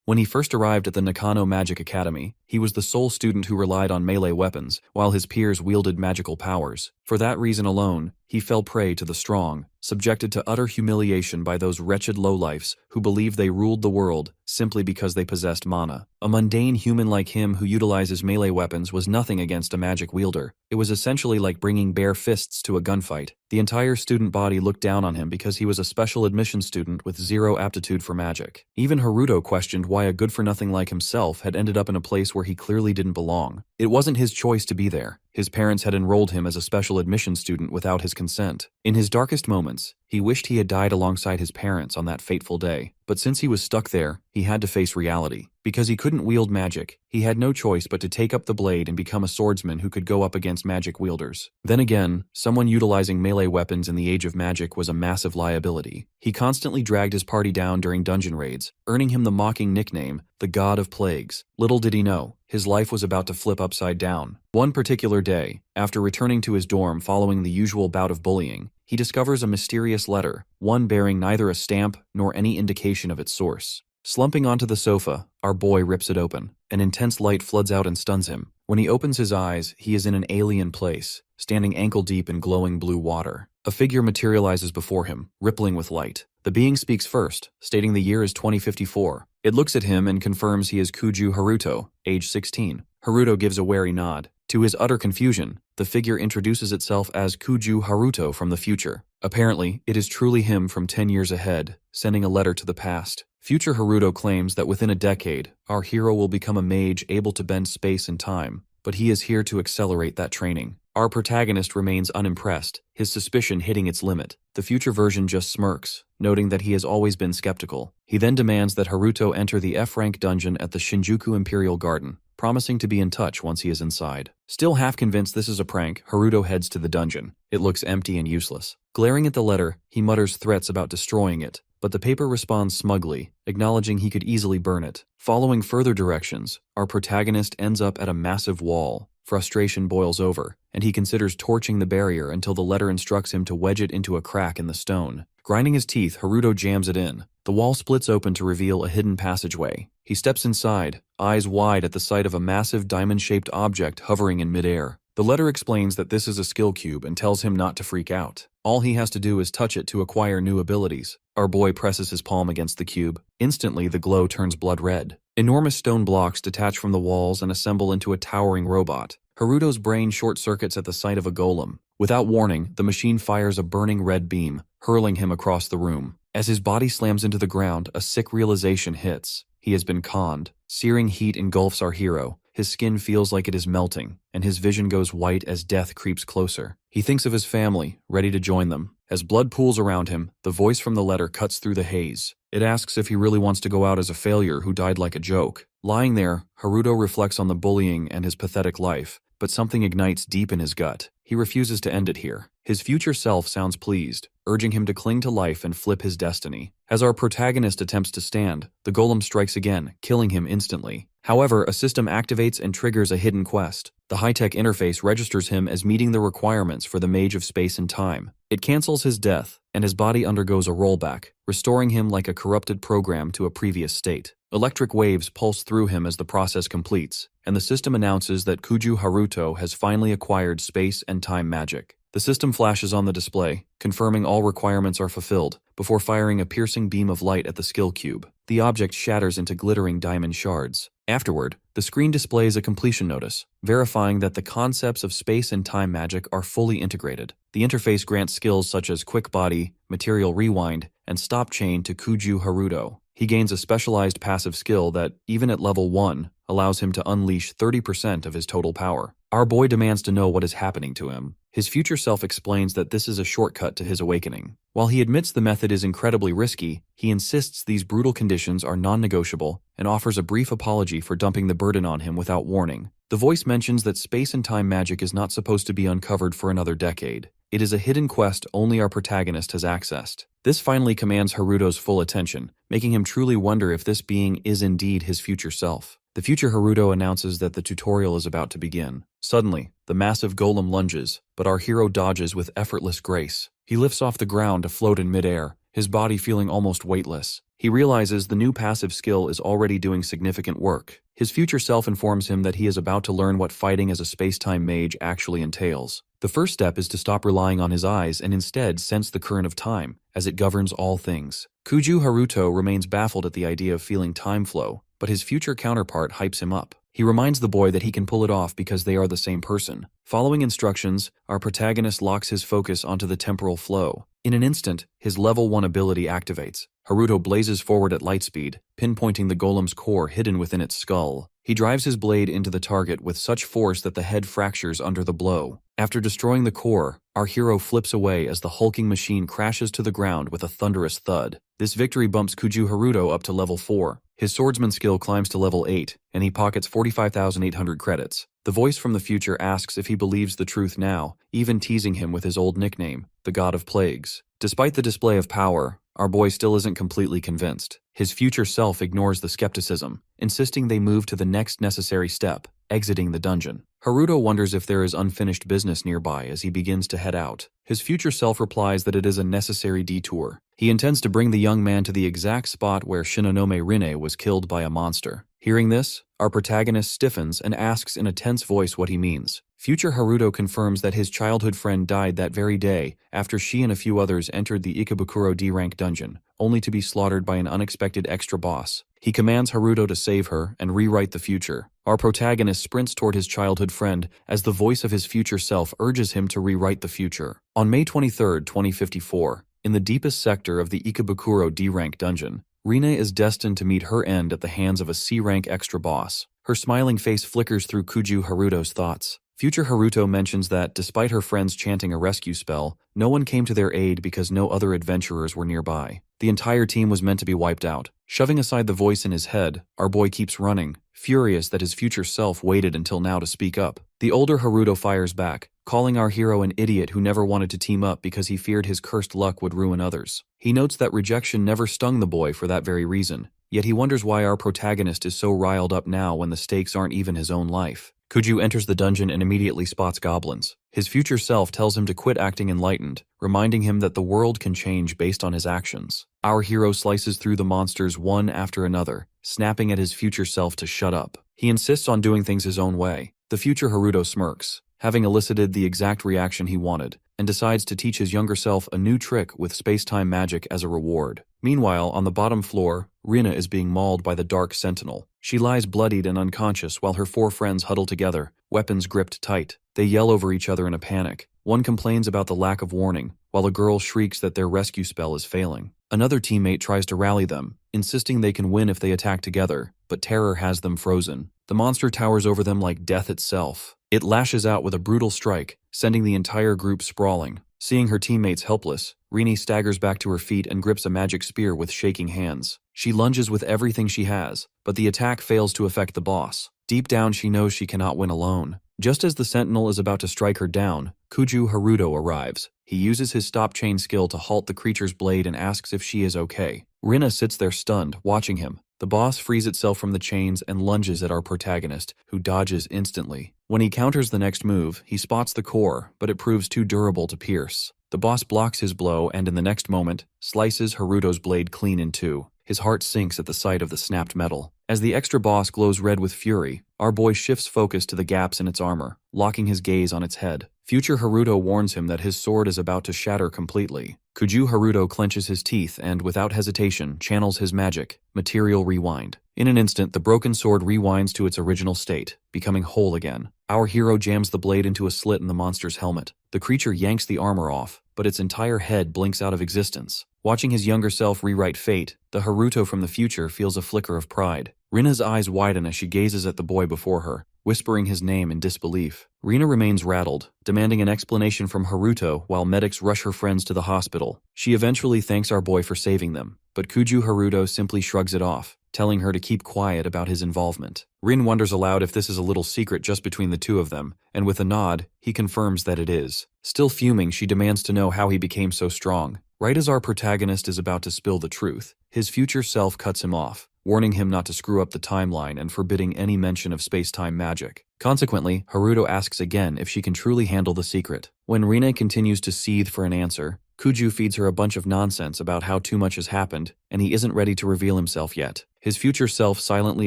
When he first arrived at the Nakano Magic Academy, he was the sole student who relied on melee weapons, while his peers wielded magical powers. For that reason alone, he fell prey to the strong, subjected to utter humiliation by those wretched lowlifes who believed they ruled the world simply because they possessed mana. A mundane human like him who utilizes melee weapons was nothing against a magic wielder. It was essentially like bringing bare fists to a gunfight. The entire student body looked down on him because he was a special admission student with zero aptitude for magic. Even Haruto questioned why a good-for-nothing like himself had ended up in a place where he clearly didn't belong. It wasn't his choice to be there. His parents had enrolled him as a special admission student without his consent. In his darkest moments, he wished he had died alongside his parents on that fateful day. But since he was stuck there, he had to face reality. Because he couldn't wield magic, he had no choice but to take up the blade and become a swordsman who could go up against magic wielders. Then again, someone utilizing melee weapons in the age of magic was a massive liability. He constantly dragged his party down during dungeon raids, earning him the mocking nickname, the God of Plagues. Little did he know, his life was about to flip upside down. One particular day, after returning to his dorm following the usual bout of bullying, he discovers a mysterious letter, one bearing neither a stamp nor any indication of its source. Slumping onto the sofa, our boy rips it open. An intense light floods out and stuns him. When he opens his eyes, he is in an alien place, standing ankle-deep in glowing blue water. A figure materializes before him, rippling with light. The being speaks first, stating the year is 2054. It looks at him and confirms he is Kuju Haruto, age 16. Haruto gives a wary nod. To his utter confusion, the figure introduces itself as Kuju Haruto from the future. Apparently, it is truly him from 10 years ahead, sending a letter to the past. Future Haruto claims that within a decade, our hero will become a mage able to bend space and time, but he is here to accelerate that training. Our protagonist remains unimpressed, his suspicion hitting its limit. The future version just smirks, noting that he has always been skeptical. He then demands that Haruto enter the F-rank dungeon at the Shinjuku Imperial Garden, promising to be in touch once he is inside. Still half convinced this is a prank, Haruto heads to the dungeon. It looks empty and useless. Glaring at the letter, he mutters threats about destroying it, but the paper responds smugly, acknowledging he could easily burn it. Following further directions, our protagonist ends up at a massive wall. Frustration boils over, and he considers torching the barrier until the letter instructs him to wedge it into a crack in the stone. Grinding his teeth, Haruto jams it in. The wall splits open to reveal a hidden passageway. He steps inside, eyes wide at the sight of a massive diamond-shaped object hovering in midair. The letter explains that this is a skill cube and tells him not to freak out. All he has to do is touch it to acquire new abilities. Our boy presses his palm against the cube. Instantly, the glow turns blood red. Enormous stone blocks detach from the walls and assemble into a towering robot. Haruto's brain short-circuits at the sight of a golem. Without warning, the machine fires a burning red beam, hurling him across the room. As his body slams into the ground, a sick realization hits. He has been conned. Searing heat engulfs our hero. His skin feels like it is melting, and his vision goes white as death creeps closer. He thinks of his family, ready to join them. As blood pools around him, the voice from the letter cuts through the haze. It asks if he really wants to go out as a failure who died like a joke. Lying there, Haruto reflects on the bullying and his pathetic life, but something ignites deep in his gut. He refuses to end it here. His future self sounds pleased, urging him to cling to life and flip his destiny. As our protagonist attempts to stand, the golem strikes again, killing him instantly. However, a system activates and triggers a hidden quest. The high-tech interface registers him as meeting the requirements for the Mage of Space and Time. It cancels his death, and his body undergoes a rollback, restoring him like a corrupted program to a previous state. Electric waves pulse through him as the process completes, and the system announces that Kuju Haruto has finally acquired space and time magic. The system flashes on the display, confirming all requirements are fulfilled, before firing a piercing beam of light at the skill cube. The object shatters into glittering diamond shards. Afterward, the screen displays a completion notice, verifying that the concepts of space and time magic are fully integrated. The interface grants skills such as Quick Body, Material Rewind, and Stop Chain to Kuju Haruto. He gains a specialized passive skill that, even at level 1, allows him to unleash 30% of his total power. Our boy demands to know what is happening to him. His future self explains that this is a shortcut to his awakening. While he admits the method is incredibly risky, he insists these brutal conditions are non-negotiable and offers a brief apology for dumping the burden on him without warning. The voice mentions that space and time magic is not supposed to be uncovered for another decade. It is a hidden quest only our protagonist has accessed. This finally commands Haruto's full attention, making him truly wonder if this being is indeed his future self. The future Haruto announces that the tutorial is about to begin. Suddenly, the massive golem lunges, but our hero dodges with effortless grace. He lifts off the ground to float in midair, his body feeling almost weightless. He realizes the new passive skill is already doing significant work. His future self informs him that he is about to learn what fighting as a space-time mage actually entails. The first step is to stop relying on his eyes and instead sense the current of time, as it governs all things. Kuju Haruto remains baffled at the idea of feeling time flow, but his future counterpart hypes him up. He reminds the boy that he can pull it off because they are the same person. Following instructions, our protagonist locks his focus onto the temporal flow. In an instant, his level 1 ability activates. Haruto blazes forward at light speed, pinpointing the golem's core hidden within its skull. He drives his blade into the target with such force that the head fractures under the blow. After destroying the core, our hero flips away as the hulking machine crashes to the ground with a thunderous thud. This victory bumps Kuju Haruto up to level 4. His swordsman skill climbs to level 8, and he pockets 45,800 credits. The voice from the future asks if he believes the truth now, even teasing him with his old nickname, the God of Plagues. Despite the display of power, our boy still isn't completely convinced. His future self ignores the skepticism, insisting they move to the next necessary step, exiting the dungeon. Haruto wonders if there is unfinished business nearby as he begins to head out. His future self replies that it is a necessary detour. He intends to bring the young man to the exact spot where Shinonome Rine was killed by a monster. Hearing this, our protagonist stiffens and asks in a tense voice what he means. Future Haruto confirms that his childhood friend died that very day after she and a few others entered the Ikebukuro D-rank dungeon, only to be slaughtered by an unexpected extra boss. He commands Haruto to save her and rewrite the future. Our protagonist sprints toward his childhood friend as the voice of his future self urges him to rewrite the future. On May 23, 2054, in the deepest sector of the Ikebukuro D-rank dungeon, Rine is destined to meet her end at the hands of a C-rank extra boss. Her smiling face flickers through Kuju Haruto's thoughts. Future Haruto mentions that, despite her friends chanting a rescue spell, no one came to their aid because no other adventurers were nearby. The entire team was meant to be wiped out. Shoving aside the voice in his head, our boy keeps running, furious that his future self waited until now to speak up. The older Haruto fires back, calling our hero an idiot who never wanted to team up because he feared his cursed luck would ruin others. He notes that rejection never stung the boy for that very reason, yet he wonders why our protagonist is so riled up now when the stakes aren't even his own life. Kuju enters the dungeon and immediately spots goblins. His future self tells him to quit acting enlightened, reminding him that the world can change based on his actions. Our hero slices through the monsters one after another, snapping at his future self to shut up. He insists on doing things his own way. The future Haruto smirks, having elicited the exact reaction he wanted, and decides to teach his younger self a new trick with space-time magic as a reward. Meanwhile, on the bottom floor, Rina is being mauled by the Dark Sentinel. She lies bloodied and unconscious while her 4 friends huddle together, weapons gripped tight. They yell over each other in a panic. One complains about the lack of warning, while a girl shrieks that their rescue spell is failing. Another teammate tries to rally them, insisting they can win if they attack together, but terror has them frozen. The monster towers over them like death itself. It lashes out with a brutal strike, sending the entire group sprawling. Seeing her teammates helpless, Rini staggers back to her feet and grips a magic spear with shaking hands. She lunges with everything she has, but the attack fails to affect the boss. Deep down, she knows she cannot win alone. Just as the Sentinel is about to strike her down, Kuju Haruto arrives. He uses his stop chain skill to halt the creature's blade and asks if she is okay. Rina sits there stunned, watching him. The boss frees itself from the chains and lunges at our protagonist, who dodges instantly. When he counters the next move, he spots the core, but it proves too durable to pierce. The boss blocks his blow and, in the next moment, slices Haruto's blade clean in two. His heart sinks at the sight of the snapped metal. As the extra boss glows red with fury, our boy shifts focus to the gaps in its armor, locking his gaze on its head. Future Haruto warns him that his sword is about to shatter completely. Kuju Haruto clenches his teeth and, without hesitation, channels his magic, Material Rewind. In an instant, the broken sword rewinds to its original state, becoming whole again. Our hero jams the blade into a slit in the monster's helmet. The creature yanks the armor off, but its entire head blinks out of existence. Watching his younger self rewrite fate, the Haruto from the future feels a flicker of pride. Rina's eyes widen as she gazes at the boy before her, whispering his name in disbelief. Rina remains rattled, demanding an explanation from Haruto while medics rush her friends to the hospital. She eventually thanks our boy for saving them, but Kuju Haruto simply shrugs it off, telling her to keep quiet about his involvement. Rin wonders aloud if this is a little secret just between the two of them, and with a nod, he confirms that it is. Still fuming, she demands to know how he became so strong. Right as our protagonist is about to spill the truth, his future self cuts him off, warning him not to screw up the timeline and forbidding any mention of space-time magic. Consequently, Haruto asks again if she can truly handle the secret. When Rina continues to seethe for an answer, Kuju feeds her a bunch of nonsense about how too much has happened, and he isn't ready to reveal himself yet. His future self silently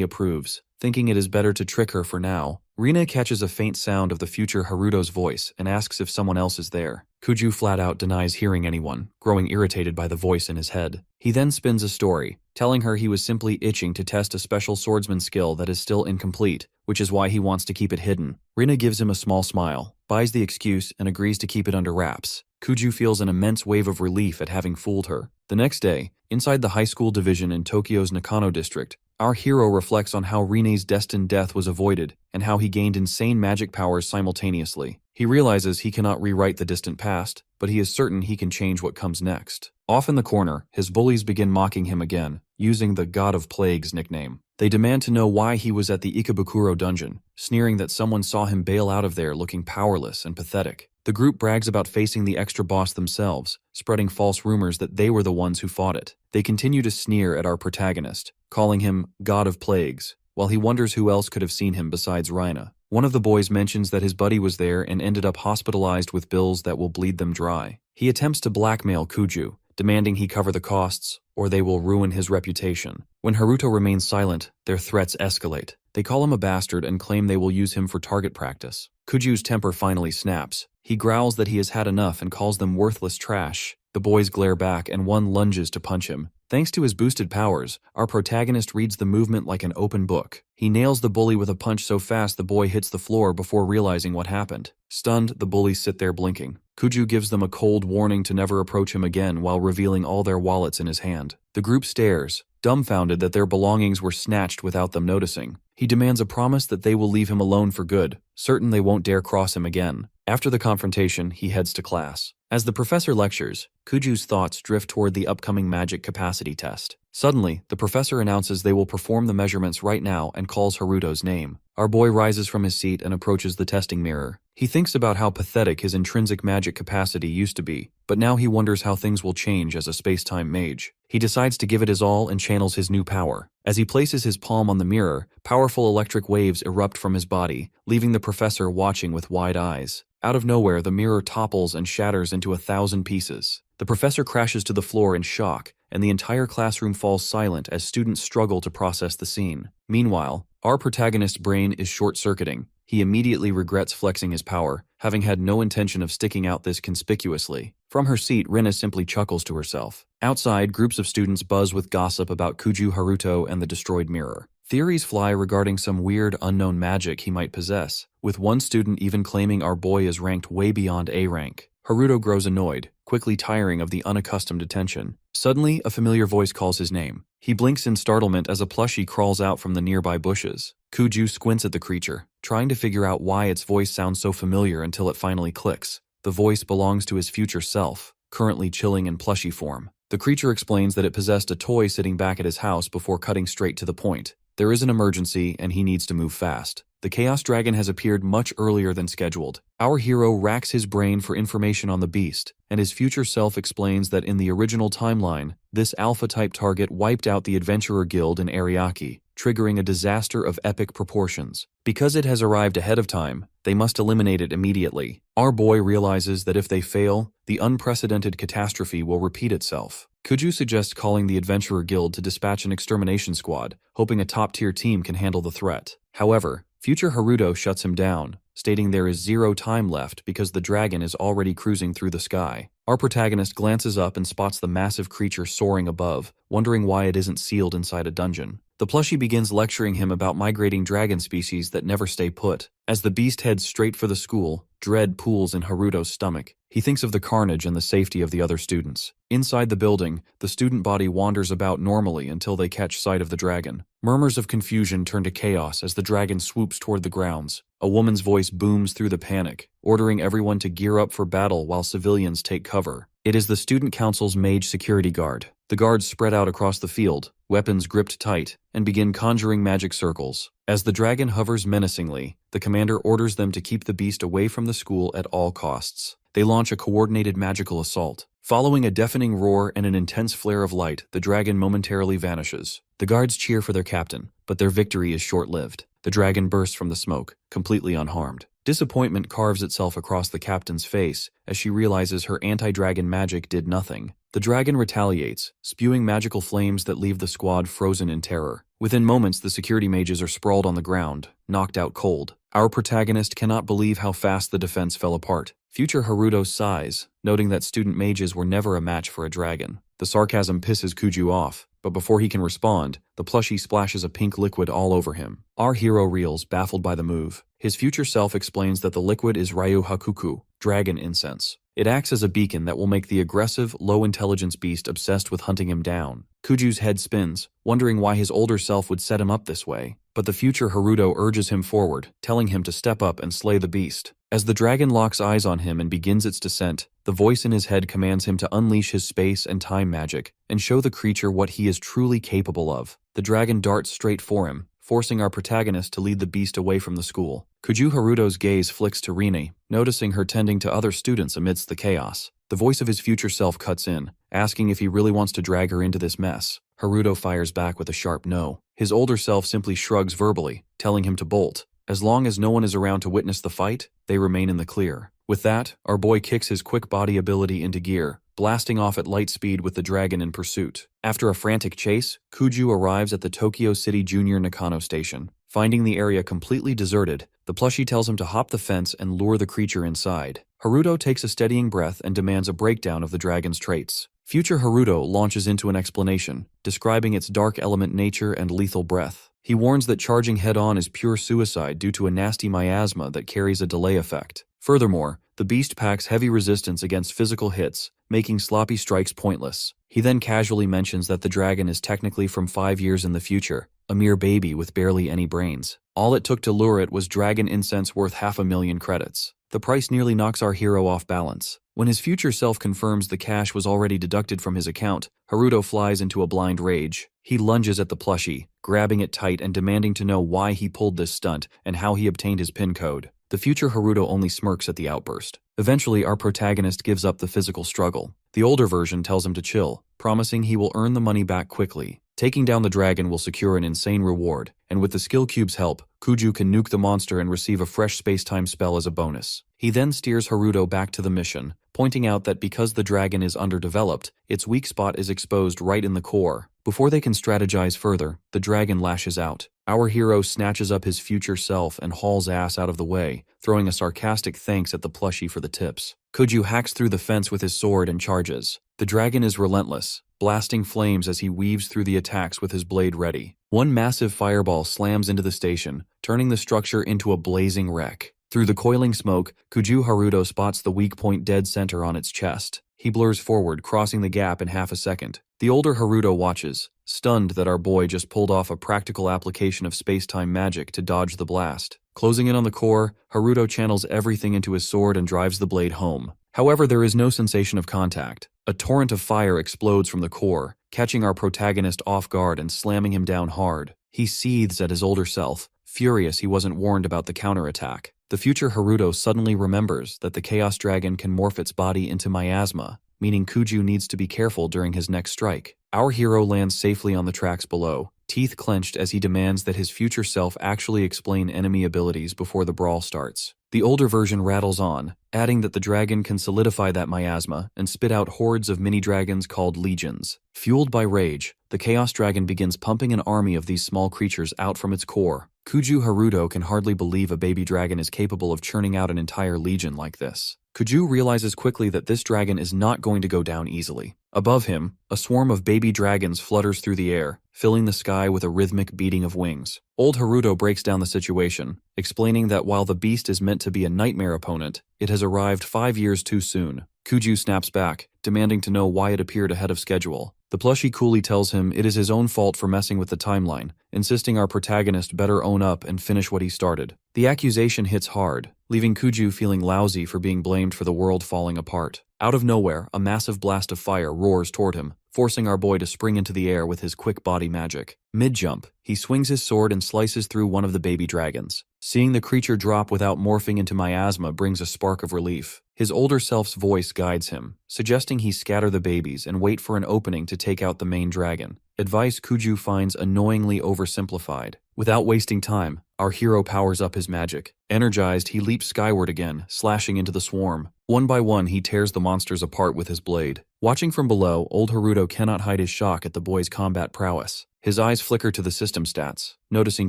approves, thinking it is better to trick her for now. Rina catches a faint sound of the future Haruto's voice and asks if someone else is there. Kuju flat out denies hearing anyone, growing irritated by the voice in his head. He then spins a story, telling her he was simply itching to test a special swordsman skill that is still incomplete, which is why he wants to keep it hidden. Rina gives him a small smile, buys the excuse, and agrees to keep it under wraps. Kuju feels an immense wave of relief at having fooled her. The next day, inside the high school division in Tokyo's Nakano district, our hero reflects on how Rine's destined death was avoided and how he gained insane magic powers simultaneously. He realizes he cannot rewrite the distant past, but he is certain he can change what comes next. Off in the corner, his bullies begin mocking him again, using the God of Plagues nickname. They demand to know why he was at the Ikebukuro dungeon, sneering that someone saw him bail out of there looking powerless and pathetic. The group brags about facing the extra boss themselves, spreading false rumors that they were the ones who fought it. They continue to sneer at our protagonist, calling him God of Plagues, while he wonders who else could have seen him besides Rina. One of the boys mentions that his buddy was there and ended up hospitalized with bills that will bleed them dry. He attempts to blackmail Kuju, demanding he cover the costs, or they will ruin his reputation. When Haruto remains silent, their threats escalate. They call him a bastard and claim they will use him for target practice. Kuju's temper finally snaps. He growls that he has had enough and calls them worthless trash. The boys glare back and one lunges to punch him. Thanks to his boosted powers, our protagonist reads the movement like an open book. He nails the bully with a punch so fast the boy hits the floor before realizing what happened. Stunned, the bullies sit there blinking. Kuju gives them a cold warning to never approach him again while revealing all their wallets in his hand. The group stares, dumbfounded that their belongings were snatched without them noticing. He demands a promise that they will leave him alone for good, certain they won't dare cross him again. After the confrontation, he heads to class. As the professor lectures, Kuju's thoughts drift toward the upcoming magic capacity test. Suddenly, the professor announces they will perform the measurements right now and calls Haruto's name. Our boy rises from his seat and approaches the testing mirror. He thinks about how pathetic his intrinsic magic capacity used to be, but now he wonders how things will change as a space-time mage. He decides to give it his all and channels his new power. As he places his palm on the mirror, powerful electric waves erupt from his body, leaving the professor watching with wide eyes. Out of nowhere, the mirror topples and shatters into 1,000 pieces. The professor crashes to the floor in shock, and the entire classroom falls silent as students struggle to process the scene. Meanwhile, our protagonist's brain is short-circuiting. He immediately regrets flexing his power, having had no intention of sticking out this conspicuously. From her seat, Rina simply chuckles to herself. Outside, groups of students buzz with gossip about Kuju Haruto and the destroyed mirror. Theories fly regarding some weird, unknown magic he might possess, with one student even claiming our boy is ranked way beyond A rank. Haruto grows annoyed, quickly tiring of the unaccustomed attention. Suddenly, a familiar voice calls his name. He blinks in startlement as a plushie crawls out from the nearby bushes. Kuju squints at the creature, trying to figure out why its voice sounds so familiar until it finally clicks. The voice belongs to his future self, currently chilling in plushie form. The creature explains that it possessed a toy sitting back at his house before cutting straight to the point. There is an emergency, and he needs to move fast. The Chaos Dragon has appeared much earlier than scheduled. Our hero racks his brain for information on the beast, and his future self explains that in the original timeline, this Alpha-type target wiped out the Adventurer Guild in Ariake, triggering a disaster of epic proportions. Because it has arrived ahead of time, they must eliminate it immediately. Our boy realizes that if they fail, the unprecedented catastrophe will repeat itself. Kuju suggests calling the Adventurer Guild to dispatch an extermination squad, hoping a top-tier team can handle the threat. However, future Haruto shuts him down, stating there is 0 time left because the dragon is already cruising through the sky. Our protagonist glances up and spots the massive creature soaring above, wondering why it isn't sealed inside a dungeon. The plushie begins lecturing him about migrating dragon species that never stay put. As the beast heads straight for the school, dread pools in Haruto's stomach. He thinks of the carnage and the safety of the other students. Inside the building, the student body wanders about normally until they catch sight of the dragon. Murmurs of confusion turn to chaos as the dragon swoops toward the grounds. A woman's voice booms through the panic, ordering everyone to gear up for battle while civilians take cover. It is the student council's mage security guard. The guards spread out across the field, weapons gripped tight, and begin conjuring magic circles. As the dragon hovers menacingly, the commander orders them to keep the beast away from the school at all costs. They launch a coordinated magical assault. Following a deafening roar and an intense flare of light, the dragon momentarily vanishes. The guards cheer for their captain, but their victory is short-lived. The dragon bursts from the smoke, completely unharmed. Disappointment carves itself across the captain's face as she realizes her anti-dragon magic did nothing. The dragon retaliates, spewing magical flames that leave the squad frozen in terror. Within moments, the security mages are sprawled on the ground, knocked out cold. Our protagonist cannot believe how fast the defense fell apart. Future Haruto sighs, noting that student mages were never a match for a dragon. The sarcasm pisses Kuju off, but before he can respond, the plushie splashes a pink liquid all over him. Our hero reels, baffled by the move. His future self explains that the liquid is Ryu Hakuku, dragon incense. It acts as a beacon that will make the aggressive, low-intelligence beast obsessed with hunting him down. Kuju's head spins, wondering why his older self would set him up this way. But the future Haruto urges him forward, telling him to step up and slay the beast. As the dragon locks eyes on him and begins its descent, the voice in his head commands him to unleash his space and time magic and show the creature what he is truly capable of. The dragon darts straight for him, forcing our protagonist to lead the beast away from the school. Kuju Haruto's gaze flicks to Rin, noticing her tending to other students amidst the chaos. The voice of his future self cuts in, asking if he really wants to drag her into this mess. Haruto fires back with a sharp no. His older self simply shrugs verbally, telling him to bolt. As long as no one is around to witness the fight, they remain in the clear. With that, our boy kicks his quick body ability into gear, blasting off at light speed with the dragon in pursuit. After a frantic chase, Kuju arrives at the Tokyo City Junior Nakano Station. Finding the area completely deserted, the plushie tells him to hop the fence and lure the creature inside. Haruto takes a steadying breath and demands a breakdown of the dragon's traits. Future Haruto launches into an explanation, describing its dark element nature and lethal breath. He warns that charging head-on is pure suicide due to a nasty miasma that carries a delay effect. Furthermore, the beast packs heavy resistance against physical hits, making sloppy strikes pointless. He then casually mentions that the dragon is technically from 5 years in the future, a mere baby with barely any brains. All it took to lure it was dragon incense worth 500,000 credits. The price nearly knocks our hero off balance. When his future self confirms the cash was already deducted from his account, Haruto flies into a blind rage. He lunges at the plushie, grabbing it tight and demanding to know why he pulled this stunt and how he obtained his PIN code. The future Haruto only smirks at the outburst. Eventually, our protagonist gives up the physical struggle. The older version tells him to chill, promising he will earn the money back quickly. Taking down the dragon will secure an insane reward, and with the skill cube's help, Kuju can nuke the monster and receive a fresh space-time spell as a bonus. He then steers Haruto back to the mission, pointing out that because the dragon is underdeveloped, its weak spot is exposed right in the core. Before they can strategize further, the dragon lashes out. Our hero snatches up his future self and hauls ass out of the way, throwing a sarcastic thanks at the plushie for the tips. Kuju hacks through the fence with his sword and charges. The dragon is relentless, blasting flames as he weaves through the attacks with his blade ready. One massive fireball slams into the station, turning the structure into a blazing wreck. Through the coiling smoke, Kuju Haruto spots the weak point dead center on its chest. He blurs forward, crossing the gap in half a second. The older Haruto watches, stunned that our boy just pulled off a practical application of space-time magic to dodge the blast. Closing in on the core, Haruto channels everything into his sword and drives the blade home. However, there is no sensation of contact. A torrent of fire explodes from the core, catching our protagonist off guard and slamming him down hard. He seethes at his older self, furious he wasn't warned about the counterattack. The future Haruto suddenly remembers that the Chaos Dragon can morph its body into miasma, meaning Kuju needs to be careful during his next strike. Our hero lands safely on the tracks below, teeth clenched as he demands that his future self actually explain enemy abilities before the brawl starts. The older version rattles on, adding that the dragon can solidify that miasma and spit out hordes of mini-dragons called legions. Fueled by rage, the Chaos Dragon begins pumping an army of these small creatures out from its core. Kuju Haruto can hardly believe a baby dragon is capable of churning out an entire legion like this. Kuju realizes quickly that this dragon is not going to go down easily. Above him, a swarm of baby dragons flutters through the air, filling the sky with a rhythmic beating of wings. Old Haruto breaks down the situation, explaining that while the beast is meant to be a nightmare opponent, it has arrived 5 years too soon. Kuju snaps back, demanding to know why it appeared ahead of schedule. The plushie coolly tells him it is his own fault for messing with the timeline, insisting our protagonist better own up and finish what he started. The accusation hits hard, leaving Kuju feeling lousy for being blamed for the world falling apart. Out of nowhere, a massive blast of fire roars toward him, forcing our boy to spring into the air with his quick body magic. Mid-jump, he swings his sword and slices through one of the baby dragons. Seeing the creature drop without morphing into miasma brings a spark of relief. His older self's voice guides him, suggesting he scatter the babies and wait for an opening to take out the main dragon. Advice Kuju finds annoyingly oversimplified. Without wasting time, Our hero powers up his magic. Energized, he leaps skyward again, slashing into the swarm. One by one, he tears the monsters apart with his blade. Watching from below, old Haruto cannot hide his shock at the boy's combat prowess. His eyes flicker to the system stats, noticing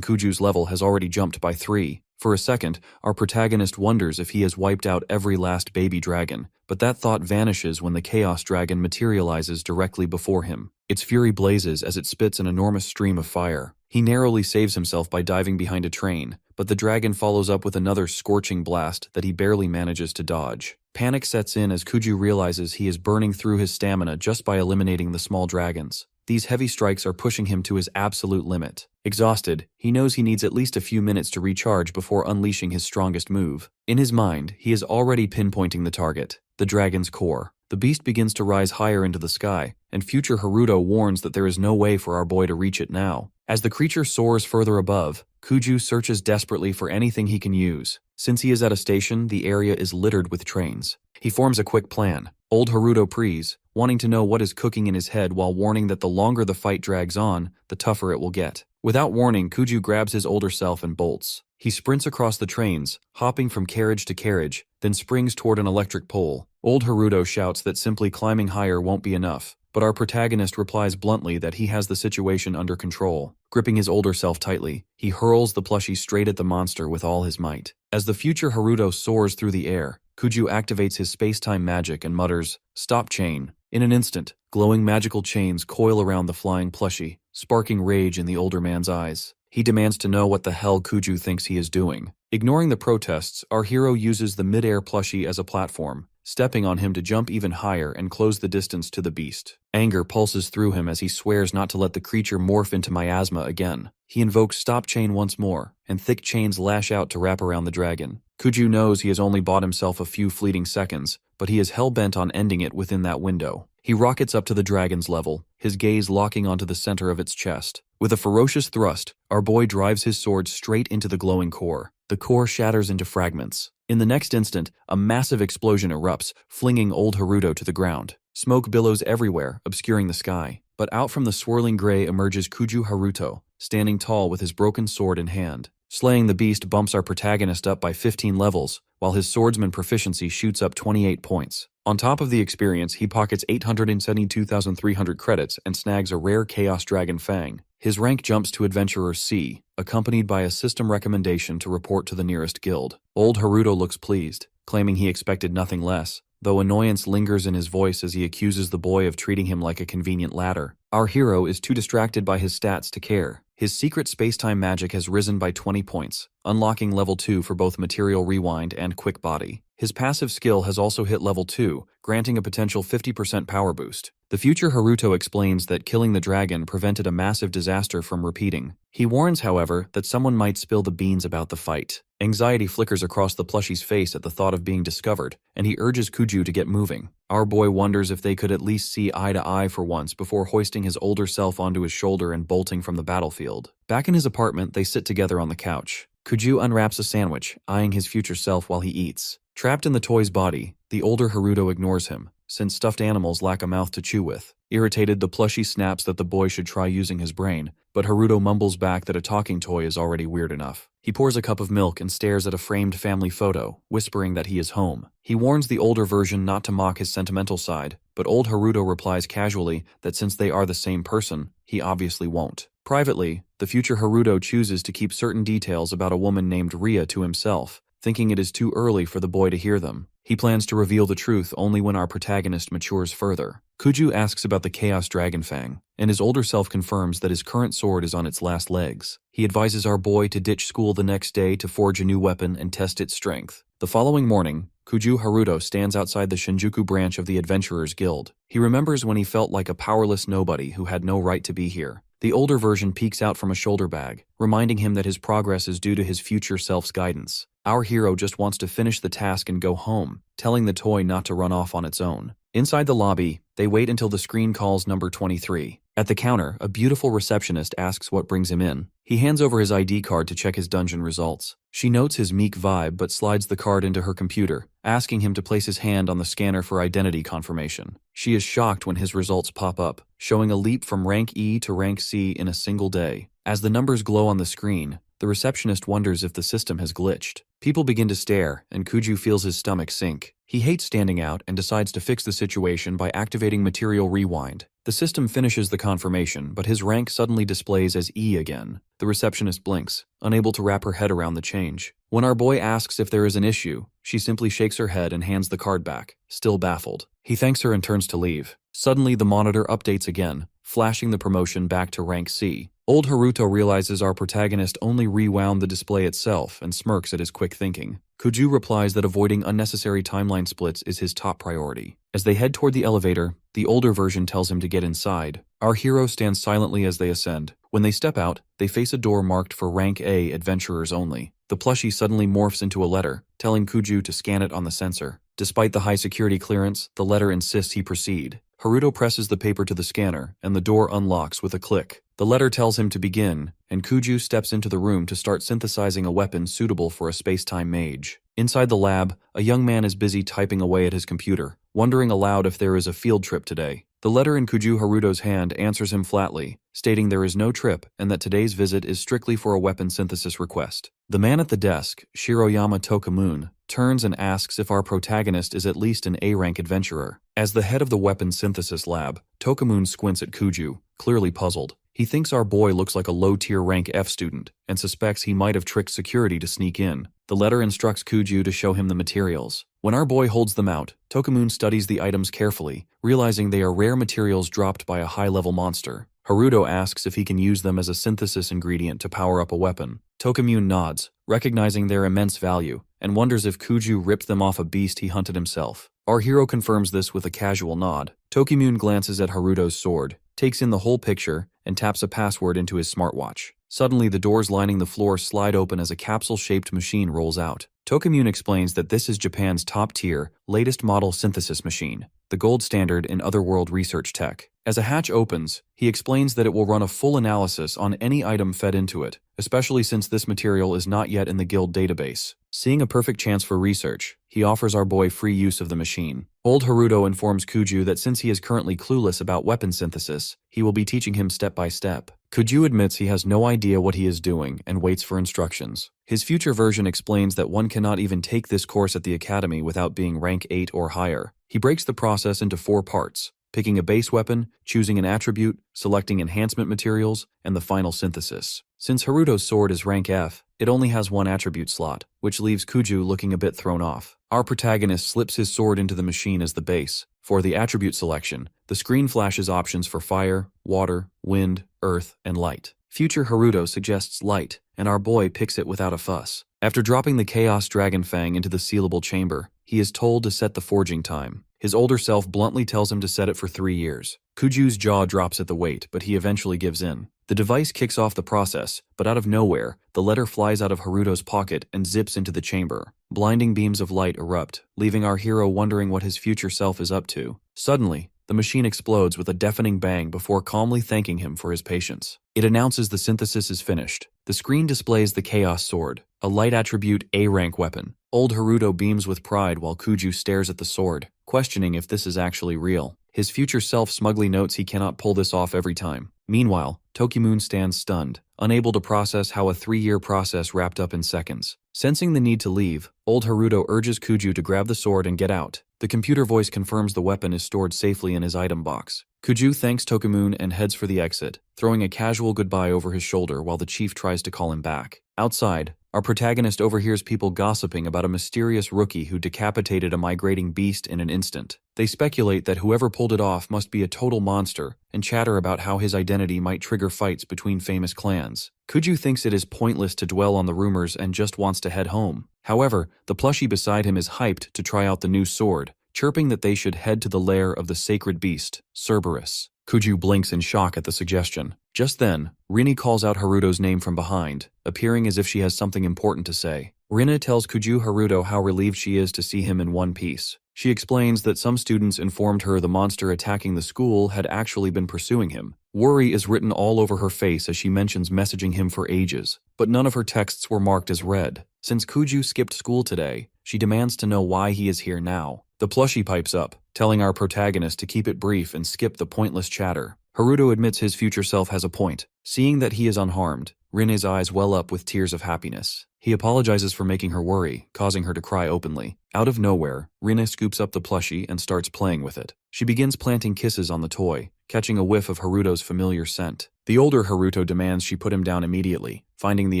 Kuju's level has already jumped by 3. For a second, our protagonist wonders if he has wiped out every last baby dragon, but that thought vanishes when the Chaos Dragon materializes directly before him. Its fury blazes as it spits an enormous stream of fire. He narrowly saves himself by diving behind a train, but the dragon follows up with another scorching blast that he barely manages to dodge. Panic sets in as Kuju realizes he is burning through his stamina just by eliminating the small dragons. These heavy strikes are pushing him to his absolute limit. Exhausted, he knows he needs at least a few minutes to recharge before unleashing his strongest move. In his mind, he is already pinpointing the target, the dragon's core. The beast begins to rise higher into the sky, and future Haruto warns that there is no way for our boy to reach it now. As the creature soars further above, Kuju searches desperately for anything he can use. Since he is at a station, the area is littered with trains. He forms a quick plan. Old Haruto prees, wanting to know what is cooking in his head while warning that the longer the fight drags on, the tougher it will get. Without warning, Kuju grabs his older self and bolts. He sprints across the trains, hopping from carriage to carriage, then springs toward an electric pole. Old Haruto shouts that simply climbing higher won't be enough, but our protagonist replies bluntly that he has the situation under control. Gripping his older self tightly, he hurls the plushie straight at the monster with all his might. As the future Haruto soars through the air, Kuju activates his space-time magic and mutters, "Stop chain." In an instant, glowing magical chains coil around the flying plushie, sparking rage in the older man's eyes. He demands to know what the hell Kuju thinks he is doing. Ignoring the protests, our hero uses the mid-air plushie as a platform, stepping on him to jump even higher and close the distance to the beast. Anger pulses through him as he swears not to let the creature morph into miasma again. He invokes Stop Chain once more, and thick chains lash out to wrap around the dragon. Kuju knows he has only bought himself a few fleeting seconds, but he is hell-bent on ending it within that window. He rockets up to the dragon's level, his gaze locking onto the center of its chest. With a ferocious thrust, our boy drives his sword straight into the glowing core. The core shatters into fragments. In the next instant, a massive explosion erupts, flinging old Haruto to the ground. Smoke billows everywhere, obscuring the sky. But out from the swirling gray emerges Kuju Haruto, standing tall with his broken sword in hand. Slaying the beast bumps our protagonist up by 15 levels, while his swordsman proficiency shoots up 28 points. On top of the experience, he pockets 872,300 credits and snags a rare Chaos Dragon Fang. His rank jumps to Adventurer C, accompanied by a system recommendation to report to the nearest guild. Old Haruto looks pleased, claiming he expected nothing less, though annoyance lingers in his voice as he accuses the boy of treating him like a convenient ladder. Our hero is too distracted by his stats to care. His secret space-time magic has risen by 20 points, unlocking level 2 for both Material Rewind and Quick Body. His passive skill has also hit level 2, granting a potential 50% power boost. The future Haruto explains that killing the dragon prevented a massive disaster from repeating. He warns, however, that someone might spill the beans about the fight. Anxiety flickers across the plushie's face at the thought of being discovered, and he urges Kuju to get moving. Our boy wonders if they could at least see eye to eye for once before hoisting his older self onto his shoulder and bolting from the battlefield. Back in his apartment, they sit together on the couch. Kuju unwraps a sandwich, eyeing his future self while he eats. Trapped in the toy's body, the older Haruto ignores him, since stuffed animals lack a mouth to chew with. Irritated, the plushie snaps that the boy should try using his brain, but Haruto mumbles back that a talking toy is already weird enough. He pours a cup of milk and stares at a framed family photo, whispering that he is home. He warns the older version not to mock his sentimental side, but old Haruto replies casually that since they are the same person, he obviously won't. Privately, the future Haruto chooses to keep certain details about a woman named Ria to himself, thinking it is too early for the boy to hear them. He plans to reveal the truth only when our protagonist matures further. Kuju asks about the Chaos Dragon Fang, and his older self confirms that his current sword is on its last legs. He advises our boy to ditch school the next day to forge a new weapon and test its strength. The following morning, Kuju Haruto stands outside the Shinjuku branch of the Adventurers Guild. He remembers when he felt like a powerless nobody who had no right to be here. The older version peeks out from a shoulder bag, reminding him that his progress is due to his future self's guidance. Our hero just wants to finish the task and go home, telling the toy not to run off on its own. Inside the lobby, they wait until the screen calls number 23. At the counter, a beautiful receptionist asks what brings him in. He hands over his ID card to check his dungeon results. She notes his meek vibe but slides the card into her computer, asking him to place his hand on the scanner for identity confirmation. She is shocked when his results pop up, showing a leap from rank E to rank C in a single day. As the numbers glow on the screen, the receptionist wonders if the system has glitched. People begin to stare, and Kuju feels his stomach sink. He hates standing out and decides to fix the situation by activating Material Rewind. The system finishes the confirmation, but his rank suddenly displays as E again. The receptionist blinks, unable to wrap her head around the change. When our boy asks if there is an issue, she simply shakes her head and hands the card back, still baffled. He thanks her and turns to leave. Suddenly, the monitor updates again, flashing the promotion back to rank C. Old Haruto realizes our protagonist only rewound the display itself and smirks at his quick thinking. Kuju replies that avoiding unnecessary timeline splits is his top priority. As they head toward the elevator, the older version tells him to get inside. Our hero stands silently as they ascend. When they step out, they face a door marked for Rank A adventurers only. The plushie suddenly morphs into a letter, telling Kuju to scan it on the sensor. Despite the high security clearance, the letter insists he proceed. Haruto presses the paper to the scanner, and the door unlocks with a click. The letter tells him to begin, and Kuju steps into the room to start synthesizing a weapon suitable for a space-time mage. Inside the lab, a young man is busy typing away at his computer, wondering aloud if there is a field trip today. The letter in Kuju Haruto's hand answers him flatly, stating there is no trip and that today's visit is strictly for a weapon synthesis request. The man at the desk, Shiroyama Tokamoon, turns and asks if our protagonist is at least an A-rank adventurer. As the head of the weapon synthesis lab, Tokamoon squints at Kuju, clearly puzzled. He thinks our boy looks like a low-tier rank F student and suspects he might have tricked security to sneak in. The letter instructs Kuju to show him the materials. When our boy holds them out, Tokamoon studies the items carefully, realizing they are rare materials dropped by a high-level monster. Haruto asks if he can use them as a synthesis ingredient to power up a weapon. Tokamoon nods, recognizing their immense value, and wonders if Kuju ripped them off a beast he hunted himself. Our hero confirms this with a casual nod. Tokamoon glances at Haruto's sword, takes in the whole picture, and taps a password into his smartwatch. Suddenly, the doors lining the floor slide open as a capsule-shaped machine rolls out. Tokamoon explains that this is Japan's top-tier, latest model synthesis machine, the gold standard in otherworld research tech. As a hatch opens, he explains that it will run a full analysis on any item fed into it, especially since this material is not yet in the guild database. Seeing a perfect chance for research, he offers our boy free use of the machine. Old Haruto informs Kuju that since he is currently clueless about weapon synthesis, he will be teaching him step by step. Kuju admits he has no idea what he is doing and waits for instructions. His future version explains that one cannot even take this course at the academy without being rank 8 or higher. He breaks the process into 4 parts: picking a base weapon, choosing an attribute, selecting enhancement materials, and the final synthesis. Since Haruto's sword is rank F, it only has 1 attribute slot, which leaves Kuju looking a bit thrown off. Our protagonist slips his sword into the machine as the base. For the attribute selection, the screen flashes options for fire, water, wind, earth, and light. Future Haruto suggests light, and our boy picks it without a fuss. After dropping the Chaos Dragon Fang into the sealable chamber, he is told to set the forging time. His older self bluntly tells him to set it for 3 years. Kuju's jaw drops at the weight, but he eventually gives in. The device kicks off the process, but out of nowhere, the letter flies out of Haruto's pocket and zips into the chamber. Blinding beams of light erupt, leaving our hero wondering what his future self is up to. Suddenly, the machine explodes with a deafening bang before calmly thanking him for his patience. It announces the synthesis is finished. The screen displays the Chaos Sword, a light attribute A-rank weapon. Old Haruto beams with pride while Kuju stares at the sword, questioning if this is actually real. His future self smugly notes he cannot pull this off every time. Meanwhile, Tokamoon stands stunned, unable to process how a 3-year process wrapped up in seconds. Sensing the need to leave, old Haruto urges Kuju to grab the sword and get out. The computer voice confirms the weapon is stored safely in his item box. Kuju thanks Tokamoon and heads for the exit, throwing a casual goodbye over his shoulder while the chief tries to call him back. Outside, our protagonist overhears people gossiping about a mysterious rookie who decapitated a migrating beast in an instant. They speculate that whoever pulled it off must be a total monster and chatter about how his identity might trigger fights between famous clans. Kuju thinks it is pointless to dwell on the rumors and just wants to head home. However, the plushie beside him is hyped to try out the new sword, chirping that they should head to the lair of the sacred beast, Cerberus. Kuju blinks in shock at the suggestion. Just then, Rini calls out Haruto's name from behind, appearing as if she has something important to say. Rina tells Kuju Haruto how relieved she is to see him in one piece. She explains that some students informed her the monster attacking the school had actually been pursuing him. Worry is written all over her face as she mentions messaging him for ages, but none of her texts were marked as read. Since Kuju skipped school today, she demands to know why he is here now. The plushie pipes up, telling our protagonist to keep it brief and skip the pointless chatter. Haruto admits his future self has a point. Seeing that he is unharmed, Rine's eyes well up with tears of happiness. He apologizes for making her worry, causing her to cry openly. Out of nowhere, Rine scoops up the plushie and starts playing with it. She begins planting kisses on the toy, catching a whiff of Haruto's familiar scent. The older Haruto demands she put him down immediately, finding the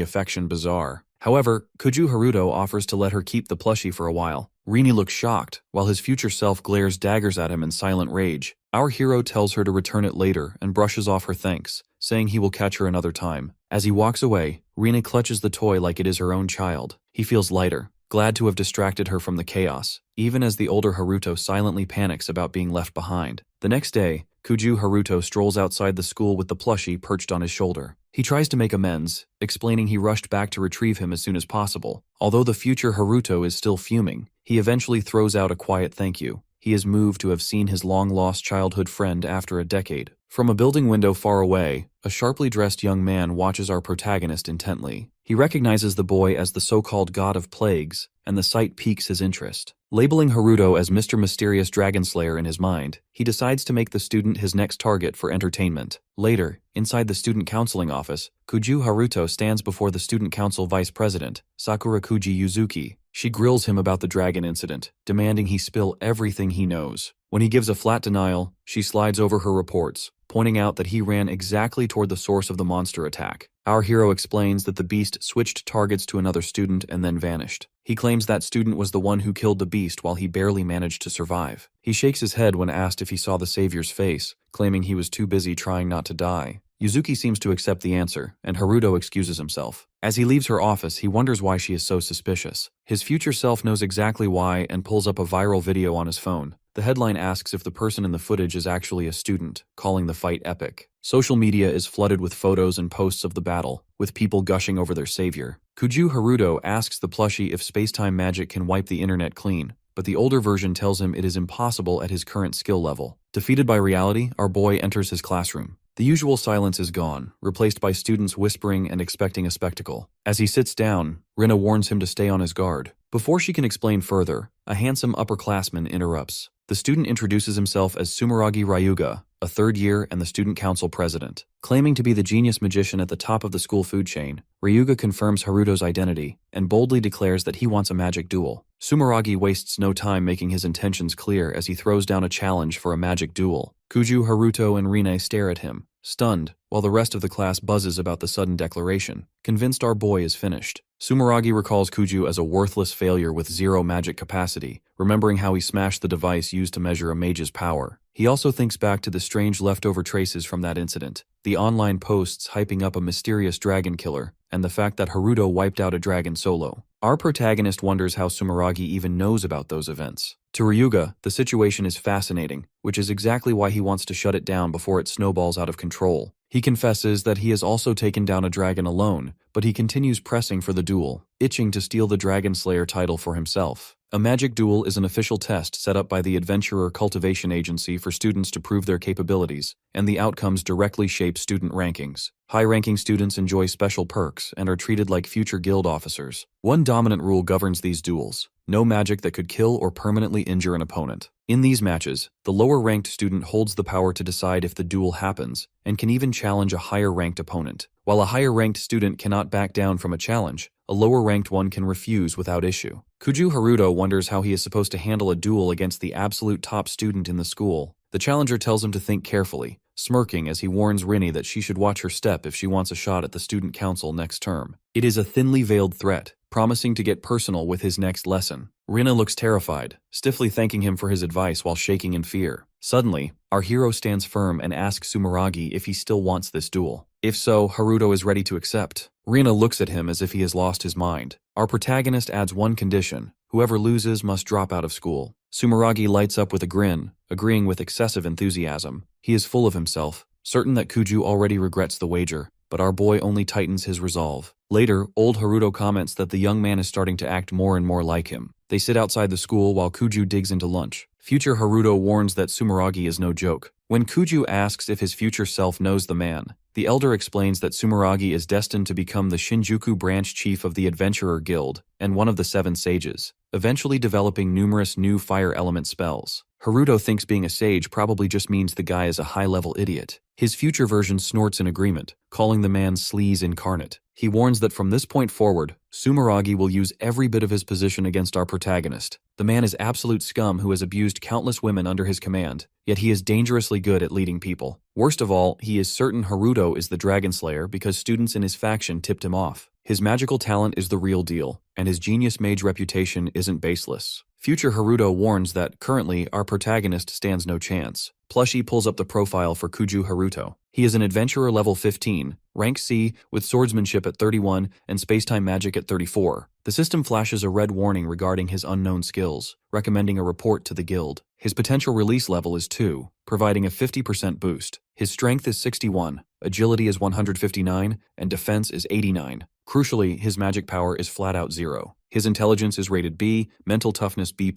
affection bizarre. However, Kuju Haruto offers to let her keep the plushie for a while. Rini looks shocked, while his future self glares daggers at him in silent rage. Our hero tells her to return it later and brushes off her thanks, saying he will catch her another time. As he walks away, Rini clutches the toy like it is her own child. He feels lighter, glad to have distracted her from the chaos, even as the older Haruto silently panics about being left behind. The next day, Kuju Haruto strolls outside the school with the plushie perched on his shoulder. He tries to make amends, explaining he rushed back to retrieve him as soon as possible. Although the future Haruto is still fuming, he eventually throws out a quiet thank you. He is moved to have seen his long-lost childhood friend after a decade. From a building window far away, a sharply dressed young man watches our protagonist intently. He recognizes the boy as the so-called god of plagues, and the sight piques his interest. Labeling Haruto as Mr. Mysterious Dragonslayer in his mind, he decides to make the student his next target for entertainment. Later, inside the student counseling office, Kuju Haruto stands before the student council vice president, Sakura Kuji Yuzuki. She grills him about the dragon incident, demanding he spill everything he knows. When he gives a flat denial, she slides over her reports, pointing out that he ran exactly toward the source of the monster attack. Our hero explains that the beast switched targets to another student and then vanished. He claims that student was the one who killed the beast while he barely managed to survive. He shakes his head when asked if he saw the savior's face, claiming he was too busy trying not to die. Yuzuki seems to accept the answer, and Haruto excuses himself. As he leaves her office, he wonders why she is so suspicious. His future self knows exactly why and pulls up a viral video on his phone. The headline asks if the person in the footage is actually a student, calling the fight epic. Social media is flooded with photos and posts of the battle, with people gushing over their savior. Kuju Haruto asks the plushie if space-time magic can wipe the internet clean, but the older version tells him it is impossible at his current skill level. Defeated by reality, our boy enters his classroom. The usual silence is gone, replaced by students whispering and expecting a spectacle. As he sits down, Rina warns him to stay on his guard. Before she can explain further, a handsome upperclassman interrupts. The student introduces himself as Sumeragi Ryuga, a third year and the student council president. Claiming to be the genius magician at the top of the school food chain, Ryuga confirms Haruto's identity and boldly declares that he wants a magic duel. Sumeragi wastes no time making his intentions clear as he throws down a challenge for a magic duel. Kuju, Haruto, and Rine stare at him, stunned, while the rest of the class buzzes about the sudden declaration, convinced our boy is finished. Sumeragi recalls Kuju as a worthless failure with zero magic capacity, remembering how he smashed the device used to measure a mage's power. He also thinks back to the strange leftover traces from that incident, the online posts hyping up a mysterious dragon killer, and the fact that Haruto wiped out a dragon solo. Our protagonist wonders how Sumeragi even knows about those events. To Ryuga, the situation is fascinating, which is exactly why he wants to shut it down before it snowballs out of control. He confesses that he has also taken down a dragon alone, but he continues pressing for the duel, itching to steal the Dragon Slayer title for himself. A magic duel is an official test set up by the Adventurer Cultivation Agency for students to prove their capabilities, and the outcomes directly shape student rankings. High-ranking students enjoy special perks and are treated like future guild officers. One dominant rule governs these duels: no magic that could kill or permanently injure an opponent. In these matches, the lower-ranked student holds the power to decide if the duel happens, and can even challenge a higher-ranked opponent. While a higher-ranked student cannot back down from a challenge, a lower-ranked one can refuse without issue. Kuju Haruto wonders how he is supposed to handle a duel against the absolute top student in the school. The challenger tells him to think carefully, smirking as he warns Rini that she should watch her step if she wants a shot at the student council next term. It is a thinly veiled threat, promising to get personal with his next lesson. Rina looks terrified, stiffly thanking him for his advice while shaking in fear. Suddenly, our hero stands firm and asks Sumeragi if he still wants this duel. If so, Haruto is ready to accept. Rina looks at him as if he has lost his mind. Our protagonist adds one condition: whoever loses must drop out of school. Sumeragi lights up with a grin, agreeing with excessive enthusiasm. He is full of himself, certain that Kuju already regrets the wager, but our boy only tightens his resolve. Later, old Haruto comments that the young man is starting to act more and more like him. They sit outside the school while Kuju digs into lunch. Future Haruto warns that Sumeragi is no joke. When Kuju asks if his future self knows the man, the elder explains that Sumeragi is destined to become the Shinjuku branch chief of the Adventurer Guild and one of the 7 sages, eventually developing numerous new fire element spells. Haruto thinks being a sage probably just means the guy is a high-level idiot. His future version snorts in agreement, calling the man sleaze incarnate. He warns that from this point forward, Sumeragi will use every bit of his position against our protagonist. The man is absolute scum who has abused countless women under his command, yet he is dangerously good at leading people. Worst of all, he is certain Haruto is the Dragon Slayer because students in his faction tipped him off. His magical talent is the real deal, and his genius mage reputation isn't baseless. Future Haruto warns that, currently, our protagonist stands no chance. Plushie pulls up the profile for Kuju Haruto. He is an adventurer level 15, rank C, with swordsmanship at 31 and spacetime magic at 34. The system flashes a red warning regarding his unknown skills, recommending a report to the guild. His potential release level is 2, providing a 50% boost. His strength is 61, agility is 159, and defense is 89. Crucially, his magic power is flat-out 0. His intelligence is rated B, mental toughness B+,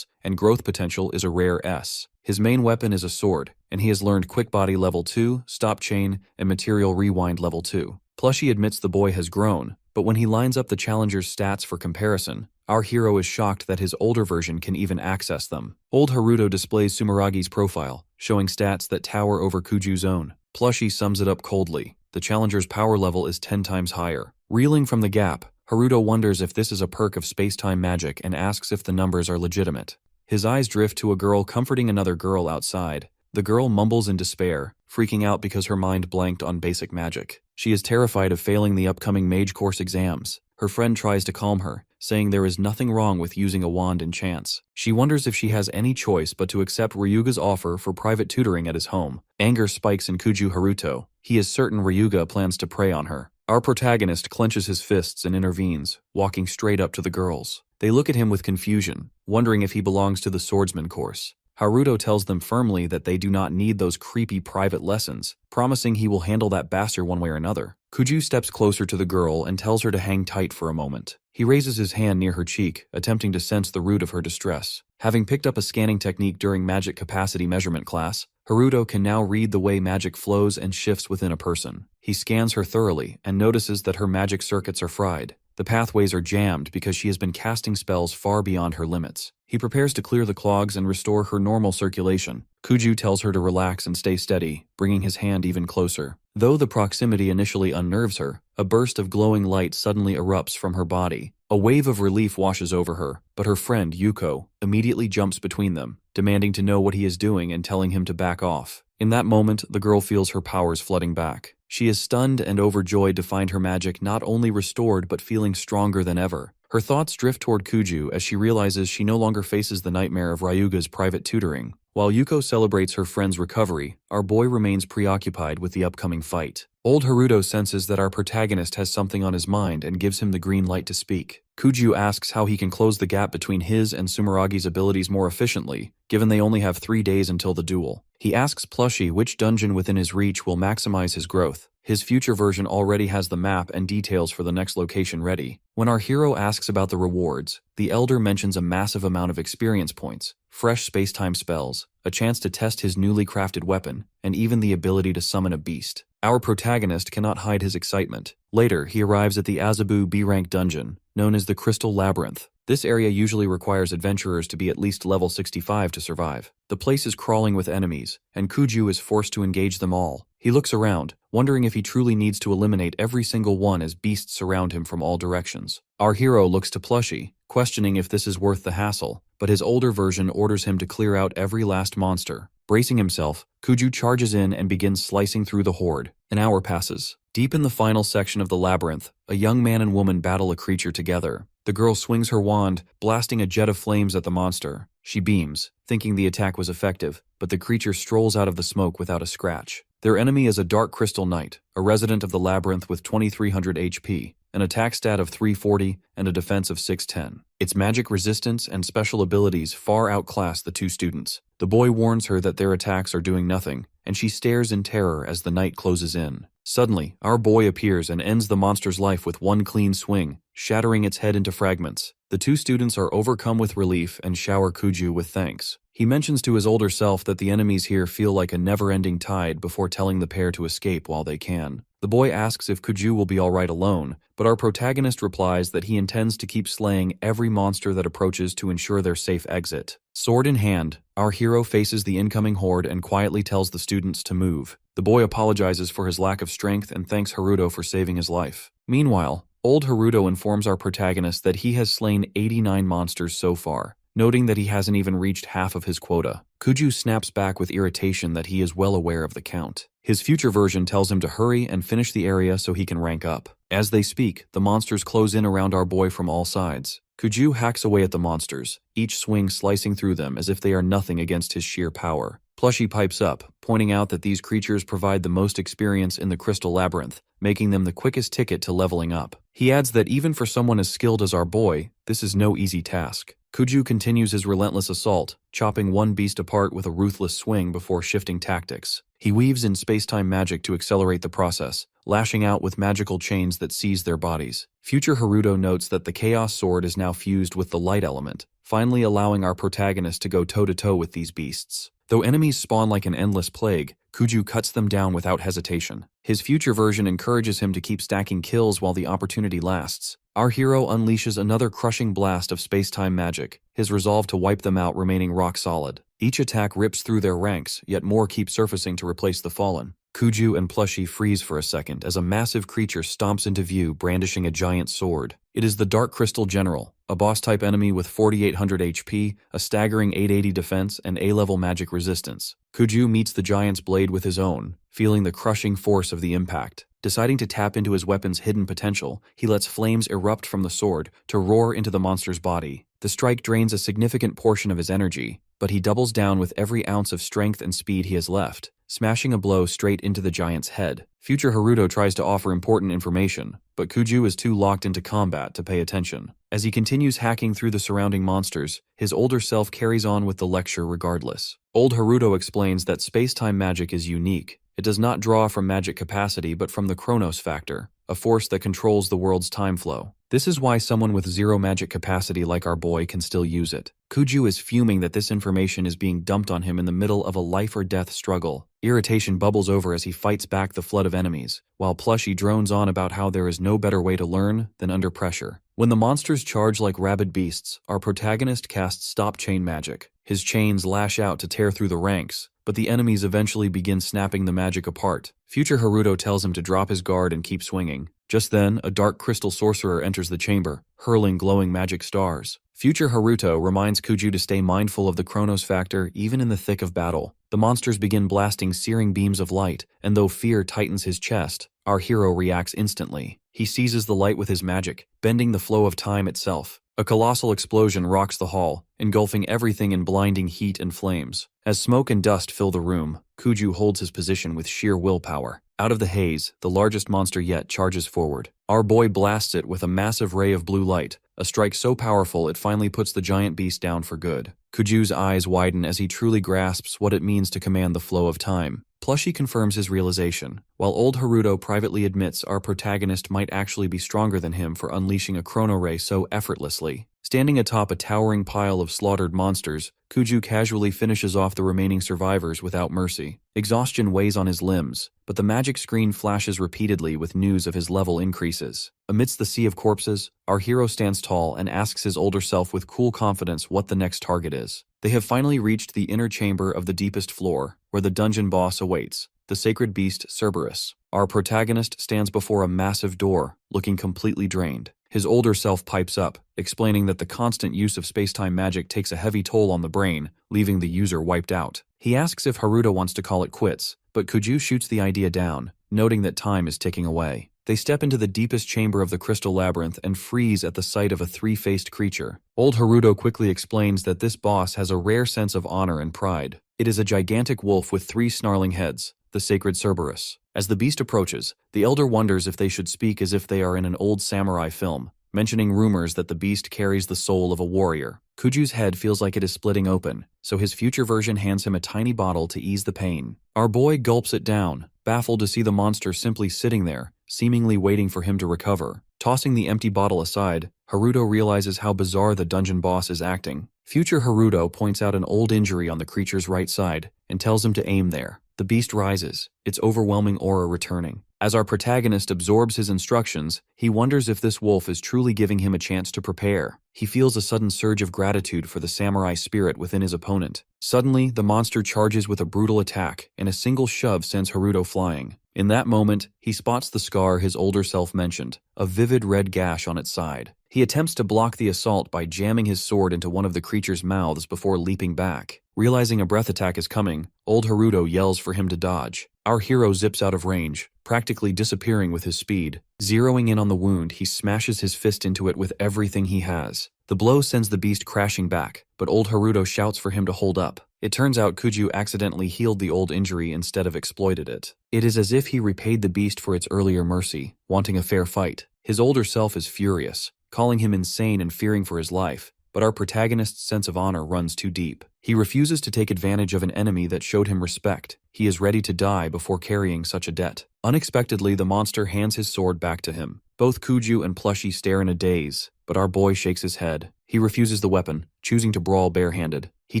and growth potential is a rare S. His main weapon is a sword, and he has learned Quick Body level 2, Stop Chain, and Material Rewind level 2. Plushie admits the boy has grown, but when he lines up the challenger's stats for comparison, our hero is shocked that his older version can even access them. Old Haruto displays Sumeragi's profile, showing stats that tower over Kuju's own. Plushie sums it up coldly. The challenger's power level is 10 times higher. Reeling from the gap, Haruto wonders if this is a perk of space-time magic and asks if the numbers are legitimate. His eyes drift to a girl comforting another girl outside. The girl mumbles in despair, freaking out because her mind blanked on basic magic. She is terrified of failing the upcoming mage course exams. Her friend tries to calm her, saying there is nothing wrong with using a wand in chance. She wonders if she has any choice but to accept Ryuga's offer for private tutoring at his home. Anger spikes in Kuju Haruto. He is certain Ryuga plans to prey on her. Our protagonist clenches his fists and intervenes, walking straight up to the girls. They look at him with confusion, wondering if he belongs to the swordsman course. Haruto tells them firmly that they do not need those creepy private lessons, promising he will handle that bastard one way or another. Kuju steps closer to the girl and tells her to hang tight for a moment. He raises his hand near her cheek, attempting to sense the root of her distress. Having picked up a scanning technique during magic capacity measurement class, Haruto can now read the way magic flows and shifts within a person. He scans her thoroughly and notices that her magic circuits are fried. The pathways are jammed because she has been casting spells far beyond her limits. He prepares to clear the clogs and restore her normal circulation. Kuju tells her to relax and stay steady, bringing his hand even closer. Though the proximity initially unnerves her, a burst of glowing light suddenly erupts from her body. A wave of relief washes over her, but her friend, Yuko, immediately jumps between them, demanding to know what he is doing and telling him to back off. In that moment, the girl feels her powers flooding back. She is stunned and overjoyed to find her magic not only restored but feeling stronger than ever. Her thoughts drift toward Kuju as she realizes she no longer faces the nightmare of Ryuga's private tutoring. While Yuko celebrates her friend's recovery, our boy remains preoccupied with the upcoming fight. Old Haruto senses that our protagonist has something on his mind and gives him the green light to speak. Kuju asks how he can close the gap between his and Sumeragi's abilities more efficiently, given they only have 3 days until the duel. He asks Plushie which dungeon within his reach will maximize his growth. His future version already has the map and details for the next location ready. When our hero asks about the rewards, the elder mentions a massive amount of experience points, fresh space-time spells, a chance to test his newly crafted weapon, and even the ability to summon a beast. Our protagonist cannot hide his excitement. Later, he arrives at the Azabu B-rank dungeon, known as the Crystal Labyrinth. This area usually requires adventurers to be at least level 65 to survive. The place is crawling with enemies, and Kuju is forced to engage them all. He looks around, wondering if he truly needs to eliminate every single one as beasts surround him from all directions. Our hero looks to Plushie, questioning if this is worth the hassle, but his older version orders him to clear out every last monster. Bracing himself, Kuju charges in and begins slicing through the horde. An hour passes. Deep in the final section of the labyrinth, a young man and woman battle a creature together. The girl swings her wand, blasting a jet of flames at the monster. She beams, thinking the attack was effective, but the creature strolls out of the smoke without a scratch. Their enemy is a Dark Crystal Knight, a resident of the labyrinth with 2300 HP, an attack stat of 340, and a defense of 610. Its magic resistance and special abilities far outclass the two students. The boy warns her that their attacks are doing nothing, and she stares in terror as the night closes in. Suddenly, our boy appears and ends the monster's life with one clean swing, shattering its head into fragments. The two students are overcome with relief and shower Kuju with thanks. He mentions to his older self that the enemies here feel like a never-ending tide before telling the pair to escape while they can. The boy asks if Kuju will be alright alone, but our protagonist replies that he intends to keep slaying every monster that approaches to ensure their safe exit. Sword in hand, Our hero faces the incoming horde and quietly tells the students to move. The boy apologizes for his lack of strength and thanks Haruto for saving his life. Meanwhile, old Haruto informs our protagonist that he has slain 89 monsters so far, noting that he hasn't even reached half of his quota. Kuju snaps back with irritation that he is well aware of the count. His future version tells him to hurry and finish the area so he can rank up. As they speak, the monsters close in around our boy from all sides. Kuju hacks away at the monsters, each swing slicing through them as if they are nothing against his sheer power. Plushie pipes up, pointing out that these creatures provide the most experience in the Crystal Labyrinth, making them the quickest ticket to leveling up. He adds that even for someone as skilled as our boy, this is no easy task. Kuju continues his relentless assault, chopping one beast apart with a ruthless swing before shifting tactics. He weaves in space-time magic to accelerate the process, lashing out with magical chains that seize their bodies. Future Haruto notes that the Chaos Sword is now fused with the light element, finally allowing our protagonist to go toe-to-toe with these beasts. Though enemies spawn like an endless plague, Kuju cuts them down without hesitation. His future version encourages him to keep stacking kills while the opportunity lasts. Our hero unleashes another crushing blast of space-time magic, his resolve to wipe them out remaining rock solid. Each attack rips through their ranks, yet more keep surfacing to replace the fallen. Kuju and Plushie freeze for a second as a massive creature stomps into view brandishing a giant sword. It is the Dark Crystal General, a boss-type enemy with 4,800 HP, a staggering 880 defense, and A-level magic resistance. Kuju meets the giant's blade with his own, feeling the crushing force of the impact. Deciding to tap into his weapon's hidden potential, he lets flames erupt from the sword to roar into the monster's body. The strike drains a significant portion of his energy, but he doubles down with every ounce of strength and speed he has left, smashing a blow straight into the giant's head. Future Haruto tries to offer important information, but Kuju is too locked into combat to pay attention. As he continues hacking through the surrounding monsters, his older self carries on with the lecture regardless. Old Haruto explains that space-time magic is unique. It does not draw from magic capacity but from the Chronos factor, a force that controls the world's time flow. This is why someone with zero magic capacity like our boy can still use it. Kuju is fuming that this information is being dumped on him in the middle of a life-or-death struggle. Irritation bubbles over as he fights back the flood of enemies, while Plushie drones on about how there is no better way to learn than under pressure. When the monsters charge like rabid beasts, our protagonist casts Stop Chain magic. His chains lash out to tear through the ranks, but the enemies eventually begin snapping the magic apart. Future Haruto tells him to drop his guard and keep swinging. Just then, a dark crystal sorcerer enters the chamber, hurling glowing magic stars. Future Haruto reminds Kuju to stay mindful of the Chronos factor even in the thick of battle. The monsters begin blasting searing beams of light, and though fear tightens his chest, our hero reacts instantly. He seizes the light with his magic, bending the flow of time itself. A colossal explosion rocks the hall, engulfing everything in blinding heat and flames. As smoke and dust fill the room, Kuju holds his position with sheer willpower. Out of the haze, the largest monster yet charges forward. Our boy blasts it with a massive ray of blue light, a strike so powerful it finally puts the giant beast down for good. Kuju's eyes widen as he truly grasps what it means to command the flow of time. Plushie confirms his realization, while old Haruto privately admits our protagonist might actually be stronger than him for unleashing a chrono ray so effortlessly. Standing atop a towering pile of slaughtered monsters, Kuju casually finishes off the remaining survivors without mercy. Exhaustion weighs on his limbs, but the magic screen flashes repeatedly with news of his level increases. Amidst the sea of corpses, our hero stands tall and asks his older self with cool confidence what the next target is. They have finally reached the inner chamber of the deepest floor, where the dungeon boss awaits, the sacred beast Cerberus. Our protagonist stands before a massive door, looking completely drained. His older self pipes up, explaining that the constant use of space-time magic takes a heavy toll on the brain, leaving the user wiped out. He asks if Haruto wants to call it quits, but Kuju shoots the idea down, noting that time is ticking away. They step into the deepest chamber of the Crystal Labyrinth and freeze at the sight of a three-faced creature. Old Haruto quickly explains that this boss has a rare sense of honor and pride. It is a gigantic wolf with 3 snarling heads, the sacred Cerberus. As the beast approaches, the elder wonders if they should speak as if they are in an old samurai film, mentioning rumors that the beast carries the soul of a warrior. Kuju's head feels like it is splitting open, so his future version hands him a tiny bottle to ease the pain. Our boy gulps it down, baffled to see the monster simply sitting there, seemingly waiting for him to recover. Tossing the empty bottle aside, Haruto realizes how bizarre the dungeon boss is acting. Future Haruto points out an old injury on the creature's right side and tells him to aim there. The beast rises, its overwhelming aura returning. As our protagonist absorbs his instructions, he wonders if this wolf is truly giving him a chance to prepare. He feels a sudden surge of gratitude for the samurai spirit within his opponent. Suddenly, the monster charges with a brutal attack, and a single shove sends Haruto flying. In that moment, he spots the scar his older self mentioned, a vivid red gash on its side. He attempts to block the assault by jamming his sword into one of the creature's mouths before leaping back. Realizing a breath attack is coming, old Haruto yells for him to dodge. Our hero zips out of range, practically disappearing with his speed. Zeroing in on the wound, he smashes his fist into it with everything he has. The blow sends the beast crashing back, but old Haruto shouts for him to hold up. It turns out Kuju accidentally healed the old injury instead of exploited it. It is as if he repaid the beast for its earlier mercy, wanting a fair fight. His older self is furious, calling him insane and fearing for his life, but our protagonist's sense of honor runs too deep. He refuses to take advantage of an enemy that showed him respect. He is ready to die before carrying such a debt. Unexpectedly, the monster hands his sword back to him. Both Kuju and Plushie stare in a daze, but our boy shakes his head. He refuses the weapon, choosing to brawl barehanded. He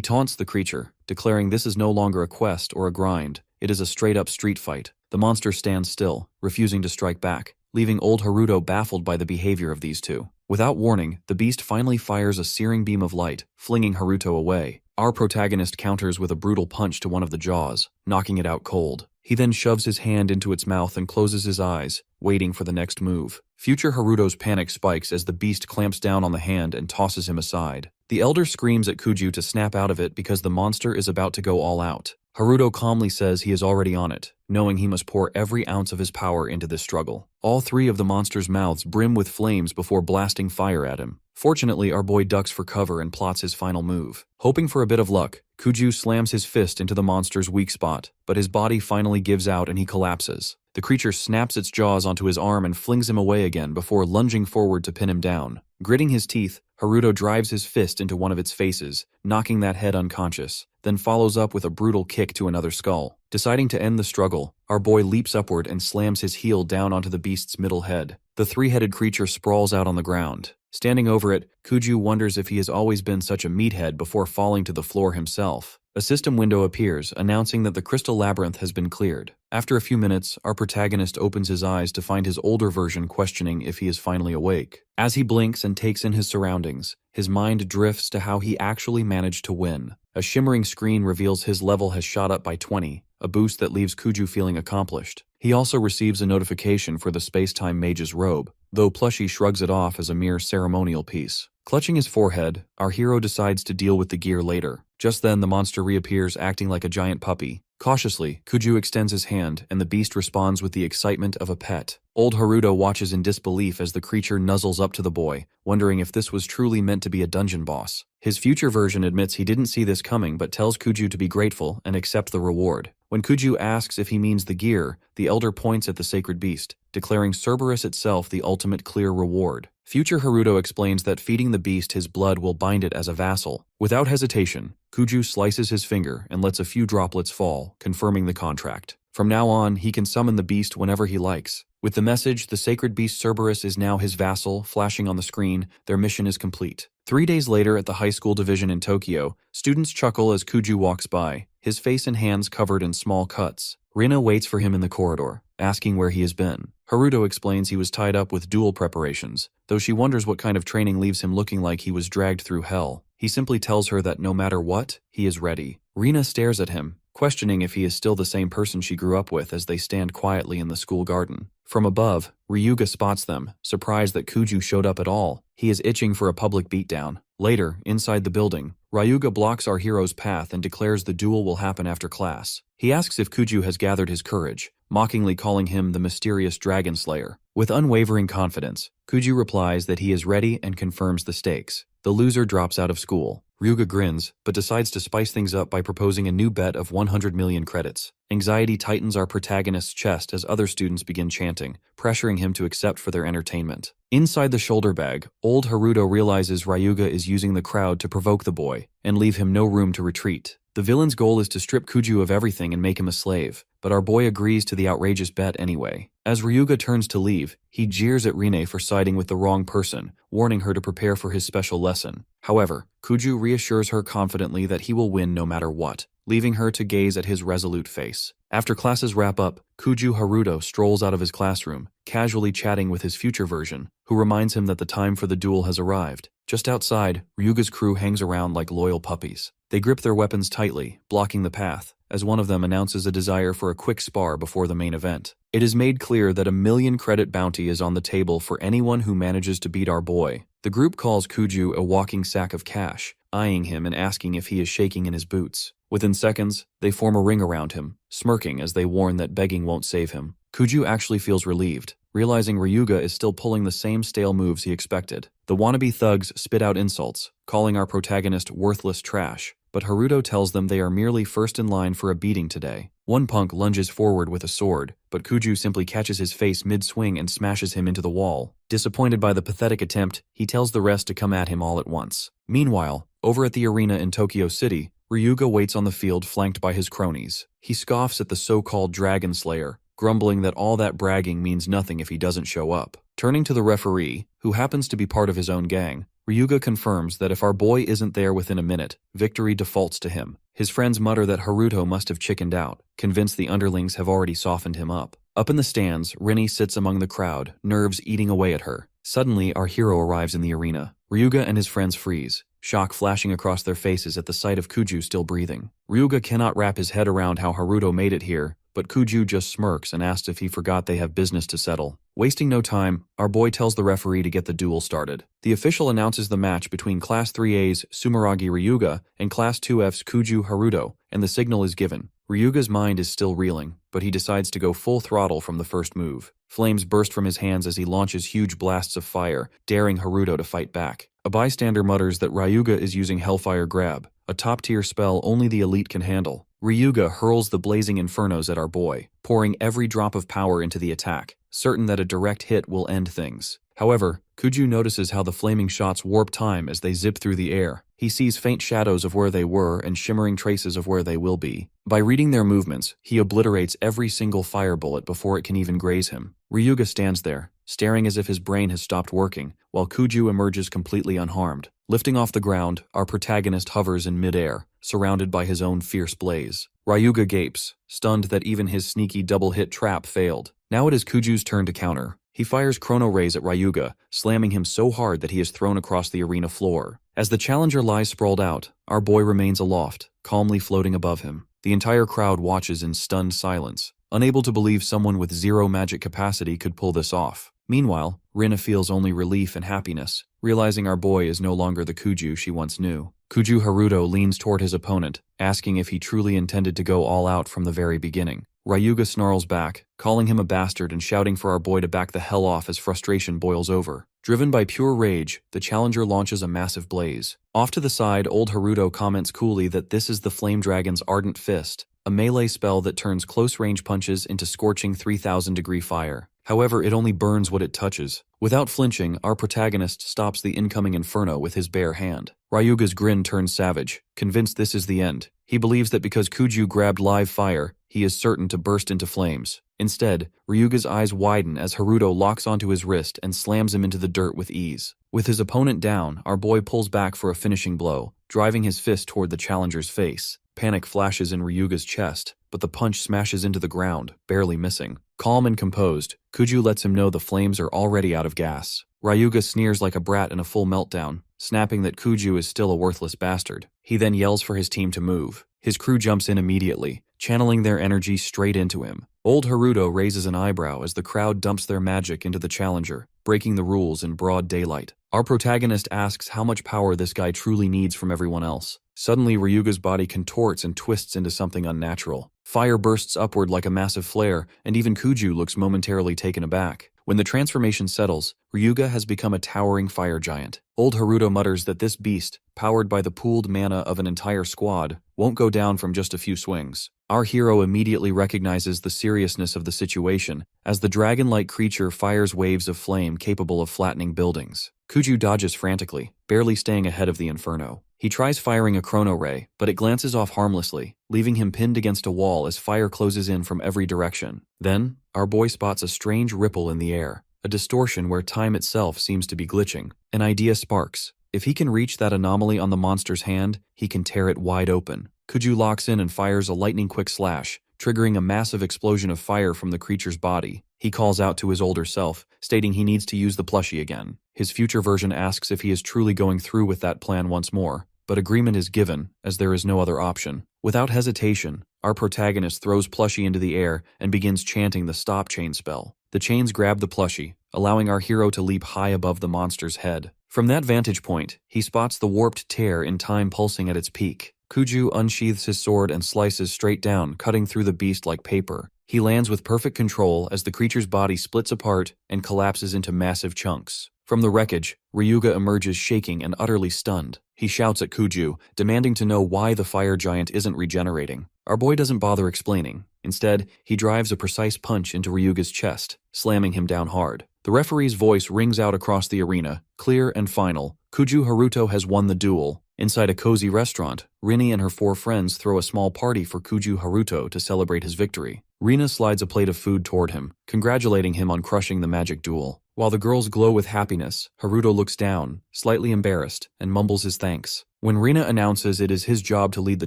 taunts the creature, declaring this is no longer a quest or a grind. It is a straight-up street fight. The monster stands still, refusing to strike back, leaving old Haruto baffled by the behavior of these two. Without warning, the beast finally fires a searing beam of light, flinging Haruto away. Our protagonist counters with a brutal punch to one of the jaws, knocking it out cold. He then shoves his hand into its mouth and closes his eyes, waiting for the next move. Future Haruto's panic spikes as the beast clamps down on the hand and tosses him aside. The elder screams at Kuju to snap out of it because the monster is about to go all out. Haruto calmly says he is already on it, knowing he must pour every ounce of his power into this struggle. All three of the monster's mouths brim with flames before blasting fire at him. Fortunately, our boy ducks for cover and plots his final move. Hoping for a bit of luck, Kuju slams his fist into the monster's weak spot, but his body finally gives out and he collapses. The creature snaps its jaws onto his arm and flings him away again before lunging forward to pin him down. Gritting his teeth, Haruto drives his fist into one of its faces, knocking that head unconscious, then follows up with a brutal kick to another skull. Deciding to end the struggle, our boy leaps upward and slams his heel down onto the beast's middle head. The three-headed creature sprawls out on the ground. Standing over it, Kuju wonders if he has always been such a meathead before falling to the floor himself. A system window appears, announcing that the crystal labyrinth has been cleared. After a few minutes, our protagonist opens his eyes to find his older version questioning if he is finally awake. As he blinks and takes in his surroundings, his mind drifts to how he actually managed to win. A shimmering screen reveals his level has shot up by 20, a boost that leaves Kuju feeling accomplished. He also receives a notification for the space-time mage's robe, though Plushie shrugs it off as a mere ceremonial piece. Clutching his forehead, our hero decides to deal with the gear later. Just then, the monster reappears acting like a giant puppy. Cautiously, Kuju extends his hand, and the beast responds with the excitement of a pet. Old Haruto watches in disbelief as the creature nuzzles up to the boy, wondering if this was truly meant to be a dungeon boss. His future version admits he didn't see this coming but tells Kuju to be grateful and accept the reward. When Kuju asks if he means the gear, the elder points at the sacred beast, declaring Cerberus itself the ultimate clear reward. Future Haruto explains that feeding the beast his blood will bind it as a vassal. Without hesitation, Kuju slices his finger and lets a few droplets fall, confirming the contract. From now on, he can summon the beast whenever he likes. With the message, the sacred beast Cerberus is now his vassal, flashing on the screen, their mission is complete. 3 days later at the high school division in Tokyo, students chuckle as Kuju walks by, his face and hands covered in small cuts. Rina waits for him in the corridor, asking where he has been. Haruto explains he was tied up with duel preparations, though she wonders what kind of training leaves him looking like he was dragged through hell. He simply tells her that no matter what, he is ready. Rina stares at him, questioning if he is still the same person she grew up with as they stand quietly in the school garden. From above, Ryuga spots them, surprised that Kuju showed up at all. He is itching for a public beatdown. Later, inside the building, Ryuga blocks our hero's path and declares the duel will happen after class. He asks if Kuju has gathered his courage, mockingly calling him the mysterious dragon slayer. With unwavering confidence, Kuju replies that he is ready and confirms the stakes. The loser drops out of school. Ryuga grins, but decides to spice things up by proposing a new bet of 100 million credits. Anxiety tightens our protagonist's chest as other students begin chanting, pressuring him to accept for their entertainment. Inside the shoulder bag, old Haruto realizes Ryuga is using the crowd to provoke the boy, and leave him no room to retreat. The villain's goal is to strip Kuju of everything and make him a slave, but our boy agrees to the outrageous bet anyway. As Ryuga turns to leave, he jeers at Rine for siding with the wrong person, warning her to prepare for his special lesson. However, Kuju reassures her confidently that he will win no matter what. leaving her to gaze at his resolute face. After classes wrap up, Kuju Haruto strolls out of his classroom, casually chatting with his future version, who reminds him that the time for the duel has arrived. Just outside, Ryuga's crew hangs around like loyal puppies. They grip their weapons tightly, blocking the path, as one of them announces a desire for a quick spar before the main event. It is made clear that a 1,000,000 credit bounty is on the table for anyone who manages to beat our boy. The group calls Kuju a walking sack of cash, eyeing him and asking if he is shaking in his boots. Within seconds, they form a ring around him, smirking as they warn that begging won't save him. Kuju actually feels relieved, realizing Ryuga is still pulling the same stale moves he expected. The wannabe thugs spit out insults, calling our protagonist worthless trash, but Haruto tells them they are merely first in line for a beating today. One punk lunges forward with a sword, but Kuju simply catches his face mid-swing and smashes him into the wall. Disappointed by the pathetic attempt, he tells the rest to come at him all at once. Meanwhile, over at the arena in Tokyo City, Ryuga waits on the field flanked by his cronies. He scoffs at the so-called Dragon Slayer, grumbling that all that bragging means nothing if he doesn't show up. Turning to the referee, who happens to be part of his own gang, Ryuga confirms that if our boy isn't there within a minute, victory defaults to him. His friends mutter that Haruto must have chickened out, convinced the underlings have already softened him up. Up in the stands, Rini sits among the crowd, nerves eating away at her. Suddenly, our hero arrives in the arena. Ryuga and his friends freeze, shock flashing across their faces at the sight of Kuju still breathing. Ryuga cannot wrap his head around how Haruto made it here, but Kuju just smirks and asks if he forgot they have business to settle. Wasting no time, our boy tells the referee to get the duel started. The official announces the match between Class 3A's Sumeragi Ryuga and Class 2F's Kuju Haruto, and the signal is given. Ryuga's mind is still reeling, but he decides to go full throttle from the first move. Flames burst from his hands as he launches huge blasts of fire, daring Haruto to fight back. A bystander mutters that Ryuga is using Hellfire Grab, a top-tier spell only the elite can handle. Ryuga hurls the blazing infernos at our boy, pouring every drop of power into the attack, certain that a direct hit will end things. However, Kuju notices how the flaming shots warp time as they zip through the air. He sees faint shadows of where they were and shimmering traces of where they will be. By reading their movements, he obliterates every single fire bullet before it can even graze him. Ryuga stands there, staring as if his brain has stopped working, while Kuju emerges completely unharmed. Lifting off the ground, our protagonist hovers in midair, surrounded by his own fierce blaze. Ryuga gapes, stunned that even his sneaky double-hit trap failed. Now it is Kuju's turn to counter. He fires chrono rays at Ryuga, slamming him so hard that he is thrown across the arena floor. As the challenger lies sprawled out, our boy remains aloft, calmly floating above him. The entire crowd watches in stunned silence, unable to believe someone with zero magic capacity could pull this off. Meanwhile, Rina feels only relief and happiness, realizing our boy is no longer the Kuju she once knew. Kuju Haruto leans toward his opponent, asking if he truly intended to go all out from the very beginning. Ryuga snarls back, calling him a bastard and shouting for our boy to back the hell off as frustration boils over. Driven by pure rage, the challenger launches a massive blaze. Off to the side, old Haruto comments coolly that this is the Flame Dragon's Ardent Fist, a melee spell that turns close-range punches into scorching 3,000-degree fire. However, it only burns what it touches. Without flinching, our protagonist stops the incoming inferno with his bare hand. Ryuga's grin turns savage, convinced this is the end. He believes that because Kuju grabbed live fire, he is certain to burst into flames. Instead, Ryuga's eyes widen as Haruto locks onto his wrist and slams him into the dirt with ease. With his opponent down, our boy pulls back for a finishing blow, driving his fist toward the challenger's face. Panic flashes in Ryuga's chest, but the punch smashes into the ground, barely missing. Calm and composed, Kuju lets him know the flames are already out of gas. Ryuga sneers like a brat in a full meltdown, snapping that Kuju is still a worthless bastard. He then yells for his team to move. His crew jumps in immediately, channeling their energy straight into him. Old Haruto raises an eyebrow as the crowd dumps their magic into the challenger, breaking the rules in broad daylight. Our protagonist asks how much power this guy truly needs from everyone else. Suddenly, Ryuga's body contorts and twists into something unnatural. Fire bursts upward like a massive flare, and even Kuju looks momentarily taken aback. When the transformation settles, Ryuga has become a towering fire giant. Old Haruto mutters that this beast, powered by the pooled mana of an entire squad, won't go down from just a few swings. Our hero immediately recognizes the seriousness of the situation, as the dragon-like creature fires waves of flame capable of flattening buildings. Kuju dodges frantically, barely staying ahead of the inferno. He tries firing a chrono ray, but it glances off harmlessly, leaving him pinned against a wall as fire closes in from every direction. Then, our boy spots a strange ripple in the air, a distortion where time itself seems to be glitching. An idea sparks. If he can reach that anomaly on the monster's hand, he can tear it wide open. Kuju locks in and fires a lightning-quick slash, triggering a massive explosion of fire from the creature's body. He calls out to his older self, stating he needs to use the plushie again. His future version asks if he is truly going through with that plan once more, but agreement is given, as there is no other option. Without hesitation, our protagonist throws plushie into the air and begins chanting the stop chain spell. The chains grab the plushie, allowing our hero to leap high above the monster's head. From that vantage point, he spots the warped tear in time pulsing at its peak. Kuju unsheathes his sword and slices straight down, cutting through the beast like paper. He lands with perfect control as the creature's body splits apart and collapses into massive chunks. From the wreckage, Ryuga emerges shaking and utterly stunned. He shouts at Kuju, demanding to know why the fire giant isn't regenerating. Our boy doesn't bother explaining. Instead, he drives a precise punch into Ryuga's chest, slamming him down hard. The referee's voice rings out across the arena, clear and final. Kuju Haruto has won the duel. Inside a cozy restaurant, Rini and her 4 friends throw a small party for Kuju Haruto to celebrate his victory. Rina slides a plate of food toward him, congratulating him on crushing the magic duel. While the girls glow with happiness, Haruto looks down, slightly embarrassed, and mumbles his thanks. When Rina announces it is his job to lead the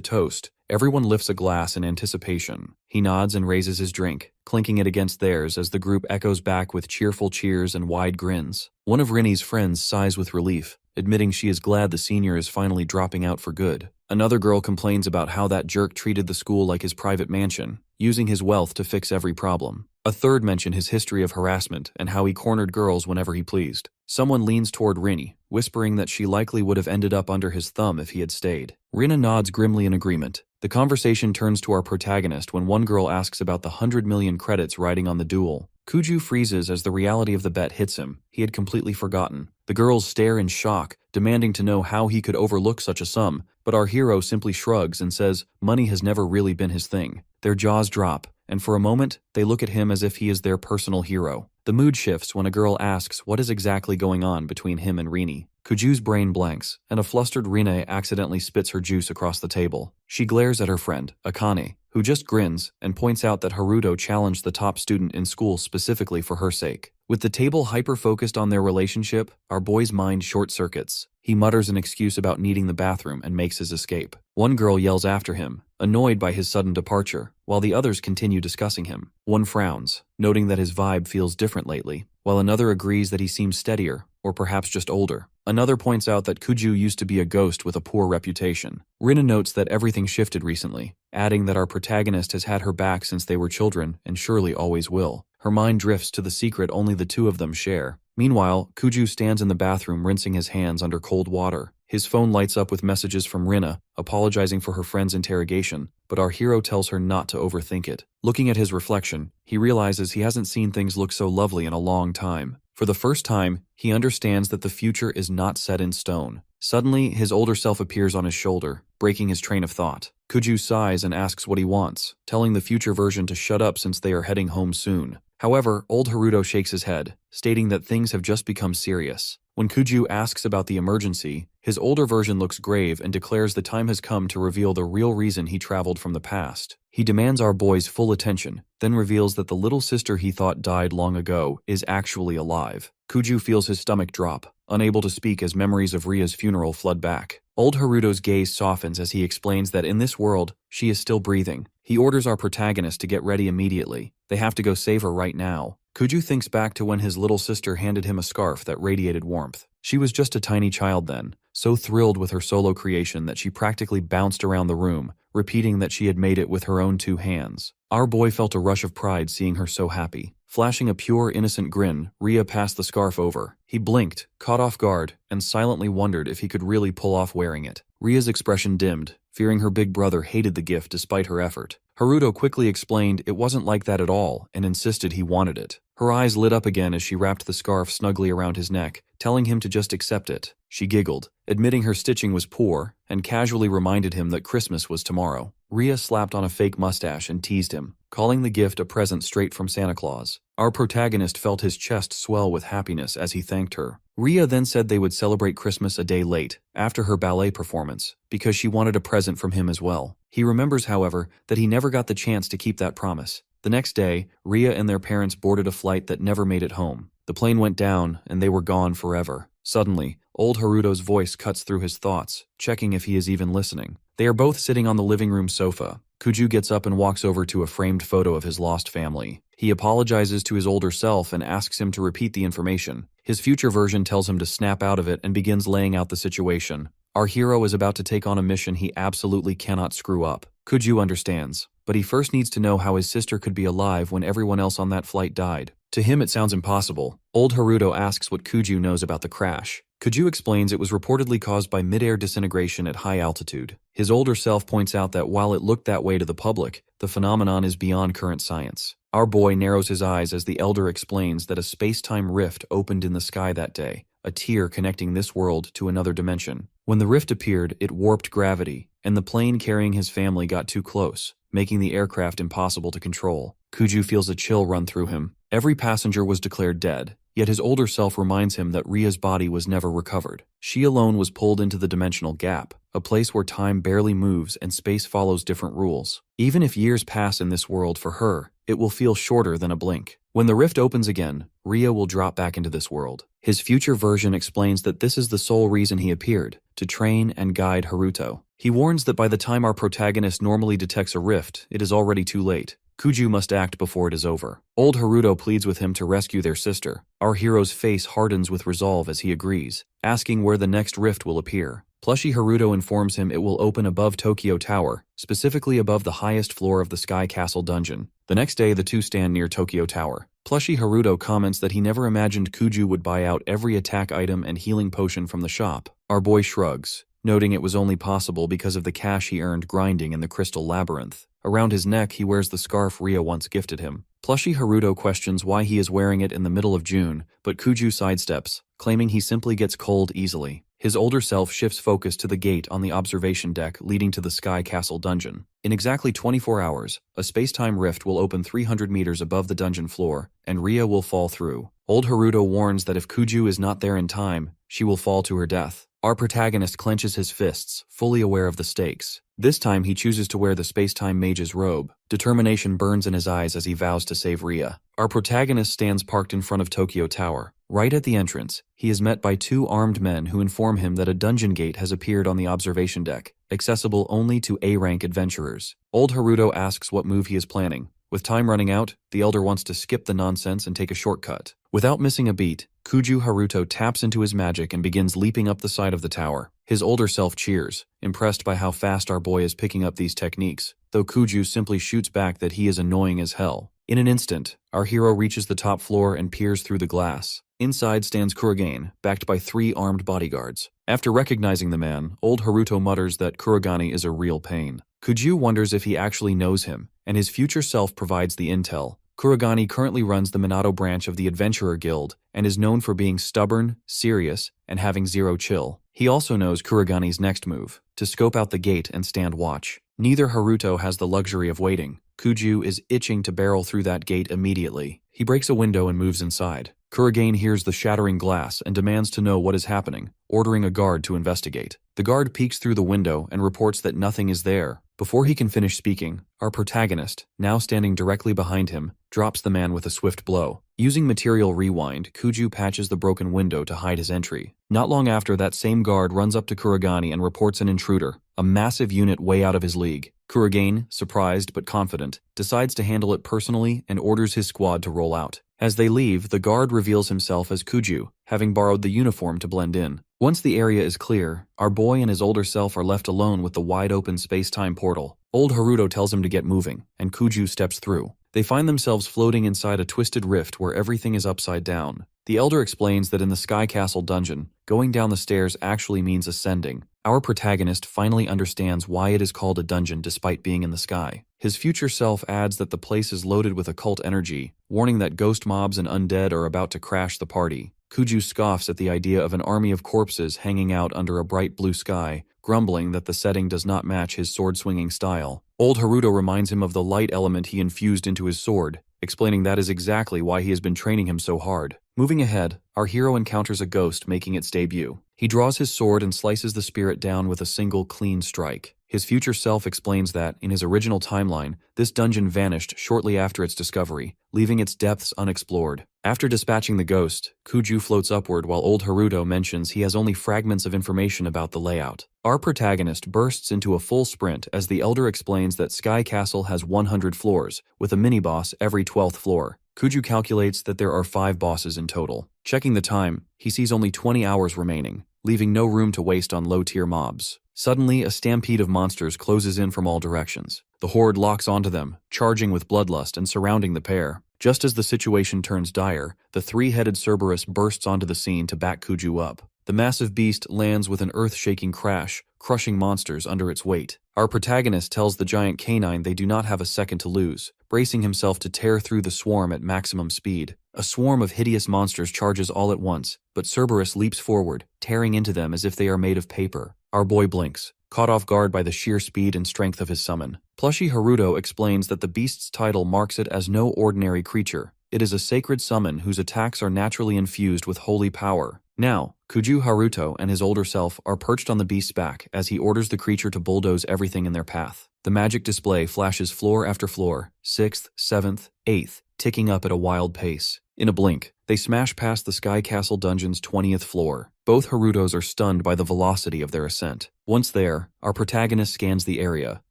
toast, everyone lifts a glass in anticipation. He nods and raises his drink, clinking it against theirs as the group echoes back with cheerful cheers and wide grins. One of Rini's friends sighs with relief, admitting she is glad the senior is finally dropping out for good. Another girl complains about how that jerk treated the school like his private mansion, using his wealth to fix every problem. A third mentioned his history of harassment and how he cornered girls whenever he pleased. Someone leans toward Rini, whispering that she likely would have ended up under his thumb if he had stayed. Rina nods grimly in agreement. The conversation turns to our protagonist when one girl asks about the 100 million credits riding on the duel. Kuju freezes as the reality of the bet hits him. He had completely forgotten. The girls stare in shock, demanding to know how he could overlook such a sum, but our hero simply shrugs and says money has never really been his thing. Their jaws drop, and for a moment, they look at him as if he is their personal hero. The mood shifts when a girl asks what is exactly going on between him and Rini. Kuju's brain blanks, and a flustered Rine accidentally spits her juice across the table. She glares at her friend, Akane, who just grins and points out that Haruto challenged the top student in school specifically for her sake. With the table hyper-focused on their relationship, our boy's mind short-circuits. He mutters an excuse about needing the bathroom and makes his escape. One girl yells after him, annoyed by his sudden departure, while the others continue discussing him. One frowns, noting that his vibe feels different lately, while another agrees that he seems steadier, or perhaps just older. Another points out that Kuju used to be a ghost with a poor reputation. Rina notes that everything shifted recently, adding that our protagonist has had her back since they were children and surely always will. Her mind drifts to the secret only the two of them share. Meanwhile, Kuju stands in the bathroom rinsing his hands under cold water. His phone lights up with messages from Rina, apologizing for her friend's interrogation, but our hero tells her not to overthink it. Looking at his reflection, he realizes he hasn't seen things look so lovely in a long time. For the first time, he understands that the future is not set in stone. Suddenly, his older self appears on his shoulder, breaking his train of thought. Kuju sighs and asks what he wants, telling the future version to shut up since they are heading home soon. However, old Haruto shakes his head, stating that things have just become serious. When Kuju asks about the emergency, his older version looks grave and declares the time has come to reveal the real reason he traveled from the past. He demands our boy's full attention, then reveals that the little sister he thought died long ago is actually alive. Kuju feels his stomach drop, unable to speak as memories of Ria's funeral flood back. Old Haruto's gaze softens as he explains that in this world, she is still breathing. He orders our protagonist to get ready immediately. They have to go save her right now. Kuju thinks back to when his little sister handed him a scarf that radiated warmth. She was just a tiny child then, so thrilled with her solo creation that she practically bounced around the room, repeating that she had made it with her own 2 hands. Our boy felt a rush of pride seeing her so happy. Flashing a pure, innocent grin, Ria passed the scarf over. He blinked, caught off guard, and silently wondered if he could really pull off wearing it. Ria's expression dimmed, fearing her big brother hated the gift despite her effort. Haruto quickly explained it wasn't like that at all and insisted he wanted it. Her eyes lit up again as she wrapped the scarf snugly around his neck, telling him to just accept it. She giggled, admitting her stitching was poor, and casually reminded him that Christmas was tomorrow. Ria slapped on a fake mustache and teased him, calling the gift a present straight from Santa Claus. Our protagonist felt his chest swell with happiness as he thanked her. Ria then said they would celebrate Christmas a day late, after her ballet performance, because she wanted a present from him as well. He remembers, however, that he never got the chance to keep that promise. The next day, Ria and their parents boarded a flight that never made it home. The plane went down, and they were gone forever. Suddenly, Old Haruto's voice cuts through his thoughts, checking if he is even listening. They are both sitting on the living room sofa. Kuju gets up and walks over to a framed photo of his lost family. He apologizes to his older self and asks him to repeat the information. His future version tells him to snap out of it and begins laying out the situation. Our hero is about to take on a mission he absolutely cannot screw up. Kuju understands, but he first needs to know how his sister could be alive when everyone else on that flight died. To him it sounds impossible. Old Haruto asks what Kuju knows about the crash. Kuju explains it was reportedly caused by mid-air disintegration at high altitude. His older self points out that while it looked that way to the public, the phenomenon is beyond current science. Our boy narrows his eyes as the elder explains that a space-time rift opened in the sky that day, a tier connecting this world to another dimension. When the rift appeared, it warped gravity, and the plane carrying his family got too close, making the aircraft impossible to control. Kuju feels a chill run through him. Every passenger was declared dead, yet his older self reminds him that Ria's body was never recovered. She alone was pulled into the dimensional gap, a place where time barely moves and space follows different rules. Even if years pass in this world for her, it will feel shorter than a blink. When the rift opens again, Ria will drop back into this world. His future version explains that this is the sole reason he appeared, to train and guide Haruto. He warns that by the time our protagonist normally detects a rift, it is already too late. Kuju must act before it is over. Old Haruto pleads with him to rescue their sister. Our hero's face hardens with resolve as he agrees, asking where the next rift will appear. Plushy Haruto informs him it will open above Tokyo Tower, specifically above the highest floor of the Sky Castle dungeon. The next day, the two stand near Tokyo Tower. Plushy Haruto comments that he never imagined Kuju would buy out every attack item and healing potion from the shop. Our boy shrugs, noting it was only possible because of the cash he earned grinding in the Crystal Labyrinth. Around his neck, he wears the scarf Ria once gifted him. Plushy Haruto questions why he is wearing it in the middle of June, but Kuju sidesteps, claiming he simply gets cold easily. His older self shifts focus to the gate on the observation deck leading to the Sky Castle dungeon. In exactly 24 hours, a space-time rift will open 300 meters above the dungeon floor, and Ria will fall through. Old Haruto warns that if Kuju is not there in time, she will fall to her death. Our protagonist clenches his fists, fully aware of the stakes. This time he chooses to wear the space-time mage's robe. Determination burns in his eyes as he vows to save Ria. Our protagonist stands parked in front of Tokyo Tower. Right at the entrance, he is met by two armed men who inform him that a dungeon gate has appeared on the observation deck, accessible only to A-rank adventurers. Old Haruto asks what move he is planning. With time running out, the elder wants to skip the nonsense and take a shortcut. Without missing a beat, Kuju Haruto taps into his magic and begins leaping up the side of the tower. His older self cheers, impressed by how fast our boy is picking up these techniques, though Kuju simply shoots back that he is annoying as hell. In an instant, our hero reaches the top floor and peers through the glass. Inside stands Kurogane, backed by 3 armed bodyguards. After recognizing the man, old Haruto mutters that Kurogane is a real pain. Kuju wonders if he actually knows him, and his future self provides the intel. Kurogane currently runs the Minato branch of the Adventurer Guild and is known for being stubborn, serious, and having zero chill. He also knows Kurogane's next move, to scope out the gate and stand watch. Neither Haruto has the luxury of waiting. Kuju is itching to barrel through that gate immediately. He breaks a window and moves inside. Kurogane hears the shattering glass and demands to know what is happening, ordering a guard to investigate. The guard peeks through the window and reports that nothing is there. Before he can finish speaking, our protagonist, now standing directly behind him, drops the man with a swift blow. Using material rewind, Kuju patches the broken window to hide his entry. Not long after, that same guard runs up to Kurogane and reports an intruder, a massive unit way out of his league. Kurogane, surprised but confident, decides to handle it personally and orders his squad to roll out. As they leave, the guard reveals himself as Kuju, having borrowed the uniform to blend in. Once the area is clear, our boy and his older self are left alone with the wide-open space-time portal. Old Haruto tells him to get moving, and Kuju steps through. They find themselves floating inside a twisted rift where everything is upside down. The elder explains that in the Sky Castle dungeon, going down the stairs actually means ascending. Our protagonist finally understands why it is called a dungeon despite being in the sky. His future self adds that the place is loaded with occult energy, warning that ghost mobs and undead are about to crash the party. Kuju scoffs at the idea of an army of corpses hanging out under a bright blue sky, grumbling that the setting does not match his sword-swinging style. Old Haruto reminds him of the light element he infused into his sword, explaining that is exactly why he has been training him so hard. Moving ahead, our hero encounters a ghost making its debut. He draws his sword and slices the spirit down with a single clean strike. His future self explains that, in his original timeline, this dungeon vanished shortly after its discovery, leaving its depths unexplored. After dispatching the ghost, Kuju floats upward while old Haruto mentions he has only fragments of information about the layout. Our protagonist bursts into a full sprint as the elder explains that Sky Castle has 100 floors, with a mini-boss every 12th floor. Kuju calculates that there are 5 bosses in total. Checking the time, he sees only 20 hours remaining, leaving no room to waste on low-tier mobs. Suddenly, a stampede of monsters closes in from all directions. The horde locks onto them, charging with bloodlust and surrounding the pair. Just as the situation turns dire, the 3-headed Cerberus bursts onto the scene to back Kuju up. The massive beast lands with an earth-shaking crash, crushing monsters under its weight. Our protagonist tells the giant canine they do not have a second to lose, bracing himself to tear through the swarm at maximum speed. A swarm of hideous monsters charges all at once, but Cerberus leaps forward, tearing into them as if they are made of paper. Our boy blinks, caught off guard by the sheer speed and strength of his summon. Plushy Haruto explains that the beast's title marks it as no ordinary creature. It is a sacred summon whose attacks are naturally infused with holy power. Now, Kuju Haruto and his older self are perched on the beast's back as he orders the creature to bulldoze everything in their path. The magic display flashes floor after floor, 6th, 7th, 8th, ticking up at a wild pace. In a blink, they smash past the Sky Castle dungeon's 20th floor. Both Harutos are stunned by the velocity of their ascent. Once there, our protagonist scans the area,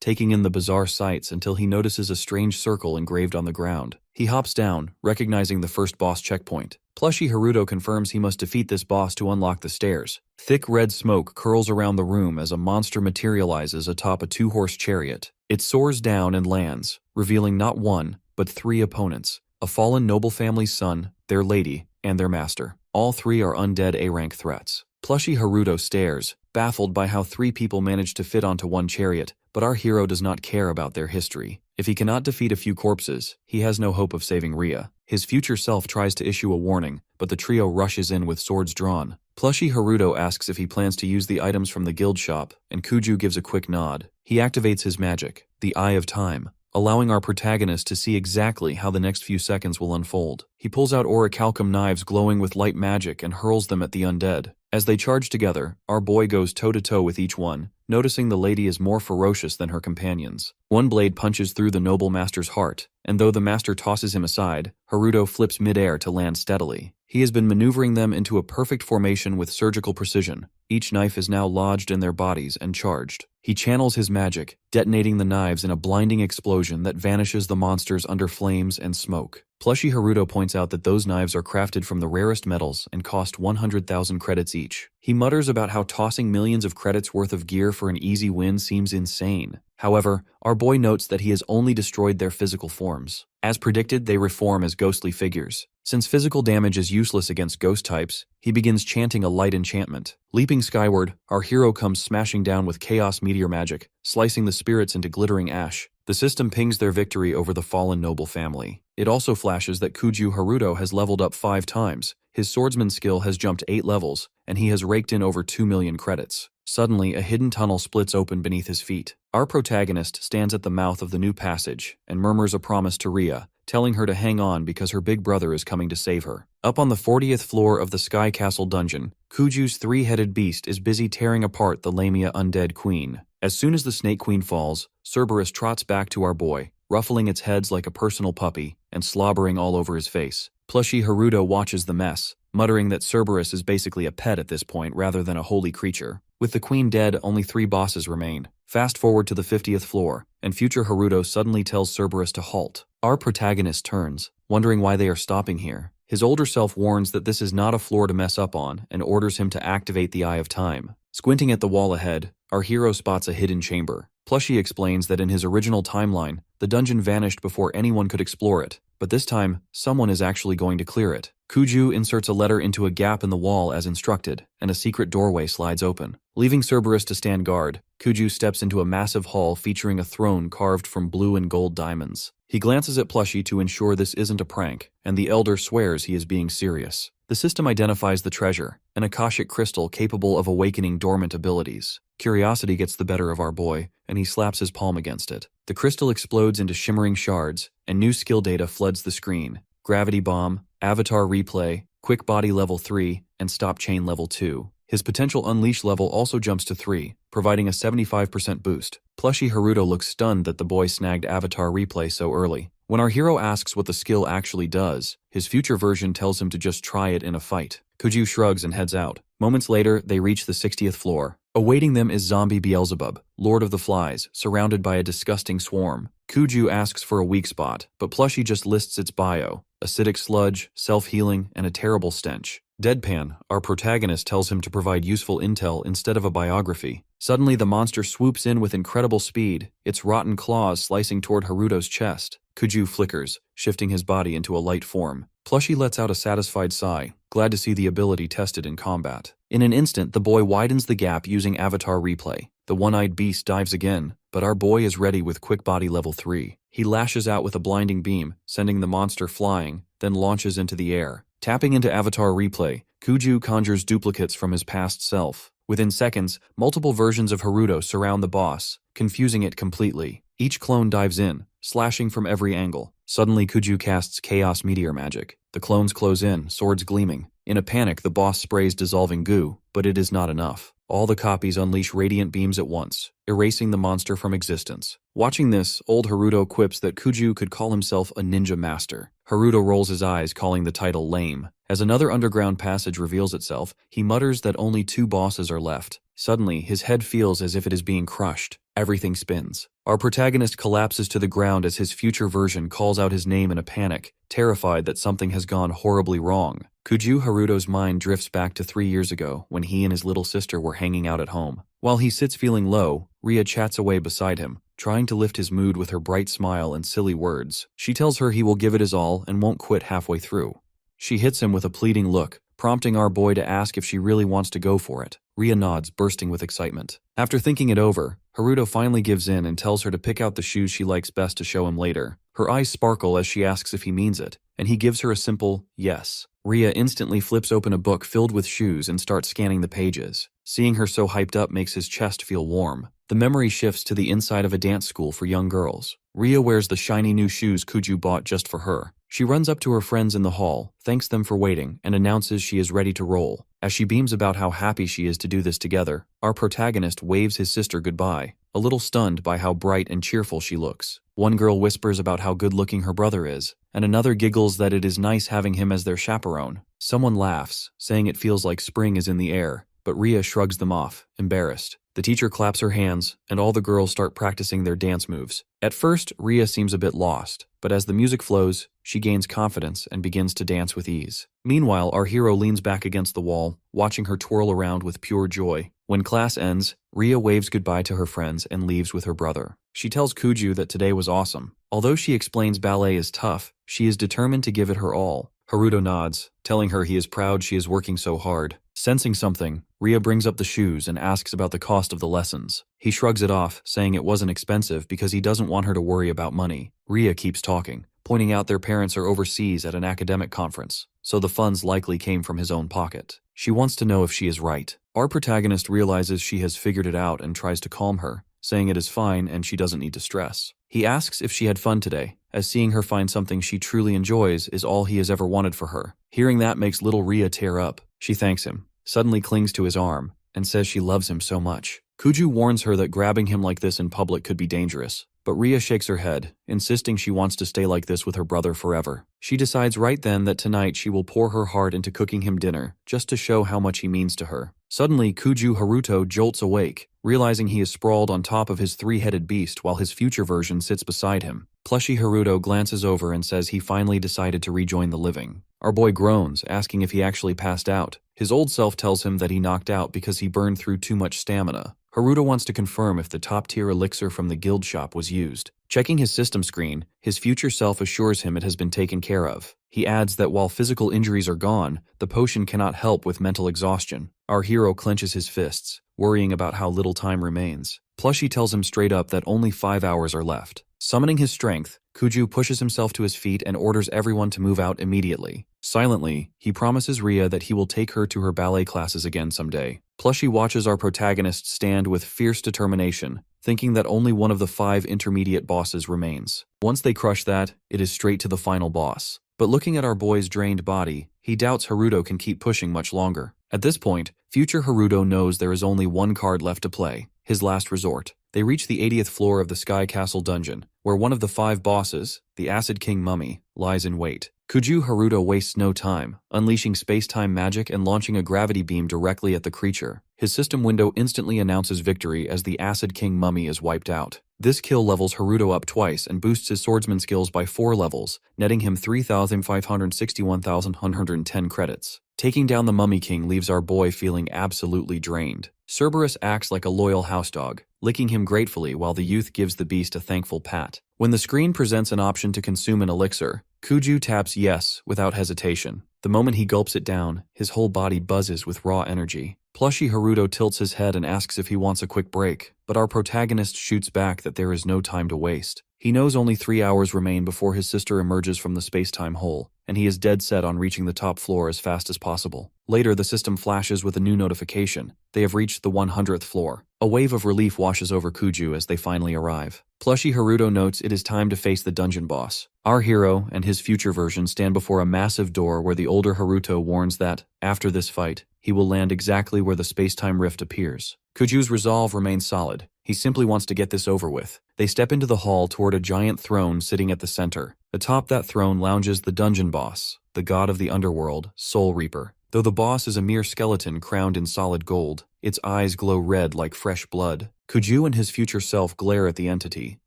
taking in the bizarre sights until he notices a strange circle engraved on the ground. He hops down, recognizing the first boss checkpoint. Plushy Haruto confirms he must defeat this boss to unlock the stairs. Thick red smoke curls around the room as a monster materializes atop a 2-horse chariot. It soars down and lands, revealing not 1, but 3 opponents. A fallen noble family's son, their lady, and their master. All 3 are undead A-rank threats. Plushy Haruto stares, baffled by how 3 people managed to fit onto one chariot, but our hero does not care about their history. If he cannot defeat a few corpses, he has no hope of saving Ria. His future self tries to issue a warning, but the trio rushes in with swords drawn. Plushy Haruto asks if he plans to use the items from the guild shop, and Kuju gives a quick nod. He activates his magic, the Eye of Time, allowing our protagonist to see exactly how the next few seconds will unfold. He pulls out orichalcum knives glowing with light magic and hurls them at the undead. As they charge together, our boy goes toe-to-toe with each one, noticing the lady is more ferocious than her companions. One blade punches through the noble master's heart, and though the master tosses him aside, Haruto flips midair to land steadily. He has been maneuvering them into a perfect formation with surgical precision. Each knife is now lodged in their bodies and charged. He channels his magic, detonating the knives in a blinding explosion that vanishes the monsters under flames and smoke. Plushy Haruto points out that those knives are crafted from the rarest metals and cost 100,000 credits each. He mutters about how tossing millions of credits worth of gear for an easy win seems insane. However, our boy notes that he has only destroyed their physical forms. As predicted, they reform as ghostly figures. Since physical damage is useless against ghost types, he begins chanting a light enchantment. Leaping skyward, our hero comes smashing down with chaos meteor magic, slicing the spirits into glittering ash. The system pings their victory over the fallen noble family. It also flashes that Kuju Haruto has leveled up 5 times. His swordsman skill has jumped 8 levels, and he has raked in over 2 million credits. Suddenly, a hidden tunnel splits open beneath his feet. Our protagonist stands at the mouth of the new passage and murmurs a promise to Ria, telling her to hang on because her big brother is coming to save her. Up on the 40th floor of the Sky Castle dungeon, Kuju's 3-headed beast is busy tearing apart the Lamia undead queen. As soon as the Snake Queen falls, Cerberus trots back to our boy, ruffling its heads like a personal puppy and slobbering all over his face. Plushy Haruto watches the mess, muttering that Cerberus is basically a pet at this point rather than a holy creature. With the queen dead, only 3 bosses remain. Fast forward to the 50th floor, and future Haruto suddenly tells Cerberus to halt. Our protagonist turns, wondering why they are stopping here. His older self warns that this is not a floor to mess up on and orders him to activate the Eye of Time. Squinting at the wall ahead, our hero spots a hidden chamber. Plushy explains that in his original timeline, the dungeon vanished before anyone could explore it, but this time, someone is actually going to clear it. Kuju inserts a letter into a gap in the wall as instructed, and a secret doorway slides open. Leaving Cerberus to stand guard, Kuju steps into a massive hall featuring a throne carved from blue and gold diamonds. He glances at Plushy to ensure this isn't a prank, and the elder swears he is being serious. The system identifies the treasure, an Akashic crystal capable of awakening dormant abilities. Curiosity gets the better of our boy, and he slaps his palm against it. The crystal explodes into shimmering shards, and new skill data floods the screen. Gravity Bomb, Avatar Replay, Quick Body Level 3, and Stop Chain Level 2. His potential Unleash level also jumps to 3, providing a 75% boost. Plushie Haruto looks stunned that the boy snagged Avatar Replay so early. When our hero asks what the skill actually does, his future version tells him to just try it in a fight. Kuju shrugs and heads out. Moments later, they reach the 60th floor. Awaiting them is zombie Beelzebub, Lord of the Flies, surrounded by a disgusting swarm. Kuju asks for a weak spot, but Plushie just lists its bio: acidic sludge, self-healing, and a terrible stench. Deadpan, our protagonist, tells him to provide useful intel instead of a biography. Suddenly, the monster swoops in with incredible speed, its rotten claws slicing toward Haruto's chest. Kuju flickers, shifting his body into a light form. Plushie lets out a satisfied sigh, glad to see the ability tested in combat. In an instant, the boy widens the gap using Avatar Replay. The one-eyed beast dives again, but our boy is ready with Quick Body Level 3. He lashes out with a blinding beam, sending the monster flying, then launches into the air. Tapping into Avatar Replay, Kuju conjures duplicates from his past self. Within seconds, multiple versions of Haruto surround the boss, confusing it completely. Each clone dives in, slashing from every angle. Suddenly, Kuju casts Chaos Meteor magic. The clones close in, swords gleaming. In a panic, the boss sprays dissolving goo, but it is not enough. All the copies unleash radiant beams at once, erasing the monster from existence. Watching this, old Haruto quips that Kuju could call himself a ninja master. Haruto rolls his eyes, calling the title lame. As another underground passage reveals itself, he mutters that only 2 bosses are left. Suddenly, his head feels as if it is being crushed. Everything spins. Our protagonist collapses to the ground as his future version calls out his name in a panic, terrified that something has gone horribly wrong. Kuju Haruto's mind drifts back to 3 years ago when he and his little sister were hanging out at home. While he sits feeling low, Ria chats away beside him, trying to lift his mood with her bright smile and silly words. She tells her he will give it his all and won't quit halfway through. She hits him with a pleading look, prompting our boy to ask if she really wants to go for it. Ria nods, bursting with excitement. After thinking it over, Haruto finally gives in and tells her to pick out the shoes she likes best to show him later. Her eyes sparkle as she asks if he means it, and he gives her a simple yes. Ria instantly flips open a book filled with shoes and starts scanning the pages. Seeing her so hyped up makes his chest feel warm. The memory shifts to the inside of a dance school for young girls. Ria wears the shiny new shoes Kuju bought just for her. She runs up to her friends in the hall, thanks them for waiting, and announces she is ready to roll. As she beams about how happy she is to do this together, our protagonist waves his sister goodbye, a little stunned by how bright and cheerful she looks. One girl whispers about how good-looking her brother is, and another giggles that it is nice having him as their chaperone. Someone laughs, saying it feels like spring is in the air, but Ria shrugs them off, embarrassed. The teacher claps her hands, and all the girls start practicing their dance moves. At first, Ria seems a bit lost, but as the music flows, she gains confidence and begins to dance with ease. Meanwhile, our hero leans back against the wall, watching her twirl around with pure joy. When class ends, Ria waves goodbye to her friends and leaves with her brother. She tells Kuju that today was awesome. Although she explains ballet is tough, she is determined to give it her all. Haruto nods, telling her he is proud she is working so hard. Sensing something, Ria brings up the shoes and asks about the cost of the lessons. He shrugs it off, saying it wasn't expensive because he doesn't want her to worry about money. Ria keeps talking, pointing out their parents are overseas at an academic conference, so the funds likely came from his own pocket. She wants to know if she is right. Our protagonist realizes she has figured it out and tries to calm her, saying it is fine and she doesn't need to stress. He asks if she had fun today, as seeing her find something she truly enjoys is all he has ever wanted for her. Hearing that makes little Ria tear up. She thanks him, suddenly clings to his arm, and says she loves him so much. Kuju warns her that grabbing him like this in public could be dangerous, but Ria shakes her head, insisting she wants to stay like this with her brother forever. She decides right then that tonight she will pour her heart into cooking him dinner, just to show how much he means to her. Suddenly, Kuju Haruto jolts awake, realizing he is sprawled on top of his 3-headed beast while his future version sits beside him. Plushie Haruto glances over and says he finally decided to rejoin the living. Our boy groans, asking if he actually passed out. His old self tells him that he knocked out because he burned through too much stamina. Haruto wants to confirm if the top-tier elixir from the guild shop was used. Checking his system screen, his future self assures him it has been taken care of. He adds that while physical injuries are gone, the potion cannot help with mental exhaustion. Our hero clenches his fists, worrying about how little time remains. Plushie tells him straight up that only 5 hours are left. Summoning his strength, Kuju pushes himself to his feet and orders everyone to move out immediately. Silently, he promises Ria that he will take her to her ballet classes again someday. Plushie watches our protagonist stand with fierce determination, thinking that only one of the 5 intermediate bosses remains. Once they crush that, it is straight to the final boss. But looking at our boy's drained body, he doubts Haruto can keep pushing much longer. At this point, future Haruto knows there is only one card left to play, his last resort. They reach the 80th floor of the Sky Castle dungeon, where one of the 5 bosses, the Acid King Mummy, lies in wait. Kuju Haruto wastes no time, unleashing space-time magic and launching a gravity beam directly at the creature. His system window instantly announces victory as the Acid King Mummy is wiped out. This kill levels Haruto up twice and boosts his swordsman skills by 4 levels, netting him 3,561,110 credits. Taking down the Mummy King leaves our boy feeling absolutely drained. Cerberus acts like a loyal housedog, licking him gratefully while the youth gives the beast a thankful pat. When the screen presents an option to consume an elixir, Kuju taps yes without hesitation. The moment he gulps it down, his whole body buzzes with raw energy. Plushy Haruto tilts his head and asks if he wants a quick break, but our protagonist shoots back that there is no time to waste. He knows only 3 hours remain before his sister emerges from the space-time hole, and he is dead set on reaching the top floor as fast as possible. Later, the system flashes with a new notification. They have reached the 100th floor. A wave of relief washes over Kuju as they finally arrive. Plushy Haruto notes it is time to face the dungeon boss. Our hero and his future version stand before a massive door where the older Haruto warns that, after this fight, he will land exactly where the space-time rift appears. Kuju's resolve remains solid. He simply wants to get this over with. They step into the hall toward a giant throne sitting at the center. Atop that throne lounges the dungeon boss, the god of the underworld, Soul Reaper. Though the boss is a mere skeleton crowned in solid gold, its eyes glow red like fresh blood. Kuju and his future self glare at the entity,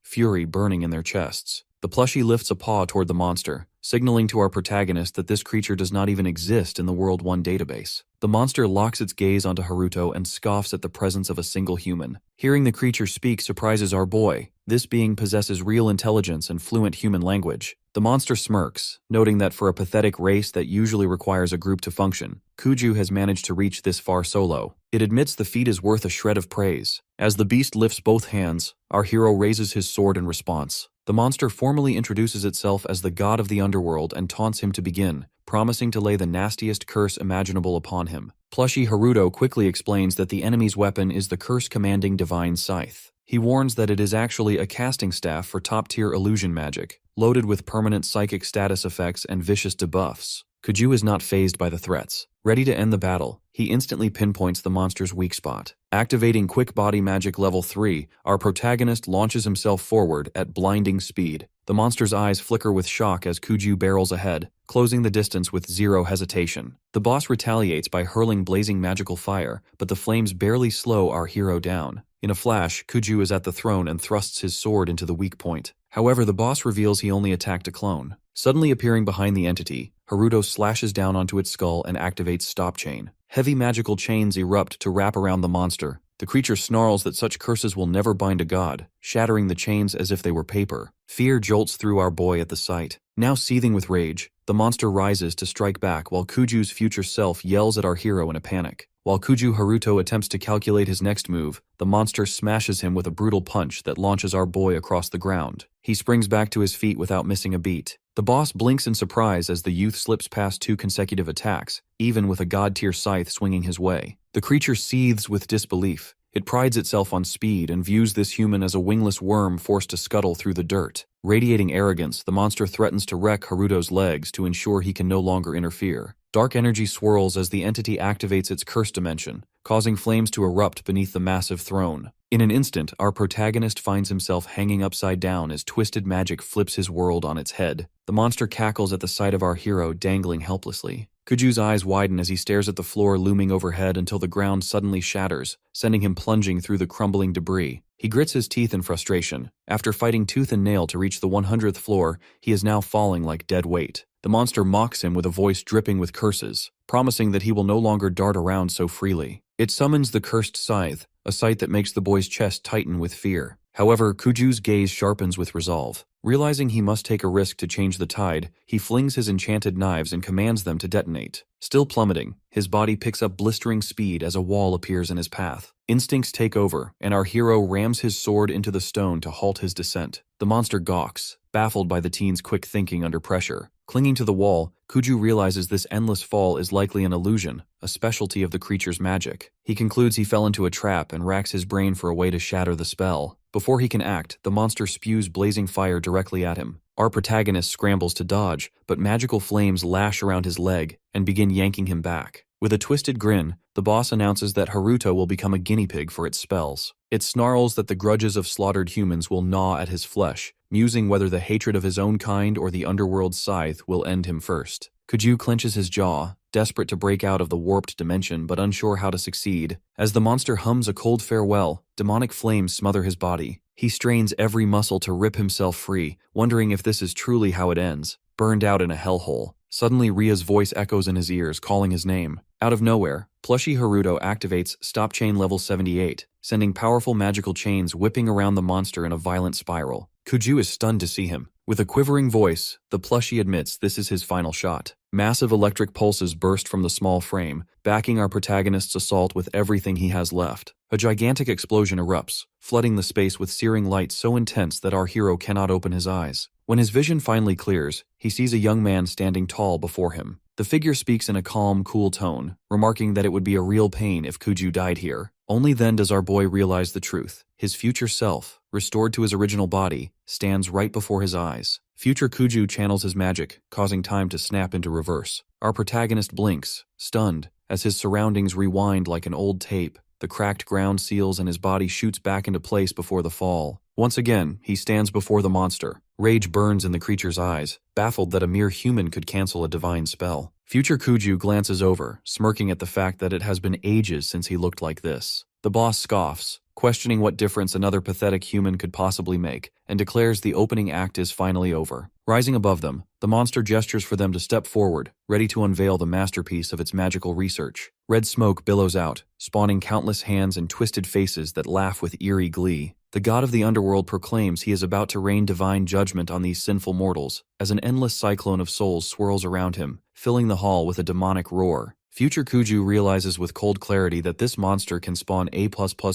fury burning in their chests. The plushie lifts a paw toward the monster, signaling to our protagonist that this creature does not even exist in the World 1 database. The monster locks its gaze onto Haruto and scoffs at the presence of a single human. Hearing the creature speak surprises our boy. This being possesses real intelligence and fluent human language. The monster smirks, noting that for a pathetic race that usually requires a group to function, Kuju has managed to reach this far solo. It admits the feat is worth a shred of praise. As the beast lifts both hands, our hero raises his sword in response. The monster formally introduces itself as the god of the underworld and taunts him to begin, promising to lay the nastiest curse imaginable upon him. Plushy Haruto quickly explains that the enemy's weapon is the curse-commanding divine scythe. He warns that it is actually a casting staff for top-tier illusion magic, loaded with permanent psychic status effects and vicious debuffs. Kuju is not fazed by the threats. Ready to end the battle, he instantly pinpoints the monster's weak spot. Activating Quick Body Magic Level 3, our protagonist launches himself forward at blinding speed. The monster's eyes flicker with shock as Kuju barrels ahead, closing the distance with zero hesitation. The boss retaliates by hurling blazing magical fire, but the flames barely slow our hero down. In a flash, Kuju is at the throne and thrusts his sword into the weak point. However, the boss reveals he only attacked a clone. Suddenly appearing behind the entity, Haruto slashes down onto its skull and activates Stop Chain. Heavy magical chains erupt to wrap around the monster. The creature snarls that such curses will never bind a god, shattering the chains as if they were paper. Fear jolts through our boy at the sight. Now seething with rage, the monster rises to strike back while Kuju's future self yells at our hero in a panic. While Kuju Haruto attempts to calculate his next move, the monster smashes him with a brutal punch that launches our boy across the ground. He springs back to his feet without missing a beat. The boss blinks in surprise as the youth slips past 2 consecutive attacks, even with a god-tier scythe swinging his way. The creature seethes with disbelief. It prides itself on speed and views this human as a wingless worm forced to scuttle through the dirt. Radiating arrogance, the monster threatens to wreck Haruto's legs to ensure he can no longer interfere. Dark energy swirls as the entity activates its curse dimension, causing flames to erupt beneath the massive throne. In an instant, our protagonist finds himself hanging upside down as twisted magic flips his world on its head. The monster cackles at the sight of our hero dangling helplessly. Kuju's eyes widen as he stares at the floor looming overhead until the ground suddenly shatters, sending him plunging through the crumbling debris. He grits his teeth in frustration. After fighting tooth and nail to reach the 100th floor, he is now falling like dead weight. The monster mocks him with a voice dripping with curses, promising that he will no longer dart around so freely. It summons the cursed scythe, a sight that makes the boy's chest tighten with fear. However, Kuju's gaze sharpens with resolve. Realizing he must take a risk to change the tide, he flings his enchanted knives and commands them to detonate. Still plummeting, his body picks up blistering speed as a wall appears in his path. Instincts take over, and our hero rams his sword into the stone to halt his descent. The monster gawks, baffled by the teen's quick thinking under pressure. Clinging to the wall, Kuju realizes this endless fall is likely an illusion, a specialty of the creature's magic. He concludes he fell into a trap and racks his brain for a way to shatter the spell. Before he can act, the monster spews blazing fire directly at him. Our protagonist scrambles to dodge, but magical flames lash around his leg and begin yanking him back. With a twisted grin, the boss announces that Haruto will become a guinea pig for its spells. It snarls that the grudges of slaughtered humans will gnaw at his flesh, musing whether the hatred of his own kind or the underworld's scythe will end him first. Kuju clenches his jaw, desperate to break out of the warped dimension but unsure how to succeed. As the monster hums a cold farewell, demonic flames smother his body. He strains every muscle to rip himself free, wondering if this is truly how it ends, burned out in a hellhole. Suddenly Ria's voice echoes in his ears, calling his name. Out of nowhere, plushy Haruto activates Stop Chain level 78, sending powerful magical chains whipping around the monster in a violent spiral. Kuju is stunned to see him. With a quivering voice, the plushie admits this is his final shot. Massive electric pulses burst from the small frame, backing our protagonist's assault with everything he has left. A gigantic explosion erupts, flooding the space with searing light so intense that our hero cannot open his eyes. When his vision finally clears, he sees a young man standing tall before him. The figure speaks in a calm, cool tone, remarking that it would be a real pain if Kuju died here. Only then does our boy realize the truth. His future self, restored to his original body, stands right before his eyes. Future Kuju channels his magic, causing time to snap into reverse. Our protagonist blinks, stunned, as his surroundings rewind like an old tape. The cracked ground seals and his body shoots back into place before the fall. Once again, he stands before the monster. Rage burns in the creature's eyes, baffled that a mere human could cancel a divine spell. Future Kuju glances over, smirking at the fact that it has been ages since he looked like this. The boss scoffs, questioning what difference another pathetic human could possibly make, and declares the opening act is finally over. Rising above them, the monster gestures for them to step forward, ready to unveil the masterpiece of its magical research. Red smoke billows out, spawning countless hands and twisted faces that laugh with eerie glee. The god of the underworld proclaims he is about to rain divine judgment on these sinful mortals, as an endless cyclone of souls swirls around him, filling the hall with a demonic roar. Future Kuju realizes with cold clarity that this monster can spawn A++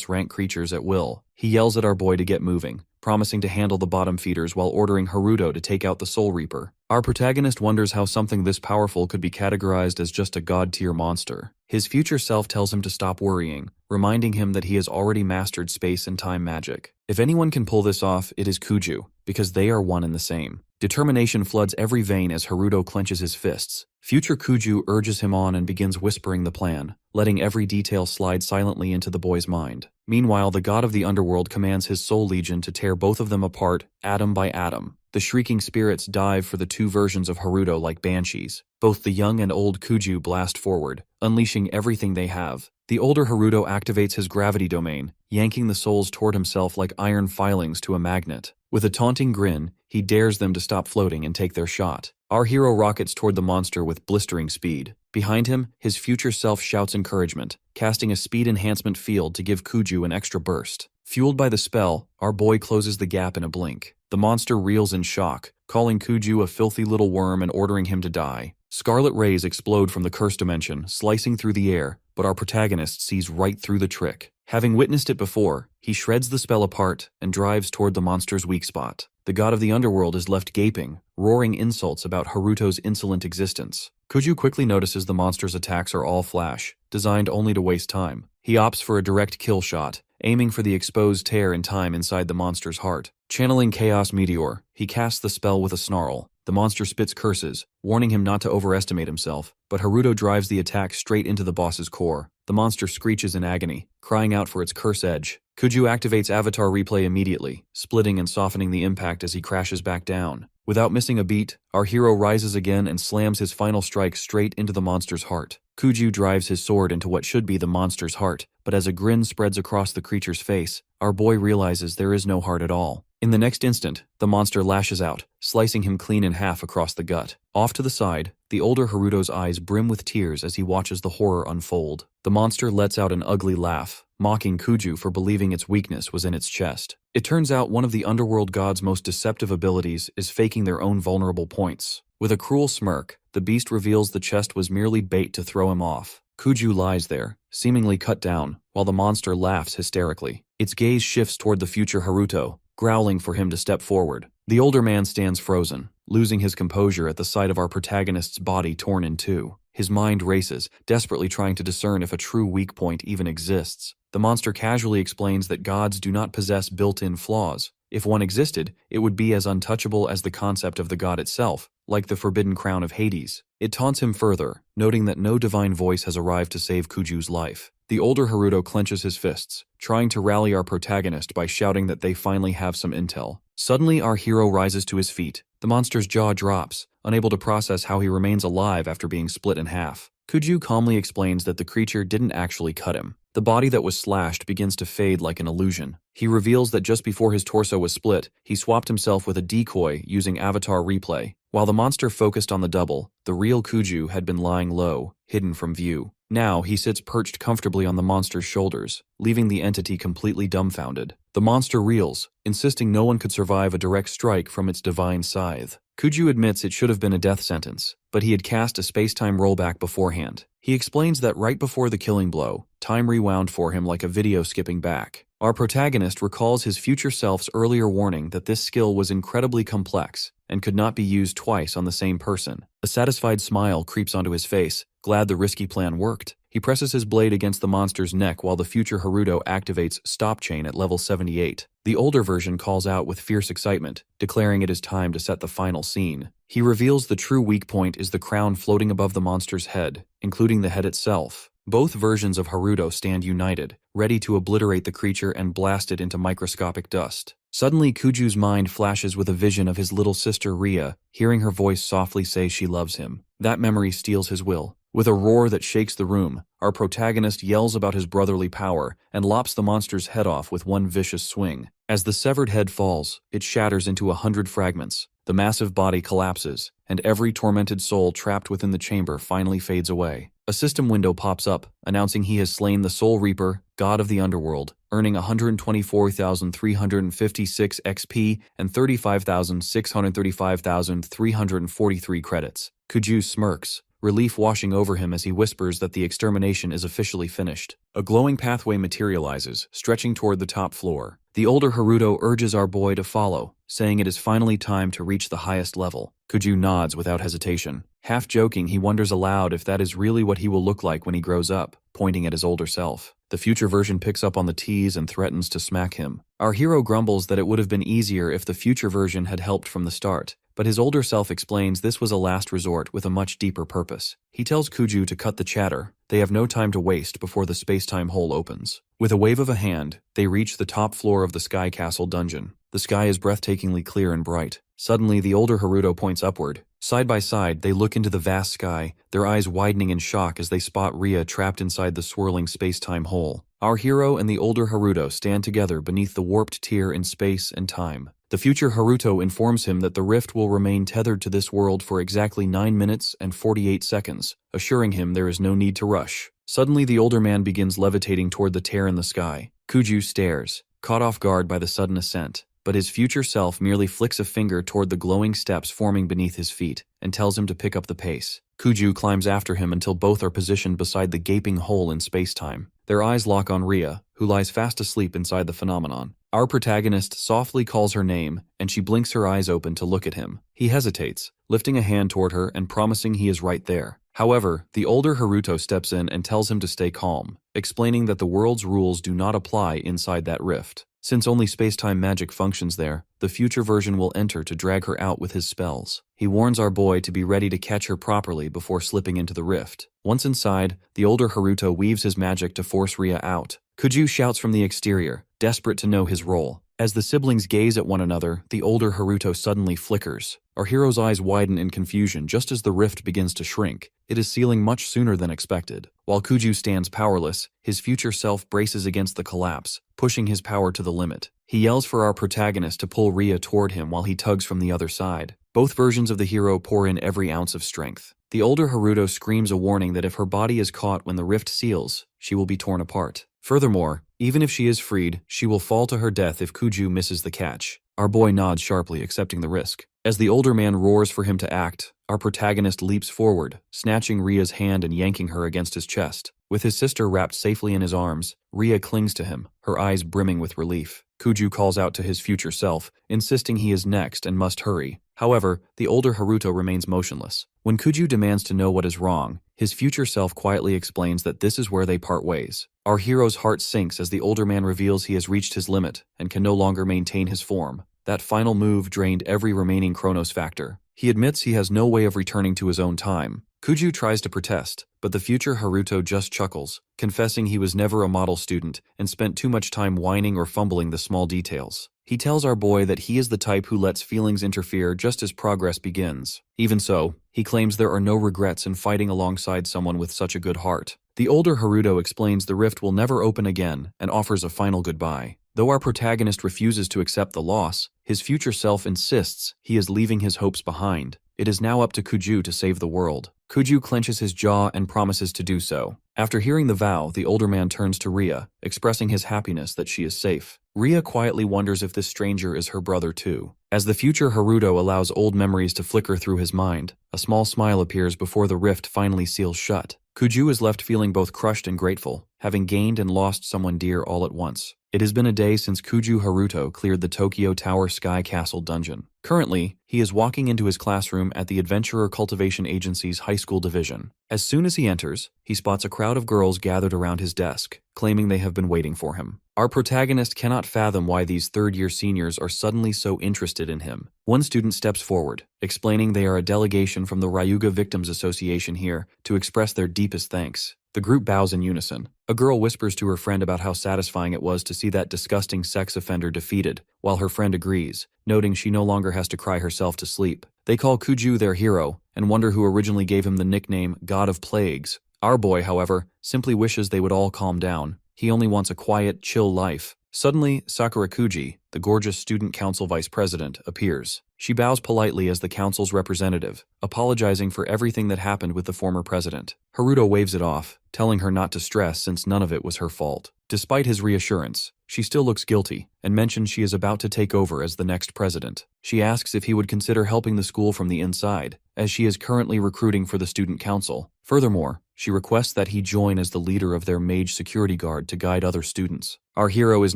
rank creatures at will. He yells at our boy to get moving, promising to handle the bottom feeders while ordering Haruto to take out the Soul Reaper. Our protagonist wonders how something this powerful could be categorized as just a god-tier monster. His future self tells him to stop worrying, reminding him that he has already mastered space and time magic. If anyone can pull this off, it is Kuju, because they are one and the same. Determination floods every vein as Haruto clenches his fists. Future Kuju urges him on and begins whispering the plan, letting every detail slide silently into the boy's mind. Meanwhile, the god of the underworld commands his soul legion to tear both of them apart, atom by atom. The shrieking spirits dive for the two versions of Haruto like banshees. Both the young and old Kuju blast forward, unleashing everything they have. The older Haruto activates his gravity domain, yanking the souls toward himself like iron filings to a magnet. With a taunting grin, he dares them to stop floating and take their shot. Our hero rockets toward the monster with blistering speed. Behind him, his future self shouts encouragement, casting a speed enhancement field to give Kuju an extra burst. Fueled by the spell, our boy closes the gap in a blink. The monster reels in shock, calling Kuju a filthy little worm and ordering him to die. Scarlet rays explode from the cursed dimension, slicing through the air, but our protagonist sees right through the trick. Having witnessed it before, he shreds the spell apart and drives toward the monster's weak spot. The god of the underworld is left gaping, roaring insults about Haruto's insolent existence. Kuju quickly notices the monster's attacks are all flash, designed only to waste time. He opts for a direct kill shot, aiming for the exposed tear in time inside the monster's heart. Channeling Chaos Meteor, he casts the spell with a snarl. The monster spits curses, warning him not to overestimate himself, but Haruto drives the attack straight into the boss's core. The monster screeches in agony, crying out for its curse edge. Kuju activates Avatar Replay immediately, splitting and softening the impact as he crashes back down. Without missing a beat, our hero rises again and slams his final strike straight into the monster's heart. Kuju drives his sword into what should be the monster's heart, but as a grin spreads across the creature's face, our boy realizes there is no heart at all. In the next instant, the monster lashes out, slicing him clean in half across the gut. Off to the side, the older Haruto's eyes brim with tears as he watches the horror unfold. The monster lets out an ugly laugh, mocking Kuju for believing its weakness was in its chest. It turns out one of the underworld god's most deceptive abilities is faking their own vulnerable points. With a cruel smirk, the beast reveals the chest was merely bait to throw him off. Kuju lies there, seemingly cut down, while the monster laughs hysterically. Its gaze shifts toward the future Haruto, growling for him to step forward. The older man stands frozen, losing his composure at the sight of our protagonist's body torn in two. His mind races, desperately trying to discern if a true weak point even exists. The monster casually explains that gods do not possess built-in flaws. If one existed, it would be as untouchable as the concept of the god itself, like the forbidden crown of Hades. It taunts him further, noting that no divine voice has arrived to save Kuju's life. The older Haruto clenches his fists, trying to rally our protagonist by shouting that they finally have some intel. Suddenly, our hero rises to his feet. The monster's jaw drops, unable to process how he remains alive after being split in half. Kuju calmly explains that the creature didn't actually cut him. The body that was slashed begins to fade like an illusion. He reveals that just before his torso was split, he swapped himself with a decoy using avatar replay. While the monster focused on the double, the real Kuju had been lying low, hidden from view. Now, he sits perched comfortably on the monster's shoulders, leaving the entity completely dumbfounded. The monster reels, insisting no one could survive a direct strike from its divine scythe. Kuju admits it should have been a death sentence, but he had cast a space-time rollback beforehand. He explains that right before the killing blow, time rewound for him like a video skipping back. Our protagonist recalls his future self's earlier warning that this skill was incredibly complex and could not be used twice on the same person. A satisfied smile creeps onto his face, glad the risky plan worked. He presses his blade against the monster's neck while the future Haruto activates Stop Chain at level 78. The older version calls out with fierce excitement, declaring it is time to set the final scene. He reveals the true weak point is the crown floating above the monster's head, including the head itself. Both versions of Haruto stand united, ready to obliterate the creature and blast it into microscopic dust. Suddenly, Kuju's mind flashes with a vision of his little sister Ria, hearing her voice softly say she loves him. That memory steals his will. With a roar that shakes the room, our protagonist yells about his brotherly power and lops the monster's head off with one vicious swing. As the severed head falls, it shatters into 100 fragments. The massive body collapses, and every tormented soul trapped within the chamber finally fades away. A system window pops up, announcing he has slain the Soul Reaper, god of the underworld, earning 124,356 XP and 35,635,343 credits. Kuju smirks, relief washing over him as he whispers that the extermination is officially finished. A glowing pathway materializes, stretching toward the top floor. The older Haruto urges our boy to follow, saying it is finally time to reach the highest level. Kuju nods without hesitation. Half joking, he wonders aloud if that is really what he will look like when he grows up, pointing at his older self. The future version picks up on the tease and threatens to smack him. Our hero grumbles that it would have been easier if the future version had helped from the start, but his older self explains this was a last resort with a much deeper purpose. He tells Kuju to cut the chatter. They have no time to waste before the space-time hole opens. With a wave of a hand, they reach the top floor of the Sky Castle dungeon. The sky is breathtakingly clear and bright. Suddenly, the older Haruto points upward. Side by side, they look into the vast sky, their eyes widening in shock as they spot Ria trapped inside the swirling space-time hole. Our hero and the older Haruto stand together beneath the warped tier in space and time. The future Haruto informs him that the rift will remain tethered to this world for exactly 9 minutes and 48 seconds, assuring him there is no need to rush. Suddenly, the older man begins levitating toward the tear in the sky. Kuju stares, caught off guard by the sudden ascent, but his future self merely flicks a finger toward the glowing steps forming beneath his feet and tells him to pick up the pace. Kuju climbs after him until both are positioned beside the gaping hole in space-time. Their eyes lock on Ria, who lies fast asleep inside the phenomenon. Our protagonist softly calls her name, and she blinks her eyes open to look at him. He hesitates, lifting a hand toward her and promising he is right there. However, the older Haruto steps in and tells him to stay calm, explaining that the world's rules do not apply inside that rift. Since only space-time magic functions there, the future version will enter to drag her out with his spells. He warns our boy to be ready to catch her properly before slipping into the rift. Once inside, the older Haruto weaves his magic to force Ria out. Kuju shouts from the exterior, desperate to know his role. As the siblings gaze at one another, the older Haruto suddenly flickers. Our hero's eyes widen in confusion just as the rift begins to shrink. It is sealing much sooner than expected. While Kuju stands powerless, his future self braces against the collapse, pushing his power to the limit. He yells for our protagonist to pull Ria toward him while he tugs from the other side. Both versions of the hero pour in every ounce of strength. The older Haruto screams a warning that if her body is caught when the rift seals, she will be torn apart. Furthermore, even if she is freed, she will fall to her death if Kuju misses the catch. Our boy nods sharply, accepting the risk. As the older man roars for him to act, our protagonist leaps forward, snatching Ria's hand and yanking her against his chest. With his sister wrapped safely in his arms, Ria clings to him, her eyes brimming with relief. Kuju calls out to his future self, insisting he is next and must hurry. However, the older Haruto remains motionless. When Kuju demands to know what is wrong, his future self quietly explains that this is where they part ways. Our hero's heart sinks as the older man reveals he has reached his limit and can no longer maintain his form. That final move drained every remaining Chronos factor. He admits he has no way of returning to his own time. Kuju tries to protest, but the future Haruto just chuckles, confessing he was never a model student and spent too much time whining or fumbling the small details. He tells our boy that he is the type who lets feelings interfere just as progress begins. Even so, he claims there are no regrets in fighting alongside someone with such a good heart. The older Haruto explains the rift will never open again and offers a final goodbye. Though our protagonist refuses to accept the loss, his future self insists he is leaving his hopes behind. It is now up to Kuju to save the world. Kuju clenches his jaw and promises to do so. After hearing the vow, the older man turns to Ria, expressing his happiness that she is safe. Ria quietly wonders if this stranger is her brother too. As the future Haruto allows old memories to flicker through his mind, a small smile appears before the rift finally seals shut. Kuju is left feeling both crushed and grateful, having gained and lost someone dear all at once. It has been a day since Kuju Haruto cleared the Tokyo Tower Sky Castle dungeon. Currently, he is walking into his classroom at the Adventurer Cultivation Agency's high school division. As soon as he enters, he spots a crowd of girls gathered around his desk, claiming they have been waiting for him. Our protagonist cannot fathom why these third-year seniors are suddenly so interested in him. One student steps forward, explaining they are a delegation from the Ryuga Victims Association here to express their deepest thanks. The group bows in unison. A girl whispers to her friend about how satisfying it was to see that disgusting sex offender defeated, while her friend agrees, noting she no longer has to cry herself to sleep. They call Kuju their hero, and wonder who originally gave him the nickname God of Plagues. Our boy, however, simply wishes they would all calm down. He only wants a quiet, chill life. Suddenly, Sakura Kuji, the gorgeous student council vice president, appears. She bows politely as the council's representative, apologizing for everything that happened with the former president. Haruto waves it off, telling her not to stress since none of it was her fault. Despite his reassurance, she still looks guilty and mentions she is about to take over as the next president. She asks if he would consider helping the school from the inside, as she is currently recruiting for the student council. Furthermore, she requests that he join as the leader of their mage security guard to guide other students. Our hero is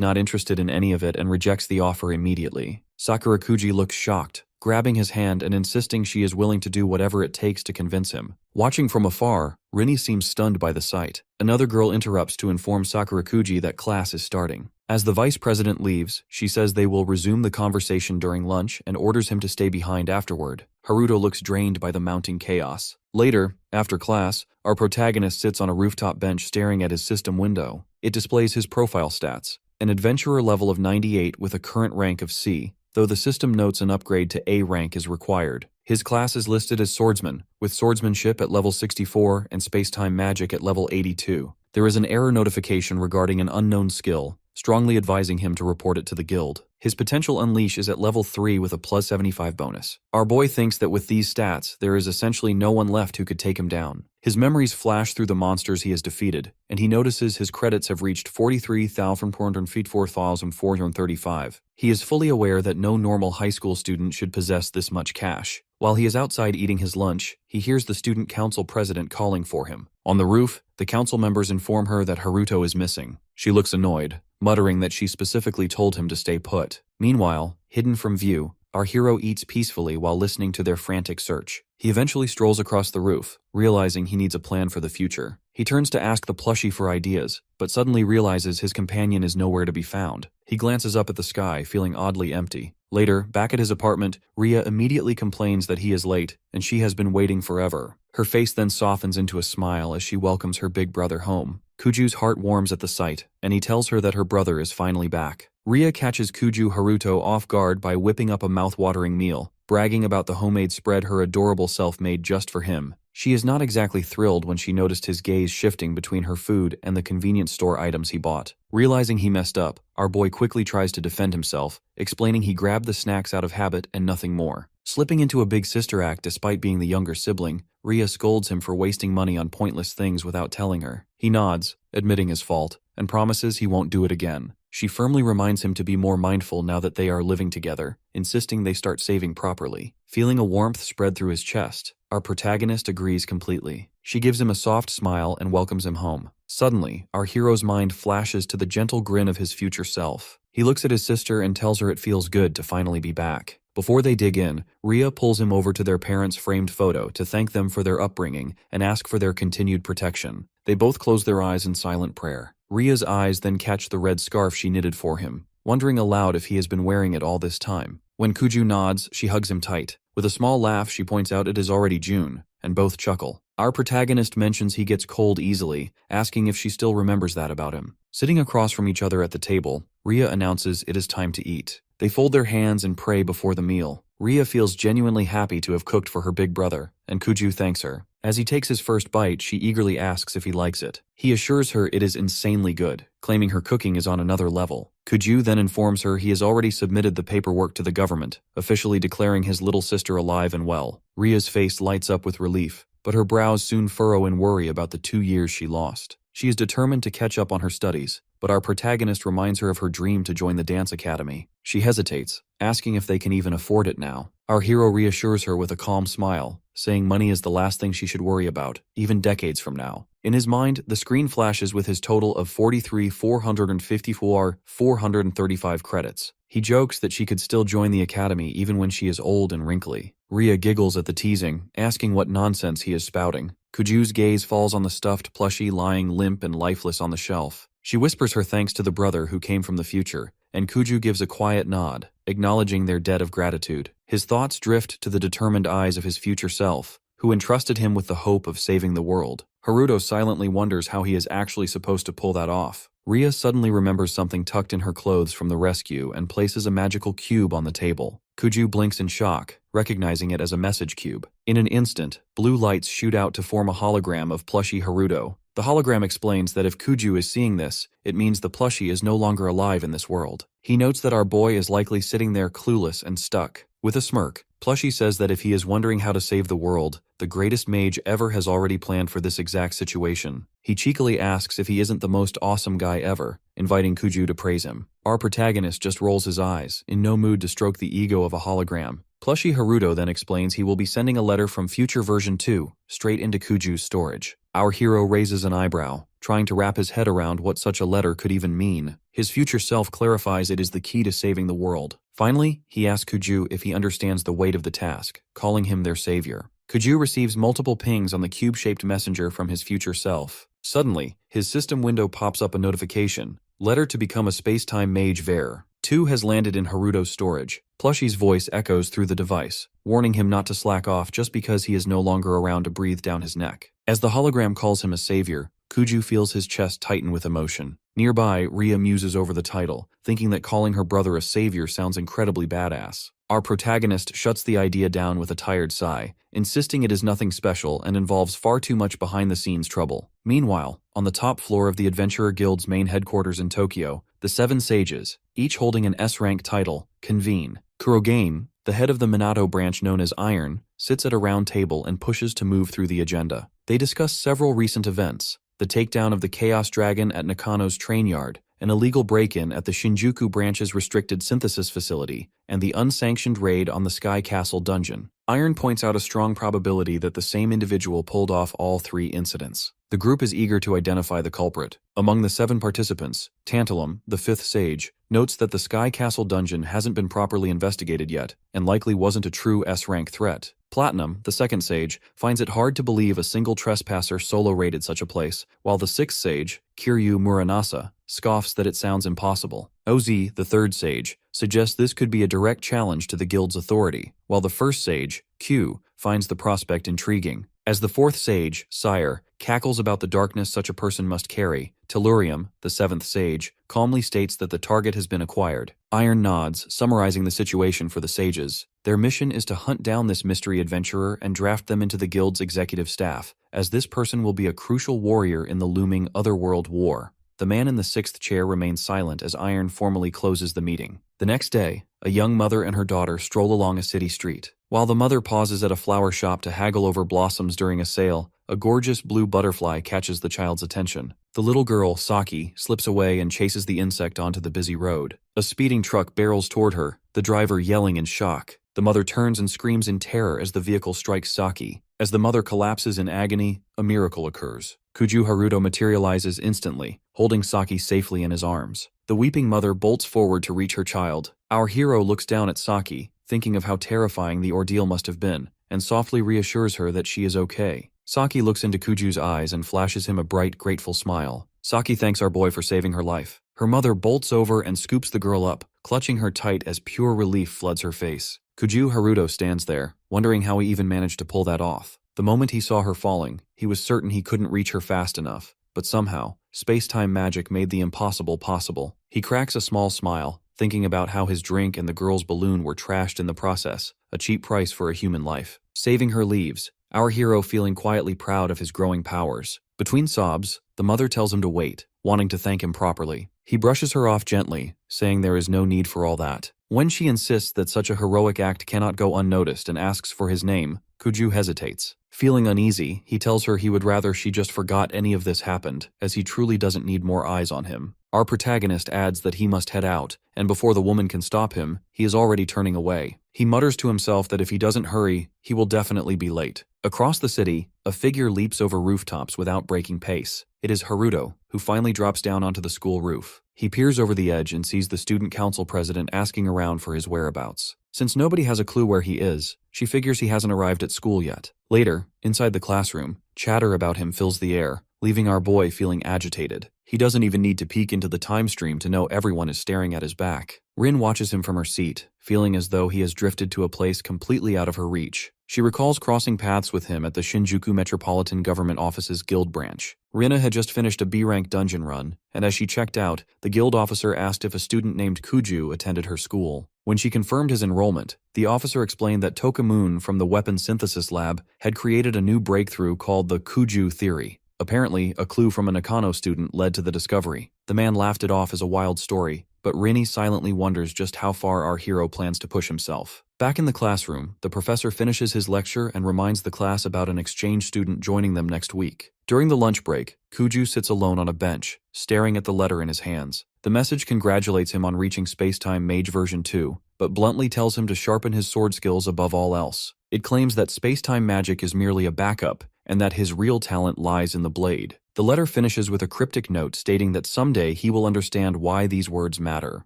not interested in any of it and rejects the offer immediately. Sakura Kuji looks shocked, grabbing his hand and insisting she is willing to do whatever it takes to convince him. Watching from afar, Rini seems stunned by the sight. Another girl interrupts to inform Sakura Kuji that class is starting. As the vice president leaves, she says they will resume the conversation during lunch and orders him to stay behind afterward. Haruto looks drained by the mounting chaos. Later, after class, our protagonist sits on a rooftop bench staring at his system window. It displays his profile stats, an adventurer level of 98 with a current rank of C, though the system notes an upgrade to A rank is required. His class is listed as swordsman, with swordsmanship at level 64 and space-time magic at level 82. There is an error notification regarding an unknown skill, strongly advising him to report it to the guild. His potential unleash is at level 3 with a plus 75 bonus. Our boy thinks that with these stats, there is essentially no one left who could take him down. His memories flash through the monsters he has defeated, and he notices his credits have reached 43,435. He is fully aware that no normal high school student should possess this much cash. While he is outside eating his lunch, he hears the student council president calling for him. On the roof, the council members inform her that Haruto is missing. She looks annoyed, muttering that she specifically told him to stay put. Meanwhile, hidden from view, our hero eats peacefully while listening to their frantic search. He eventually strolls across the roof, realizing he needs a plan for the future. He turns to ask the plushie for ideas, but suddenly realizes his companion is nowhere to be found. He glances up at the sky, feeling oddly empty. Later, back at his apartment, Ria immediately complains that he is late, and she has been waiting forever. Her face then softens into a smile as she welcomes her big brother home. Kuju's heart warms at the sight, and he tells her that her brother is finally back. Ria catches Kuju Haruto off guard by whipping up a mouth-watering meal, bragging about the homemade spread her adorable self made just for him. She is not exactly thrilled when she noticed his gaze shifting between her food and the convenience store items he bought. Realizing he messed up, our boy quickly tries to defend himself, explaining he grabbed the snacks out of habit and nothing more. Slipping into a big sister act despite being the younger sibling, Ria scolds him for wasting money on pointless things without telling her. He nods, admitting his fault, and promises he won't do it again. She firmly reminds him to be more mindful now that they are living together, insisting they start saving properly. Feeling a warmth spread through his chest, our protagonist agrees completely. She gives him a soft smile and welcomes him home. Suddenly, our hero's mind flashes to the gentle grin of his future self. He looks at his sister and tells her it feels good to finally be back. Before they dig in, Ria pulls him over to their parents' framed photo to thank them for their upbringing and ask for their continued protection. They both close their eyes in silent prayer. Ria's eyes then catch the red scarf she knitted for him, wondering aloud if he has been wearing it all this time. When Kuju nods, she hugs him tight. With a small laugh, she points out it is already June, and both chuckle. Our protagonist mentions he gets cold easily, asking if she still remembers that about him. Sitting across from each other at the table, Ria announces it is time to eat. They fold their hands and pray before the meal. Ria feels genuinely happy to have cooked for her big brother, and Kuju thanks her. As he takes his first bite, she eagerly asks if he likes it. He assures her it is insanely good, claiming her cooking is on another level. Kuju then informs her he has already submitted the paperwork to the government, officially declaring his little sister alive and well. Ria's face lights up with relief, but her brows soon furrow in worry about the 2 years she lost. She is determined to catch up on her studies, but our protagonist reminds her of her dream to join the dance academy. She hesitates, asking if they can even afford it now. Our hero reassures her with a calm smile, saying money is the last thing she should worry about, even decades from now. In his mind, the screen flashes with his total of 435 credits. He jokes that she could still join the academy even when she is old and wrinkly. Ria giggles at the teasing, asking what nonsense he is spouting. Kuju's gaze falls on the stuffed plushie lying limp and lifeless on the shelf. She whispers her thanks to the brother who came from the future, and Kuju gives a quiet nod, acknowledging their debt of gratitude. His thoughts drift to the determined eyes of his future self, who entrusted him with the hope of saving the world. Haruto silently wonders how he is actually supposed to pull that off. Ria suddenly remembers something tucked in her clothes from the rescue and places a magical cube on the table. Kuju blinks in shock, recognizing it as a message cube. In an instant, blue lights shoot out to form a hologram of plushie Haruto. The hologram explains that if Kuju is seeing this, it means the plushie is no longer alive in this world. He notes that our boy is likely sitting there clueless and stuck. With a smirk, Plushie says that if he is wondering how to save the world, the greatest mage ever has already planned for this exact situation. He cheekily asks if he isn't the most awesome guy ever, inviting Kuju to praise him. Our protagonist just rolls his eyes, in no mood to stroke the ego of a hologram. Plushie Haruto then explains he will be sending a letter from Future Version 2, straight into Kuju's storage. Our hero raises an eyebrow, trying to wrap his head around what such a letter could even mean. His future self clarifies it is the key to saving the world. Finally, he asks Kuju if he understands the weight of the task, calling him their savior. Kuju receives multiple pings on the cube-shaped messenger from his future self. Suddenly, his system window pops up a notification. Letter to become a space-time mage Ver. 2 has landed in Haruto's storage. Plushie's voice echoes through the device, warning him not to slack off just because he is no longer around to breathe down his neck. As the hologram calls him a savior, Kuju feels his chest tighten with emotion. Nearby, Ria muses over the title, thinking that calling her brother a savior sounds incredibly badass. Our protagonist shuts the idea down with a tired sigh, insisting it is nothing special and involves far too much behind-the-scenes trouble. Meanwhile, on the top floor of the Adventurer Guild's main headquarters in Tokyo, the 7 sages, each holding an S-rank title, convene. Kurogane, the head of the Minato branch known as Iron, sits at a round table and pushes to move through the agenda. They discuss several recent events: the takedown of the Chaos Dragon at Nakano's train yard, an illegal break-in at the Shinjuku branch's restricted synthesis facility, and the unsanctioned raid on the Sky Castle dungeon. Iron points out a strong probability that the same individual pulled off all 3 incidents. The group is eager to identify the culprit. Among the 7 participants, Tantalum, the 5th sage, notes that the Sky Castle dungeon hasn't been properly investigated yet, and likely wasn't a true S-rank threat. Platinum, the 2nd sage, finds it hard to believe a single trespasser solo-raided such a place, while the 6th sage, Kiryu Muranasa, scoffs that it sounds impossible. OZ, the 3rd sage, suggests this could be a direct challenge to the guild's authority, while the 1st sage, Q, finds the prospect intriguing. As the 4th sage, Sire, cackles about the darkness such a person must carry, Tellurium, the 7th sage, calmly states that the target has been acquired. Iron nods, summarizing the situation for the sages. Their mission is to hunt down this mystery adventurer and draft them into the guild's executive staff, as this person will be a crucial warrior in the looming Otherworld War. The man in the 6th chair remains silent as Iron formally closes the meeting. The next day, a young mother and her daughter stroll along a city street. While the mother pauses at a flower shop to haggle over blossoms during a sale, a gorgeous blue butterfly catches the child's attention. The little girl, Saki, slips away and chases the insect onto the busy road. A speeding truck barrels toward her, the driver yelling in shock. The mother turns and screams in terror as the vehicle strikes Saki. As the mother collapses in agony, a miracle occurs. Kuju Haruto materializes instantly, holding Saki safely in his arms. The weeping mother bolts forward to reach her child. Our hero looks down at Saki, thinking of how terrifying the ordeal must have been, and softly reassures her that she is okay. Saki looks into Kuju's eyes and flashes him a bright, grateful smile. Saki thanks our boy for saving her life. Her mother bolts over and scoops the girl up, clutching her tight as pure relief floods her face. Kuju Haruto stands there, wondering how he even managed to pull that off. The moment he saw her falling, he was certain he couldn't reach her fast enough, but somehow, space-time magic made the impossible possible. He cracks a small smile, thinking about how his drink and the girl's balloon were trashed in the process, a cheap price for a human life. Saving her leaves, our hero feeling quietly proud of his growing powers. Between sobs, the mother tells him to wait, wanting to thank him properly. He brushes her off gently, saying there is no need for all that. When she insists that such a heroic act cannot go unnoticed and asks for his name, Kuju hesitates. Feeling uneasy, he tells her he would rather she just forgot any of this happened, as he truly doesn't need more eyes on him. Our protagonist adds that he must head out, and before the woman can stop him, he is already turning away. He mutters to himself that if he doesn't hurry, he will definitely be late. Across the city, a figure leaps over rooftops without breaking pace. It is Haruto, who finally drops down onto the school roof. He peers over the edge and sees the student council president asking around for his whereabouts. Since nobody has a clue where he is, she figures he hasn't arrived at school yet. Later, inside the classroom, chatter about him fills the air, leaving our boy feeling agitated. He doesn't even need to peek into the time stream to know everyone is staring at his back. Rin watches him from her seat, feeling as though he has drifted to a place completely out of her reach. She recalls crossing paths with him at the Shinjuku Metropolitan Government Office's guild branch. Rina had just finished a B-rank dungeon run, and as she checked out, the guild officer asked if a student named Kuju attended her school. When she confirmed his enrollment, the officer explained that Tokamoon from the weapon synthesis lab had created a new breakthrough called the Kuju theory. Apparently, a clue from a Nakano student led to the discovery. The man laughed it off as a wild story, but Rini silently wonders just how far our hero plans to push himself. Back in the classroom, the professor finishes his lecture and reminds the class about an exchange student joining them next week. During the lunch break, Kuju sits alone on a bench, staring at the letter in his hands. The message congratulates him on reaching Spacetime Mage version 2, but bluntly tells him to sharpen his sword skills above all else. It claims that spacetime magic is merely a backup, and that his real talent lies in the blade. The letter finishes with a cryptic note stating that someday he will understand why these words matter.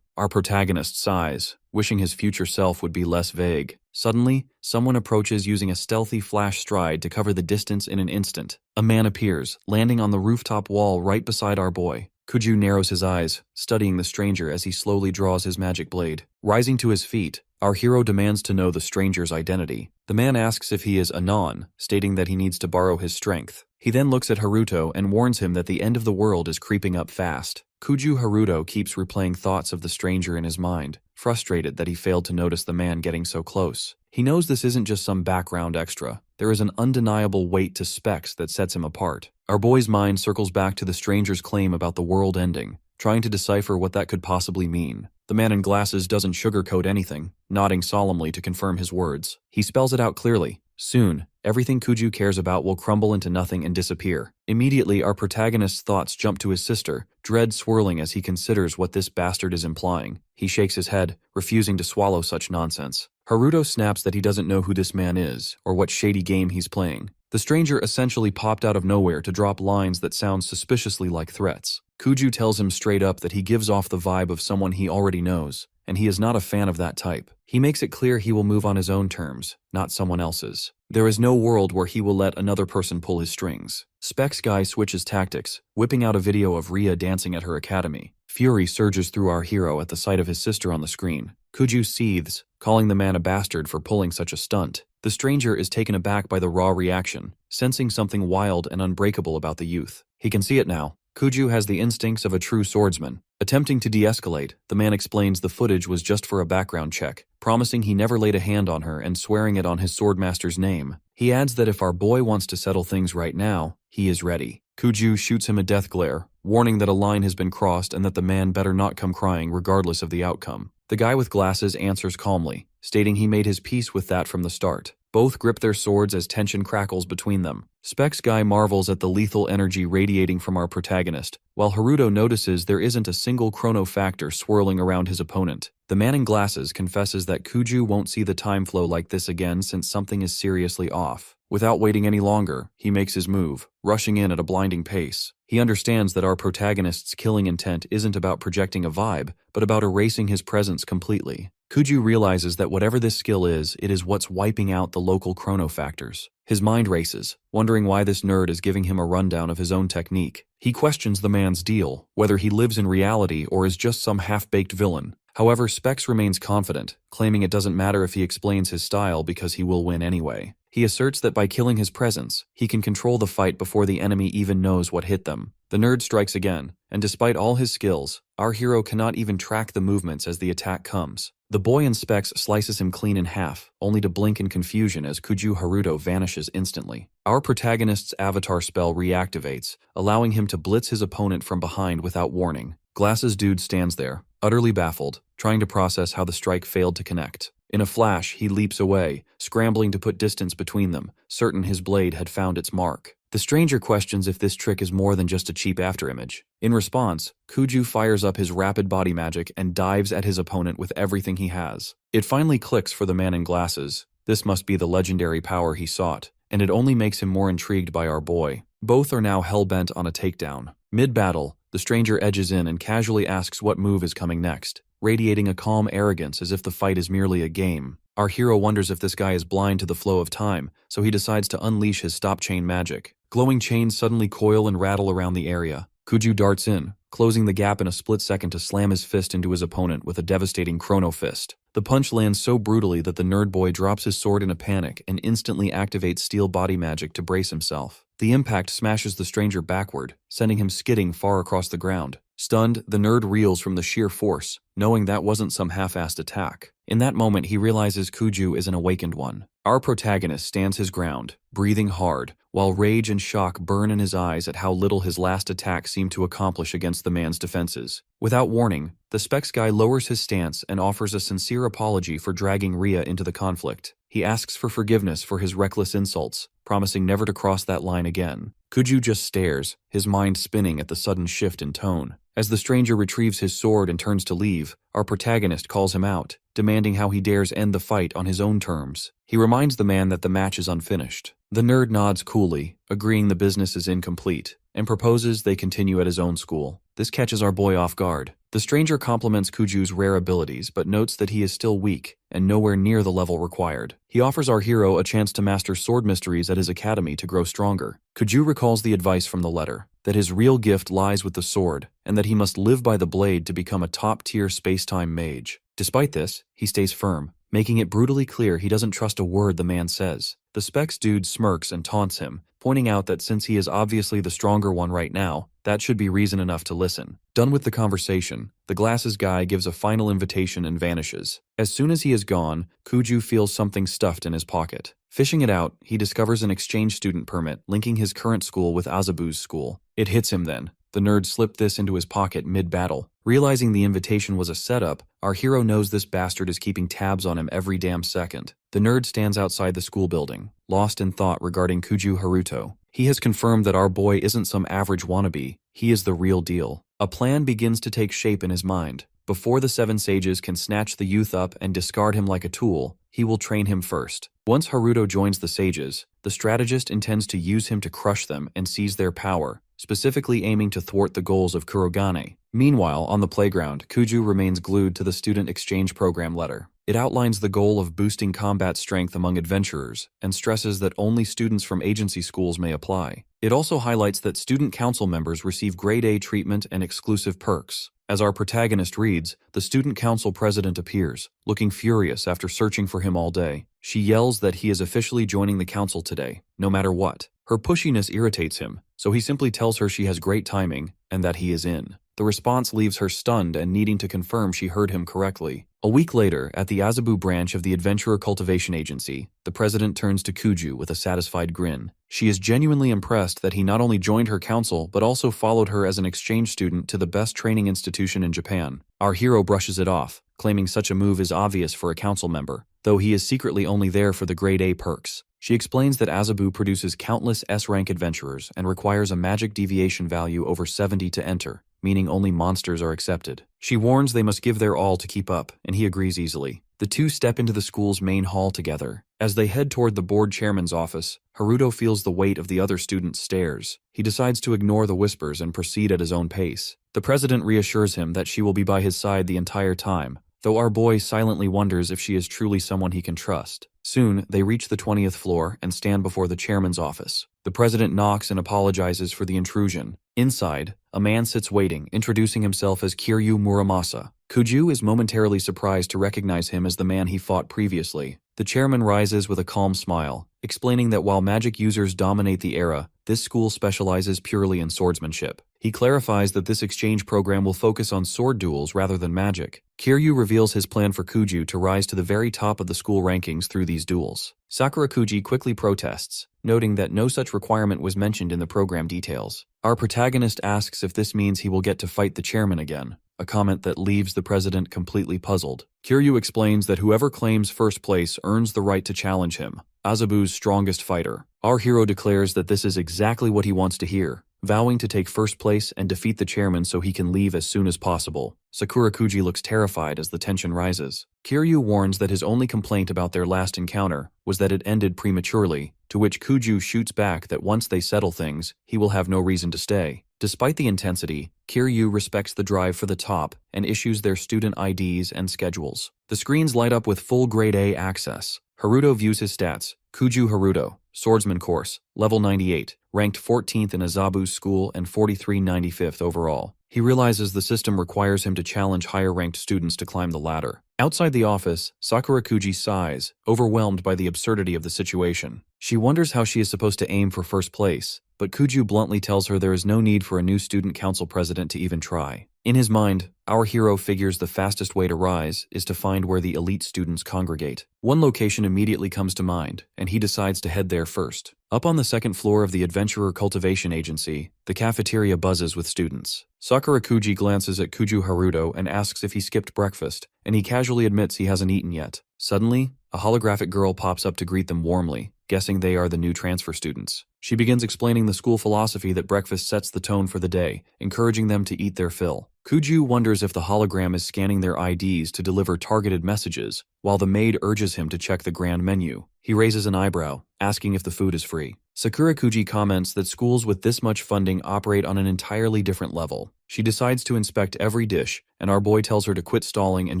Our protagonist sighs, wishing his future self would be less vague. Suddenly, someone approaches using a stealthy flash stride to cover the distance in an instant. A man appears, landing on the rooftop wall right beside our boy. Kuju narrows his eyes, studying the stranger as he slowly draws his magic blade. Rising to his feet, our hero demands to know the stranger's identity. The man asks if he is Anon, stating that he needs to borrow his strength. He then looks at Haruto and warns him that the end of the world is creeping up fast. Kuju Haruto keeps replaying thoughts of the stranger in his mind, frustrated that he failed to notice the man getting so close. He knows this isn't just some background extra. There is an undeniable weight to specs that sets him apart. Our boy's mind circles back to the stranger's claim about the world ending, trying to decipher what that could possibly mean. The man in glasses doesn't sugarcoat anything, nodding solemnly to confirm his words. He spells it out clearly. Soon, everything Kuju cares about will crumble into nothing and disappear. Immediately, our protagonist's thoughts jump to his sister, dread swirling as he considers what this bastard is implying. He shakes his head, refusing to swallow such nonsense. Haruto snaps that he doesn't know who this man is, or what shady game he's playing. The stranger essentially popped out of nowhere to drop lines that sound suspiciously like threats. Kuju tells him straight up that he gives off the vibe of someone he already knows, and he is not a fan of that type. He makes it clear he will move on his own terms, not someone else's. There is no world where he will let another person pull his strings. Specs Guy switches tactics, whipping out a video of Ria dancing at her academy. Fury surges through our hero at the sight of his sister on the screen. Kuju seethes, calling the man a bastard for pulling such a stunt. The stranger is taken aback by the raw reaction, sensing something wild and unbreakable about the youth. He can see it now. Kuju has the instincts of a true swordsman. Attempting to de-escalate, the man explains the footage was just for a background check, promising he never laid a hand on her and swearing it on his swordmaster's name. He adds that if our boy wants to settle things right now, he is ready. Kuju shoots him a death glare, warning that a line has been crossed and that the man better not come crying regardless of the outcome. The guy with glasses answers calmly, stating he made his peace with that from the start. Both grip their swords as tension crackles between them. Specs Guy marvels at the lethal energy radiating from our protagonist, while Haruto notices there isn't a single chrono factor swirling around his opponent. The man in glasses confesses that Kuju won't see the time flow like this again since something is seriously off. Without waiting any longer, he makes his move, rushing in at a blinding pace. He understands that our protagonist's killing intent isn't about projecting a vibe, but about erasing his presence completely. Kuju realizes that whatever this skill is, it is what's wiping out the local chrono factors. His mind races, wondering why this nerd is giving him a rundown of his own technique. He questions the man's deal, whether he lives in reality or is just some half-baked villain. However, Specs remains confident, claiming it doesn't matter if he explains his style because he will win anyway. He asserts that by killing his presence, he can control the fight before the enemy even knows what hit them. The nerd strikes again, and despite all his skills, our hero cannot even track the movements as the attack comes. The boy in Specs slices him clean in half, only to blink in confusion as Kuju Haruto vanishes instantly. Our protagonist's avatar spell reactivates, allowing him to blitz his opponent from behind without warning. Glasses Dude stands there, utterly baffled, trying to process how the strike failed to connect. In a flash, he leaps away, scrambling to put distance between them, certain his blade had found its mark. The stranger questions if this trick is more than just a cheap afterimage. In response, Kuju fires up his rapid body magic and dives at his opponent with everything he has. It finally clicks for the man in glasses. This must be the legendary power he sought, and it only makes him more intrigued by our boy. Both are now hell-bent on a takedown. Mid-battle, the stranger edges in and casually asks what move is coming next, radiating a calm arrogance as if the fight is merely a game. Our hero wonders if this guy is blind to the flow of time, so he decides to unleash his stop-chain magic. Glowing chains suddenly coil and rattle around the area. Kuju darts in, closing the gap in a split second to slam his fist into his opponent with a devastating chrono fist. The punch lands so brutally that the nerd boy drops his sword in a panic and instantly activates steel body magic to brace himself. The impact smashes the stranger backward, sending him skidding far across the ground. Stunned, the nerd reels from the sheer force, knowing that wasn't some half-assed attack. In that moment, he realizes Kuju is an awakened one. Our protagonist stands his ground, breathing hard, while rage and shock burn in his eyes at how little his last attack seemed to accomplish against the man's defenses. Without warning, the Specs guy lowers his stance and offers a sincere apology for dragging Ria into the conflict. He asks for forgiveness for his reckless insults, promising never to cross that line again. Kuju just stares, his mind spinning at the sudden shift in tone. As the stranger retrieves his sword and turns to leave, our protagonist calls him out, demanding how he dares end the fight on his own terms. He reminds the man that the match is unfinished. The nerd nods coolly, agreeing the business is incomplete, and proposes they continue at his own school. This catches our boy off guard. The stranger compliments Kuju's rare abilities but notes that he is still weak and nowhere near the level required. He offers our hero a chance to master sword mysteries at his academy to grow stronger. Kuju recalls the advice from the letter, that his real gift lies with the sword, and that he must live by the blade to become a top-tier space-time mage. Despite this, he stays firm, making it brutally clear he doesn't trust a word the man says. The Specs dude smirks and taunts him, pointing out that since he is obviously the stronger one right now, that should be reason enough to listen. Done with the conversation, the glasses guy gives a final invitation and vanishes. As soon as he is gone, Kuju feels something stuffed in his pocket. Fishing it out, he discovers an exchange student permit linking his current school with Azabu's school. It hits him then. The nerd slipped this into his pocket mid-battle. Realizing the invitation was a setup, our hero knows this bastard is keeping tabs on him every damn second. The nerd stands outside the school building, lost in thought regarding Kuju Haruto. He has confirmed that our boy isn't some average wannabe, he is the real deal. A plan begins to take shape in his mind. Before the Seven Sages can snatch the youth up and discard him like a tool, he will train him first. Once Haruto joins the Sages, the strategist intends to use him to crush them and seize their power, specifically aiming to thwart the goals of Kurogane. Meanwhile, on the playground, Kuju remains glued to the student exchange program letter. It outlines the goal of boosting combat strength among adventurers and stresses that only students from agency schools may apply. It also highlights that student council members receive grade A treatment and exclusive perks. As our protagonist reads, the student council president appears, looking furious after searching for him all day. She yells that he is officially joining the council today, no matter what. Her pushiness irritates him, so he simply tells her she has great timing and that he is in. The response leaves her stunned and needing to confirm she heard him correctly. A week later, at the Azabu branch of the Adventurer Cultivation Agency, the president turns to Kuju with a satisfied grin. She is genuinely impressed that he not only joined her council but also followed her as an exchange student to the best training institution in Japan. Our hero brushes it off, claiming such a move is obvious for a council member, though he is secretly only there for the grade A perks. She explains that Azabu produces countless S-rank adventurers and requires a magic deviation value over 70 to enter, meaning only monsters are accepted. She warns they must give their all to keep up, and he agrees easily. The two step into the school's main hall together. As they head toward the board chairman's office, Haruto feels the weight of the other students' stares. He decides to ignore the whispers and proceed at his own pace. The president reassures him that she will be by his side the entire time, though our boy silently wonders if she is truly someone he can trust. Soon, they reach the 20th floor and stand before the chairman's office. The president knocks and apologizes for the intrusion. Inside, a man sits waiting, introducing himself as Kiryu Muramasa. Kuju is momentarily surprised to recognize him as the man he fought previously. The chairman rises with a calm smile, explaining that while magic users dominate the era, this school specializes purely in swordsmanship. He clarifies that this exchange program will focus on sword duels rather than magic. Kiryu reveals his plan for Kuju to rise to the very top of the school rankings through these duels. Sakura Kuji quickly protests, noting that no such requirement was mentioned in the program details. Our protagonist asks if this means he will get to fight the chairman again, a comment that leaves the president completely puzzled. Kiryu explains that whoever claims first place earns the right to challenge him, Azabu's strongest fighter. Our hero declares that this is exactly what he wants to hear, vowing to take first place and defeat the chairman so he can leave as soon as possible. Sakura Kuji looks terrified as the tension rises. Kiryu warns that his only complaint about their last encounter was that it ended prematurely, to which Kuju shoots back that once they settle things, he will have no reason to stay. Despite the intensity, Kiryu respects the drive for the top and issues their student IDs and schedules. The screens light up with full grade A access. Haruto views his stats. Kuju Haruto, Swordsman course, level 98, ranked 14th in Azabu's school and 95th overall. He realizes the system requires him to challenge higher-ranked students to climb the ladder. Outside the office, Sakura Kuji sighs, overwhelmed by the absurdity of the situation. She wonders how she is supposed to aim for first place, but Kuju bluntly tells her there is no need for a new student council president to even try. In his mind, our hero figures the fastest way to rise is to find where the elite students congregate. One location immediately comes to mind, and he decides to head there first. Up on the second floor of the Adventurer Cultivation Agency, the cafeteria buzzes with students. Sakura Kuji glances at Kuju Haruto and asks if he skipped breakfast, and he casually admits he hasn't eaten yet. Suddenly, a holographic girl pops up to greet them warmly, guessing they are the new transfer students. She begins explaining the school philosophy that breakfast sets the tone for the day, encouraging them to eat their fill. Kuju wonders if the hologram is scanning their IDs to deliver targeted messages, while the maid urges him to check the grand menu. He raises an eyebrow, asking if the food is free. Sakura Kuji comments that schools with this much funding operate on an entirely different level. She decides to inspect every dish, and our boy tells her to quit stalling and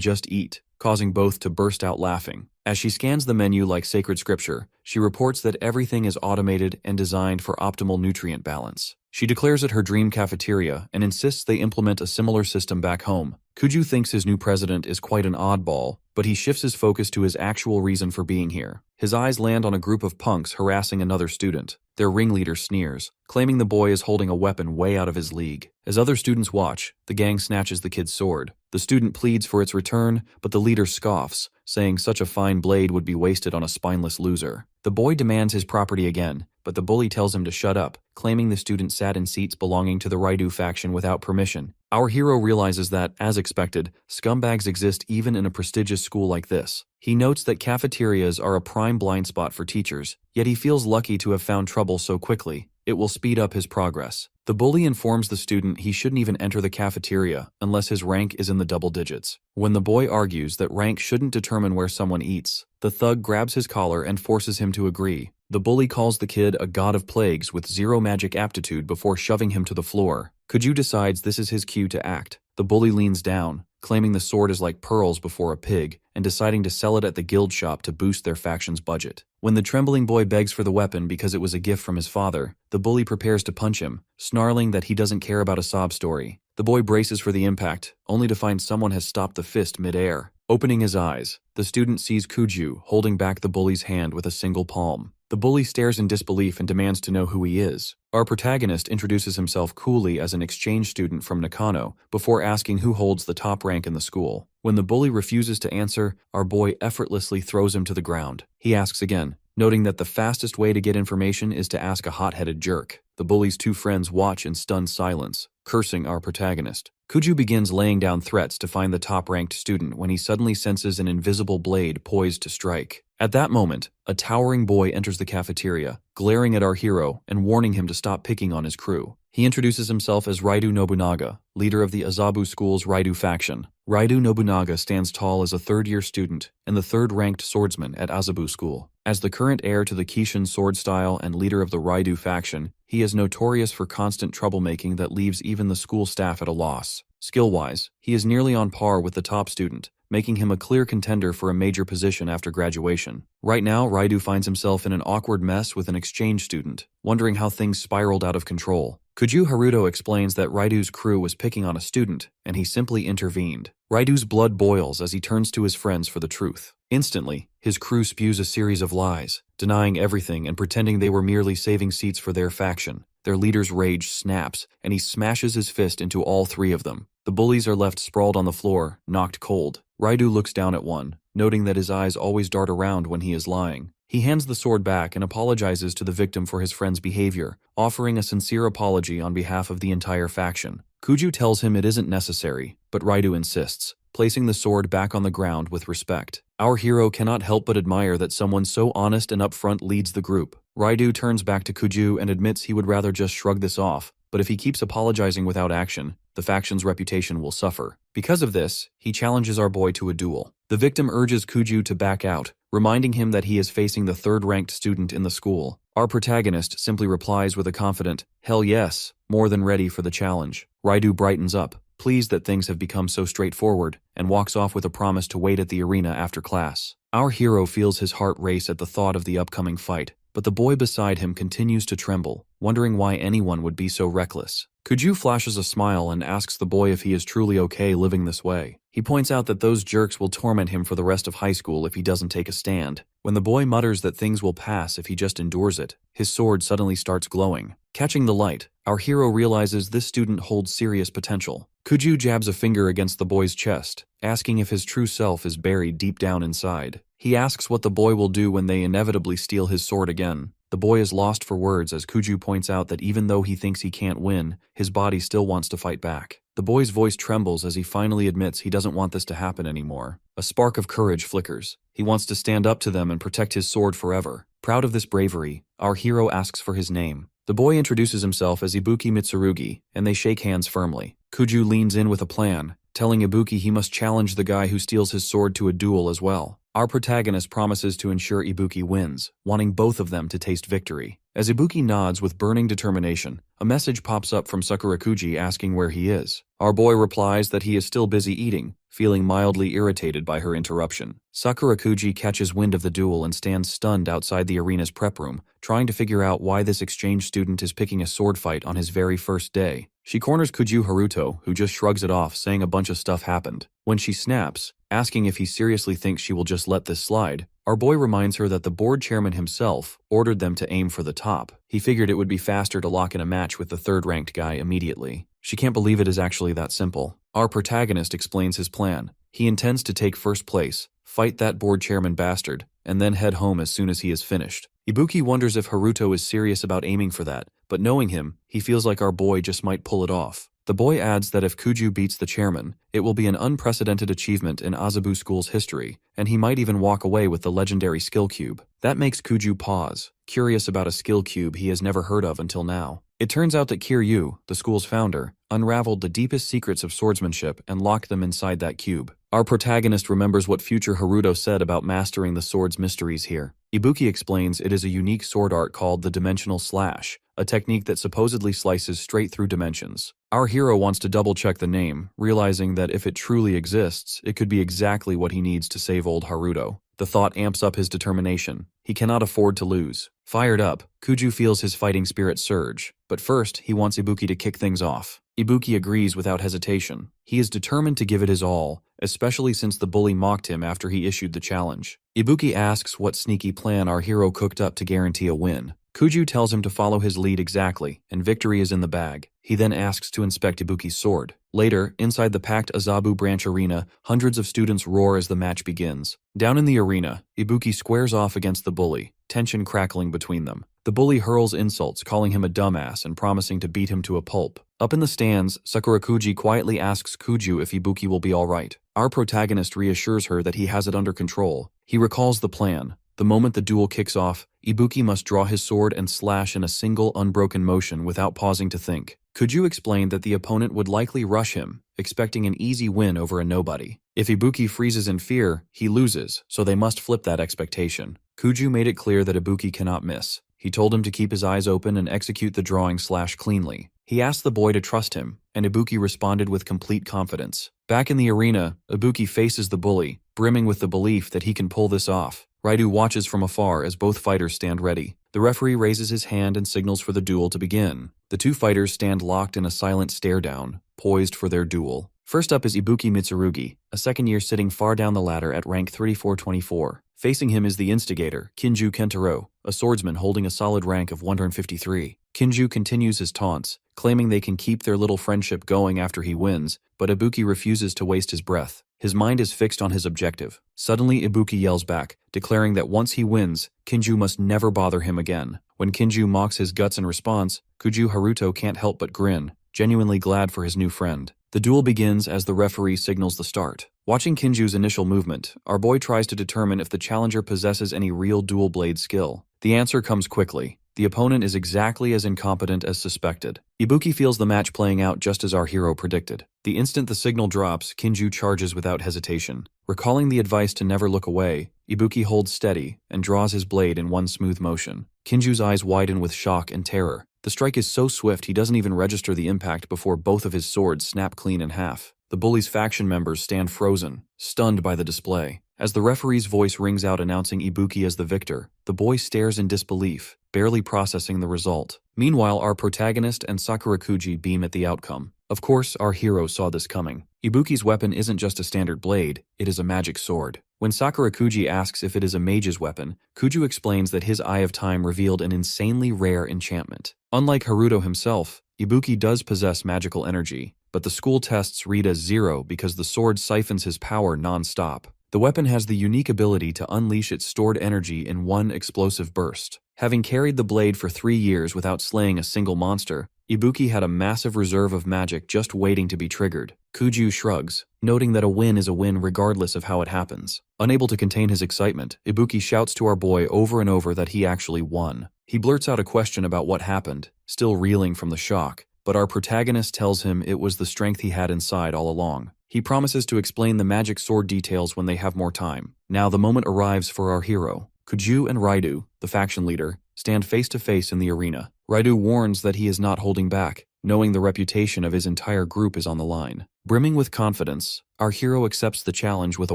just eat, causing both to burst out laughing. As she scans the menu like sacred scripture, she reports that everything is automated and designed for optimal nutrient balance. She declares it her dream cafeteria and insists they implement a similar system back home. Kuju thinks his new president is quite an oddball, but he shifts his focus to his actual reason for being here. His eyes land on a group of punks harassing another student. Their ringleader sneers, claiming the boy is holding a weapon way out of his league. As other students watch, the gang snatches the kid's sword. The student pleads for its return, but the leader scoffs, saying such a fine blade would be wasted on a spineless loser. The boy demands his property again, but the bully tells him to shut up, claiming the student sat in seats belonging to the Raidu faction without permission. Our hero realizes that, as expected, scumbags exist even in a prestigious school like this. He notes that cafeterias are a prime blind spot for teachers, yet he feels lucky to have found trouble so quickly. It will speed up his progress. The bully informs the student he shouldn't even enter the cafeteria unless his rank is in the double digits. When the boy argues that rank shouldn't determine where someone eats, the thug grabs his collar and forces him to agree. The bully calls the kid a god of plagues with zero magic aptitude before shoving him to the floor. Kuju decides this is his cue to act. The bully leans down, claiming the sword is like pearls before a pig, and deciding to sell it at the guild shop to boost their faction's budget. When the trembling boy begs for the weapon because it was a gift from his father, the bully prepares to punch him, snarling that he doesn't care about a sob story. The boy braces for the impact, only to find someone has stopped the fist mid-air. Opening his eyes, the student sees Kuju holding back the bully's hand with a single palm. The bully stares in disbelief and demands to know who he is. Our protagonist introduces himself coolly as an exchange student from Nakano before asking who holds the top rank in the school. When the bully refuses to answer, our boy effortlessly throws him to the ground. He asks again, noting that the fastest way to get information is to ask a hot-headed jerk. The bully's two friends watch in stunned silence. cursing our protagonist. Kuju begins laying down threats to find the top-ranked student when he suddenly senses an invisible blade poised to strike. At that moment, a towering boy enters the cafeteria, glaring at our hero and warning him to stop picking on his crew. He introduces himself as Raidu Nobunaga, leader of the Azabu School's Raidu faction. Raidu Nobunaga stands tall as a third-year student and the third-ranked swordsman at Azabu School. As the current heir to the Kishin sword style and leader of the Raidu faction, he is notorious for constant troublemaking that leaves even the school staff at a loss. Skill-wise, he is nearly on par with the top student, making him a clear contender for a major position after graduation. Right now, Raidu finds himself in an awkward mess with an exchange student, wondering how things spiraled out of control. Kuju Haruto explains that Raidu's crew was picking on a student, and he simply intervened. Raidu's blood boils as he turns to his friends for the truth. Instantly, his crew spews a series of lies, denying everything and pretending they were merely saving seats for their faction. Their leader's rage snaps, and he smashes his fist into all three of them. The bullies are left sprawled on the floor, knocked cold. Raidu looks down at one, noting that his eyes always dart around when he is lying. He hands the sword back and apologizes to the victim for his friend's behavior, offering a sincere apology on behalf of the entire faction. Kuju tells him it isn't necessary, but Raidu insists, placing the sword back on the ground with respect. Our hero cannot help but admire that someone so honest and upfront leads the group. Raidu turns back to Kuju and admits he would rather just shrug this off, but if he keeps apologizing without action, the faction's reputation will suffer. Because of this, he challenges our boy to a duel. The victim urges Kuju to back out, reminding him that he is facing the third-ranked student in the school. Our protagonist simply replies with a confident, "Hell yes," more than ready for the challenge. Raidu brightens up, pleased that things have become so straightforward, and walks off with a promise to wait at the arena after class. Our hero feels his heart race at the thought of the upcoming fight, but the boy beside him continues to tremble, wondering why anyone would be so reckless. Kuju flashes a smile and asks the boy if he is truly okay living this way. He points out that those jerks will torment him for the rest of high school if he doesn't take a stand. When the boy mutters that things will pass if he just endures it, his sword suddenly starts glowing. Catching the light, our hero realizes this student holds serious potential. Kuju jabs a finger against the boy's chest, asking if his true self is buried deep down inside. He asks what the boy will do when they inevitably steal his sword again. The boy is lost for words as Kuju points out that even though he thinks he can't win, his body still wants to fight back. The boy's voice trembles as he finally admits he doesn't want this to happen anymore. A spark of courage flickers. He wants to stand up to them and protect his sword forever. Proud of this bravery, our hero asks for his name. The boy introduces himself as Ibuki Mitsurugi, and they shake hands firmly. Kuju leans in with a plan, telling Ibuki he must challenge the guy who steals his sword to a duel as well. Our protagonist promises to ensure Ibuki wins, wanting both of them to taste victory. As Ibuki nods with burning determination, a message pops up from Sakurakuji asking where he is. Our boy replies that he is still busy eating, feeling mildly irritated by her interruption. Sakurakuji catches wind of the duel and stands stunned outside the arena's prep room, trying to figure out why this exchange student is picking a sword fight on his very first day. She corners Kuju Haruto, who just shrugs it off, saying a bunch of stuff happened. When she snaps, asking if he seriously thinks she will just let this slide, our boy reminds her that the board chairman himself ordered them to aim for the top. He figured it would be faster to lock in a match with the third-ranked guy immediately. She can't believe it is actually that simple. Our protagonist explains his plan. He intends to take first place, fight that board chairman bastard, and then head home as soon as he is finished. Ibuki wonders if Haruto is serious about aiming for that, but knowing him, he feels like our boy just might pull it off. The boy adds that if Kuju beats the chairman, it will be an unprecedented achievement in Azabu School's history, and he might even walk away with the legendary skill cube. That makes Kuju pause, curious about a skill cube he has never heard of until now. It turns out that Kiryu, the school's founder, unraveled the deepest secrets of swordsmanship and locked them inside that cube. Our protagonist remembers what future Haruto said about mastering the sword's mysteries here. Ibuki explains it is a unique sword art called the dimensional slash, a technique that supposedly slices straight through dimensions. Our hero wants to double-check the name, realizing that if it truly exists, it could be exactly what he needs to save old Haruto. The thought amps up his determination. He cannot afford to lose. Fired up, Kuju feels his fighting spirit surge, but first he wants Ibuki to kick things off. Ibuki agrees without hesitation. He is determined to give it his all, especially since the bully mocked him after he issued the challenge. Ibuki asks what sneaky plan our hero cooked up to guarantee a win. Kuju tells him to follow his lead exactly, and victory is in the bag. He then asks to inspect Ibuki's sword. Later, inside the packed Azabu branch arena, hundreds of students roar as the match begins. Down in the arena, Ibuki squares off against the bully, tension crackling between them. The bully hurls insults, calling him a dumbass and promising to beat him to a pulp. Up in the stands, Sakurakuji quietly asks Kuju if Ibuki will be alright. Our protagonist reassures her that he has it under control. He recalls the plan. The moment the duel kicks off, Ibuki must draw his sword and slash in a single unbroken motion without pausing to think. Kuju explained that the opponent would likely rush him, expecting an easy win over a nobody. If Ibuki freezes in fear, he loses, so they must flip that expectation. Kuju made it clear that Ibuki cannot miss. He told him to keep his eyes open and execute the drawing slash cleanly. He asked the boy to trust him, and Ibuki responded with complete confidence. Back in the arena, Ibuki faces the bully, brimming with the belief that he can pull this off. Raidu watches from afar as both fighters stand ready. The referee raises his hand and signals for the duel to begin. The two fighters stand locked in a silent stare-down, poised for their duel. First up is Ibuki Mitsurugi, a second year sitting far down the ladder at rank 3424. Facing him is the instigator, Kinju Kentaro, a swordsman holding a solid rank of 153. Kinju continues his taunts, claiming they can keep their little friendship going after he wins, but Ibuki refuses to waste his breath. His mind is fixed on his objective. Suddenly, Ibuki yells back, declaring that once he wins, Kinju must never bother him again. When Kinju mocks his guts in response, Kuju Haruto can't help but grin, genuinely glad for his new friend. The duel begins as the referee signals the start. Watching Kinju's initial movement, our boy tries to determine if the challenger possesses any real dual blade skill. The answer comes quickly. The opponent is exactly as incompetent as suspected. Ibuki feels the match playing out just as our hero predicted. The instant the signal drops, Kinju charges without hesitation. Recalling the advice to never look away, Ibuki holds steady and draws his blade in one smooth motion. Kinju's eyes widen with shock and terror. The strike is so swift he doesn't even register the impact before both of his swords snap clean in half. The bully's faction members stand frozen, stunned by the display. As the referee's voice rings out announcing Ibuki as the victor, the boy stares in disbelief, barely processing the result. Meanwhile, our protagonist and Sakurakuji beam at the outcome. Of course, our hero saw this coming. Ibuki's weapon isn't just a standard blade, it is a magic sword. When Sakurakuji asks if it is a mage's weapon, Kuju explains that his Eye of Time revealed an insanely rare enchantment. Unlike Haruto himself, Ibuki does possess magical energy, but the school tests read as 0 because the sword siphons his power non-stop. The weapon has the unique ability to unleash its stored energy in one explosive burst. Having carried the blade for 3 years without slaying a single monster, Ibuki had a massive reserve of magic just waiting to be triggered. Kuju shrugs, noting that a win is a win regardless of how it happens. Unable to contain his excitement, Ibuki shouts to our boy over and over that he actually won. He blurts out a question about what happened, still reeling from the shock, but our protagonist tells him it was the strength he had inside all along. He promises to explain the magic sword details when they have more time. Now the moment arrives for our hero. Kuju and Raidu, the faction leader, stand face to face in the arena. Raidu warns that he is not holding back, knowing the reputation of his entire group is on the line. Brimming with confidence, our hero accepts the challenge with a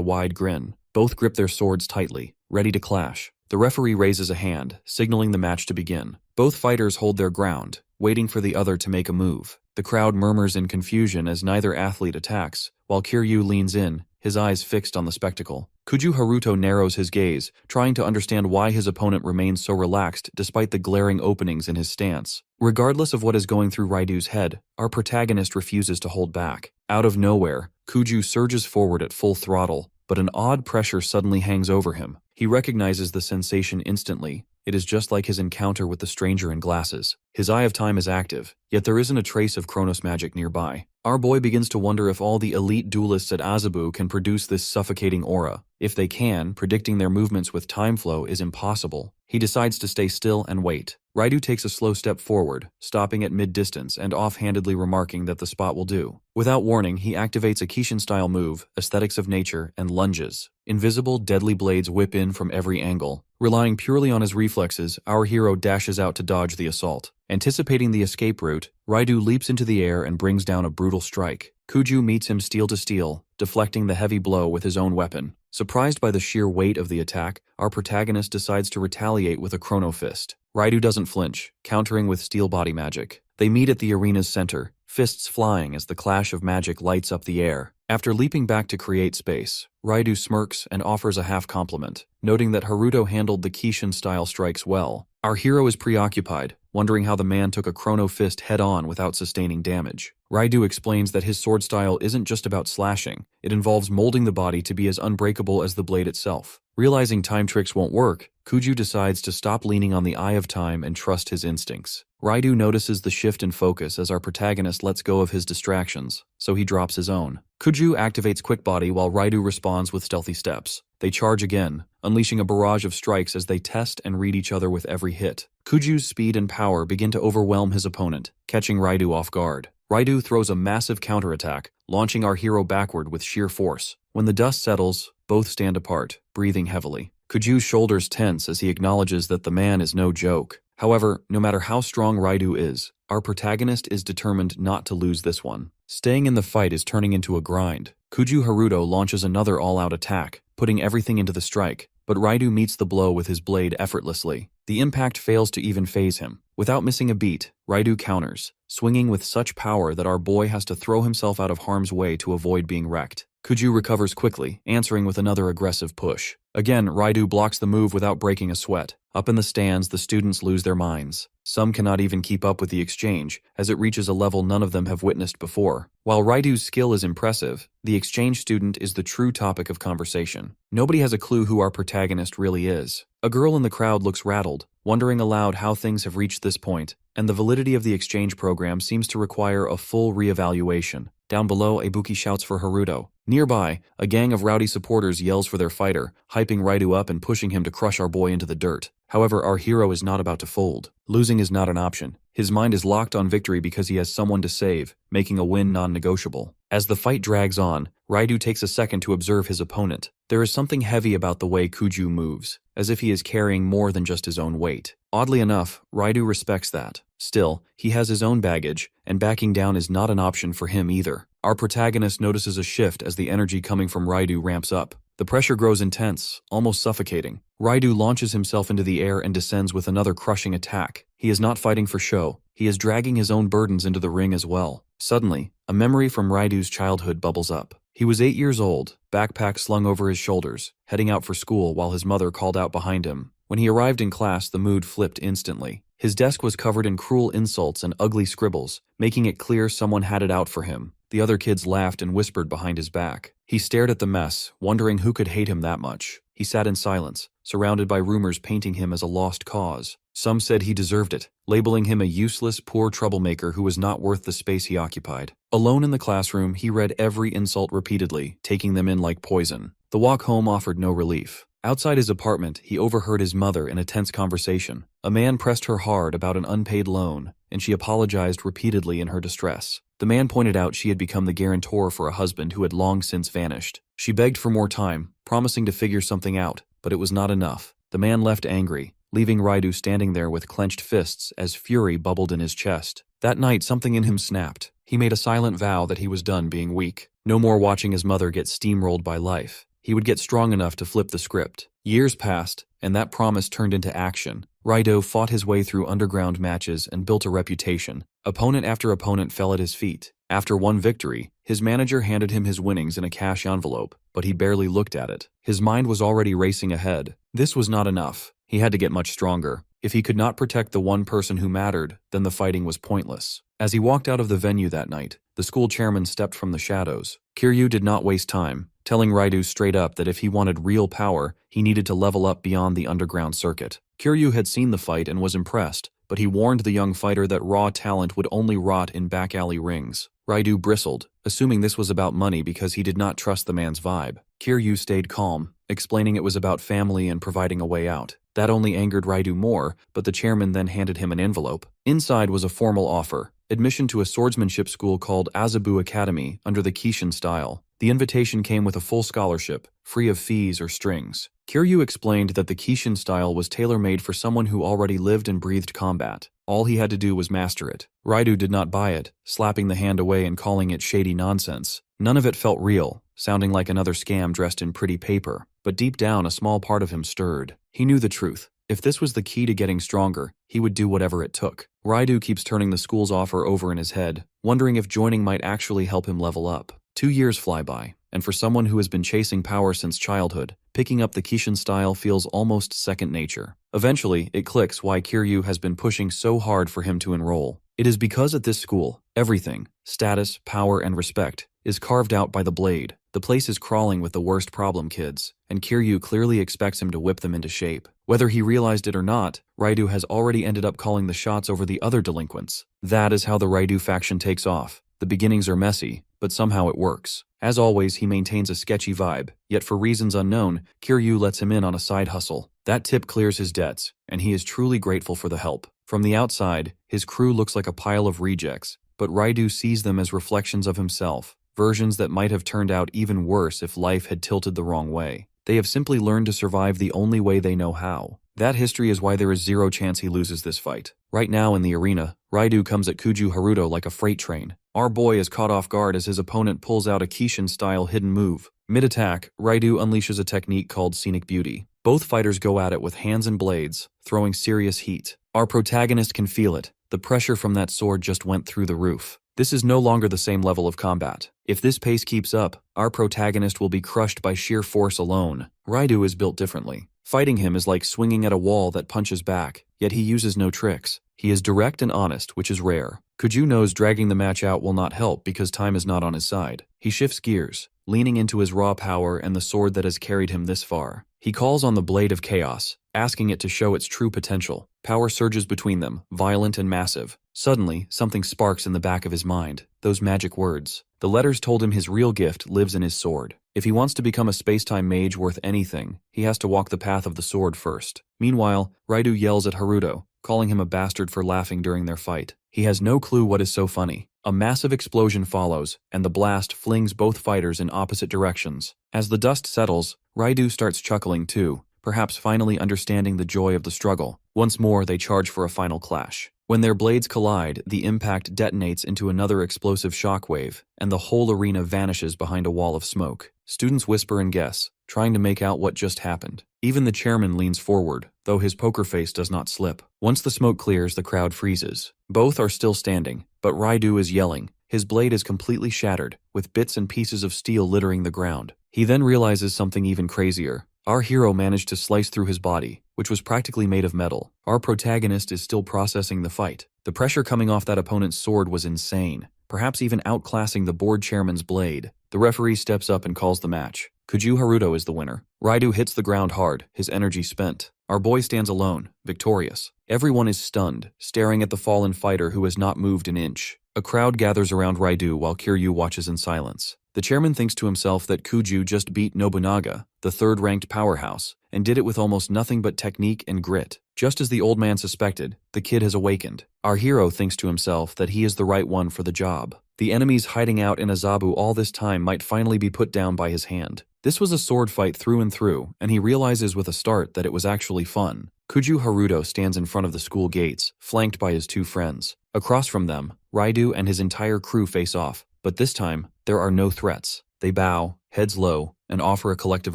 wide grin. Both grip their swords tightly, ready to clash. The referee raises a hand, signaling the match to begin. Both fighters hold their ground, waiting for the other to make a move. The crowd murmurs in confusion as neither athlete attacks, while Kiryu leans in, his eyes fixed on the spectacle. Kuju Haruto narrows his gaze, trying to understand why his opponent remains so relaxed despite the glaring openings in his stance. Regardless of what is going through Raidu's head, our protagonist refuses to hold back. Out of nowhere, Kuju surges forward at full throttle, but an odd pressure suddenly hangs over him. He recognizes the sensation instantly. It is just like his encounter with the stranger in glasses. His Eye of Time is active, yet there isn't a trace of Chronos magic nearby. Our boy begins to wonder if all the elite duelists at Azabu can produce this suffocating aura. If they can, predicting their movements with time flow is impossible. He decides to stay still and wait. Raidu takes a slow step forward, stopping at mid-distance and offhandedly remarking that the spot will do. Without warning, he activates a Kishin-style move, Aesthetics of Nature, and lunges. Invisible, deadly blades whip in from every angle. Relying purely on his reflexes, our hero dashes out to dodge the assault. Anticipating the escape route, Raidu leaps into the air and brings down a brutal strike. Kuju meets him steel to steel, deflecting the heavy blow with his own weapon. Surprised by the sheer weight of the attack, our protagonist decides to retaliate with a Chrono Fist. Raidu doesn't flinch, countering with steel body magic. They meet at the arena's center, fists flying as the clash of magic lights up the air. After leaping back to create space, Raidu smirks and offers a half compliment, noting that Haruto handled the Kishin-style strikes well. Our hero is preoccupied, wondering how the man took a Chrono Fist head-on without sustaining damage. Raidu explains that his sword style isn't just about slashing, it involves molding the body to be as unbreakable as the blade itself. Realizing time tricks won't work, Kuju decides to stop leaning on the eye of time and trust his instincts. Raidu notices the shift in focus as our protagonist lets go of his distractions, so he drops his own. Kuju activates Quick Body while Raidu responds with stealthy steps. They charge again, unleashing a barrage of strikes as they test and read each other with every hit. Kuju's speed and power begin to overwhelm his opponent, catching Raidu off guard. Raidu throws a massive counterattack, launching our hero backward with sheer force. When the dust settles, both stand apart, breathing heavily. Kuju's shoulders tense as he acknowledges that the man is no joke. However, no matter how strong Raidu is, our protagonist is determined not to lose this one. Staying in the fight is turning into a grind. Kuju Haruto launches another all-out attack, putting everything into the strike, but Raidu meets the blow with his blade effortlessly. The impact fails to even phase him. Without missing a beat, Raidu counters, swinging with such power that our boy has to throw himself out of harm's way to avoid being wrecked. Kuju recovers quickly, answering with another aggressive push. Again, Raidu blocks the move without breaking a sweat. Up in the stands, the students lose their minds. Some cannot even keep up with the exchange, as it reaches a level none of them have witnessed before. While Raidu's skill is impressive, the exchange student is the true topic of conversation. Nobody has a clue who our protagonist really is. A girl in the crowd looks rattled, wondering aloud how things have reached this point, and the validity of the exchange program seems to require a full re-evaluation. Down below, Ibuki shouts for Haruto. Nearby, a gang of rowdy supporters yells for their fighter, hyping Raidu up and pushing him to crush our boy into the dirt. However, our hero is not about to fold. Losing is not an option. His mind is locked on victory because he has someone to save, making a win non-negotiable. As the fight drags on, Raidu takes a second to observe his opponent. There is something heavy about the way Kuju moves, as if he is carrying more than just his own weight. Oddly enough, Raidu respects that. Still, he has his own baggage, and backing down is not an option for him either. Our protagonist notices a shift as the energy coming from Raidu ramps up. The pressure grows intense, almost suffocating. Raidu launches himself into the air and descends with another crushing attack. He is not fighting for show. He is dragging his own burdens into the ring as well. Suddenly, a memory from Raidu's childhood bubbles up. He was 8 years old, backpack slung over his shoulders, heading out for school while his mother called out behind him. When he arrived in class, the mood flipped instantly. His desk was covered in cruel insults and ugly scribbles, making it clear someone had it out for him. The other kids laughed and whispered behind his back. He stared at the mess, wondering who could hate him that much. He sat in silence, surrounded by rumors painting him as a lost cause. Some said he deserved it, labeling him a useless, poor troublemaker who was not worth the space he occupied. Alone in the classroom, he read every insult repeatedly, taking them in like poison. The walk home offered no relief. Outside his apartment, he overheard his mother in a tense conversation. A man pressed her hard about an unpaid loan, and she apologized repeatedly in her distress. The man pointed out she had become the guarantor for a husband who had long since vanished. She begged for more time, promising to figure something out, but it was not enough. The man left angry, leaving Raidu standing there with clenched fists as fury bubbled in his chest. That night, something in him snapped. He made a silent vow that he was done being weak. No more watching his mother get steamrolled by life. He would get strong enough to flip the script. Years passed, and that promise turned into action. Raidu fought his way through underground matches and built a reputation. Opponent after opponent fell at his feet. After one victory, his manager handed him his winnings in a cash envelope, but he barely looked at it. His mind was already racing ahead. This was not enough. He had to get much stronger. If he could not protect the one person who mattered, then the fighting was pointless. As he walked out of the venue that night, the school chairman stepped from the shadows. Kiryu did not waste time, telling Raidu straight up that if he wanted real power, he needed to level up beyond the underground circuit. Kiryu had seen the fight and was impressed, but he warned the young fighter that raw talent would only rot in back alley rings. Raidu bristled, assuming this was about money because he did not trust the man's vibe. Kiryu stayed calm, explaining it was about family and providing a way out. That only angered Raidu more, but the chairman then handed him an envelope. Inside was a formal offer, admission to a swordsmanship school called Azabu Academy under the Kishin style. The invitation came with a full scholarship, free of fees or strings. Kiryu explained that the Kishin style was tailor-made for someone who already lived and breathed combat. All he had to do was master it. Raidu did not buy it, slapping the hand away and calling it shady nonsense. None of it felt real, sounding like another scam dressed in pretty paper. But deep down, a small part of him stirred. He knew the truth. If this was the key to getting stronger, he would do whatever it took. Raidu keeps turning the school's offer over in his head, wondering if joining might actually help him level up. 2 years fly by, and for someone who has been chasing power since childhood, picking up the Kishin style feels almost second nature. Eventually, it clicks why Kiryu has been pushing so hard for him to enroll. It is because at this school, everything, status, power, and respect, is carved out by the blade. The place is crawling with the worst problem kids, and Kiryu clearly expects him to whip them into shape. Whether he realized it or not, Raidu has already ended up calling the shots over the other delinquents. That is how the Raidu faction takes off. The beginnings are messy, but somehow it works. As always, he maintains a sketchy vibe, yet for reasons unknown, Kiryu lets him in on a side hustle. That tip clears his debts, and he is truly grateful for the help. From the outside, his crew looks like a pile of rejects, but Raidu sees them as reflections of himself, versions that might have turned out even worse if life had tilted the wrong way. They have simply learned to survive the only way they know how. That history is why there is zero chance he loses this fight. Right now in the arena, Raidu comes at Kuju Haruto like a freight train. Our boy is caught off guard as his opponent pulls out a Kishin-style hidden move. Mid-attack, Raidu unleashes a technique called Scenic Beauty. Both fighters go at it with hands and blades, throwing serious heat. Our protagonist can feel it. The pressure from that sword just went through the roof. This is no longer the same level of combat. If this pace keeps up, our protagonist will be crushed by sheer force alone. Raidu is built differently. Fighting him is like swinging at a wall that punches back, yet he uses no tricks. He is direct and honest, which is rare. Kuju knows dragging the match out will not help because time is not on his side. He shifts gears, leaning into his raw power and the sword that has carried him this far. He calls on the Blade of Chaos, asking it to show its true potential. Power surges between them, violent and massive. Suddenly, something sparks in the back of his mind. Those magic words. The letters told him his real gift lives in his sword. If he wants to become a space-time mage worth anything, he has to walk the path of the sword first. Meanwhile, Raidu yells at Haruto, calling him a bastard for laughing during their fight. He has no clue what is so funny. A massive explosion follows, and the blast flings both fighters in opposite directions. As the dust settles, Raidu starts chuckling too, perhaps finally understanding the joy of the struggle. Once more, they charge for a final clash. When their blades collide, the impact detonates into another explosive shockwave, and the whole arena vanishes behind a wall of smoke. Students whisper and guess, trying to make out what just happened. Even the chairman leans forward, though his poker face does not slip. Once the smoke clears, the crowd freezes. Both are still standing, but Raidu is yelling. His blade is completely shattered, with bits and pieces of steel littering the ground. He then realizes something even crazier. Our hero managed to slice through his body, which was practically made of metal. Our protagonist is still processing the fight. The pressure coming off that opponent's sword was insane, perhaps even outclassing the board chairman's blade. The referee steps up and calls the match. Kuju Haruto is the winner. Raidu hits the ground hard, his energy spent. Our boy stands alone, victorious. Everyone is stunned, staring at the fallen fighter who has not moved an inch. A crowd gathers around Raidu while Kiryu watches in silence. The chairman thinks to himself that Kuju just beat Nobunaga, the third-ranked powerhouse, and did it with almost nothing but technique and grit. Just as the old man suspected, the kid has awakened. Our hero thinks to himself that he is the right one for the job. The enemies hiding out in Azabu all this time might finally be put down by his hand. This was a sword fight through and through, and he realizes with a start that it was actually fun. Kuju Haruto stands in front of the school gates, flanked by his two friends. Across from them, Raidu and his entire crew face off, but this time, there are no threats. They bow, heads low, and offer a collective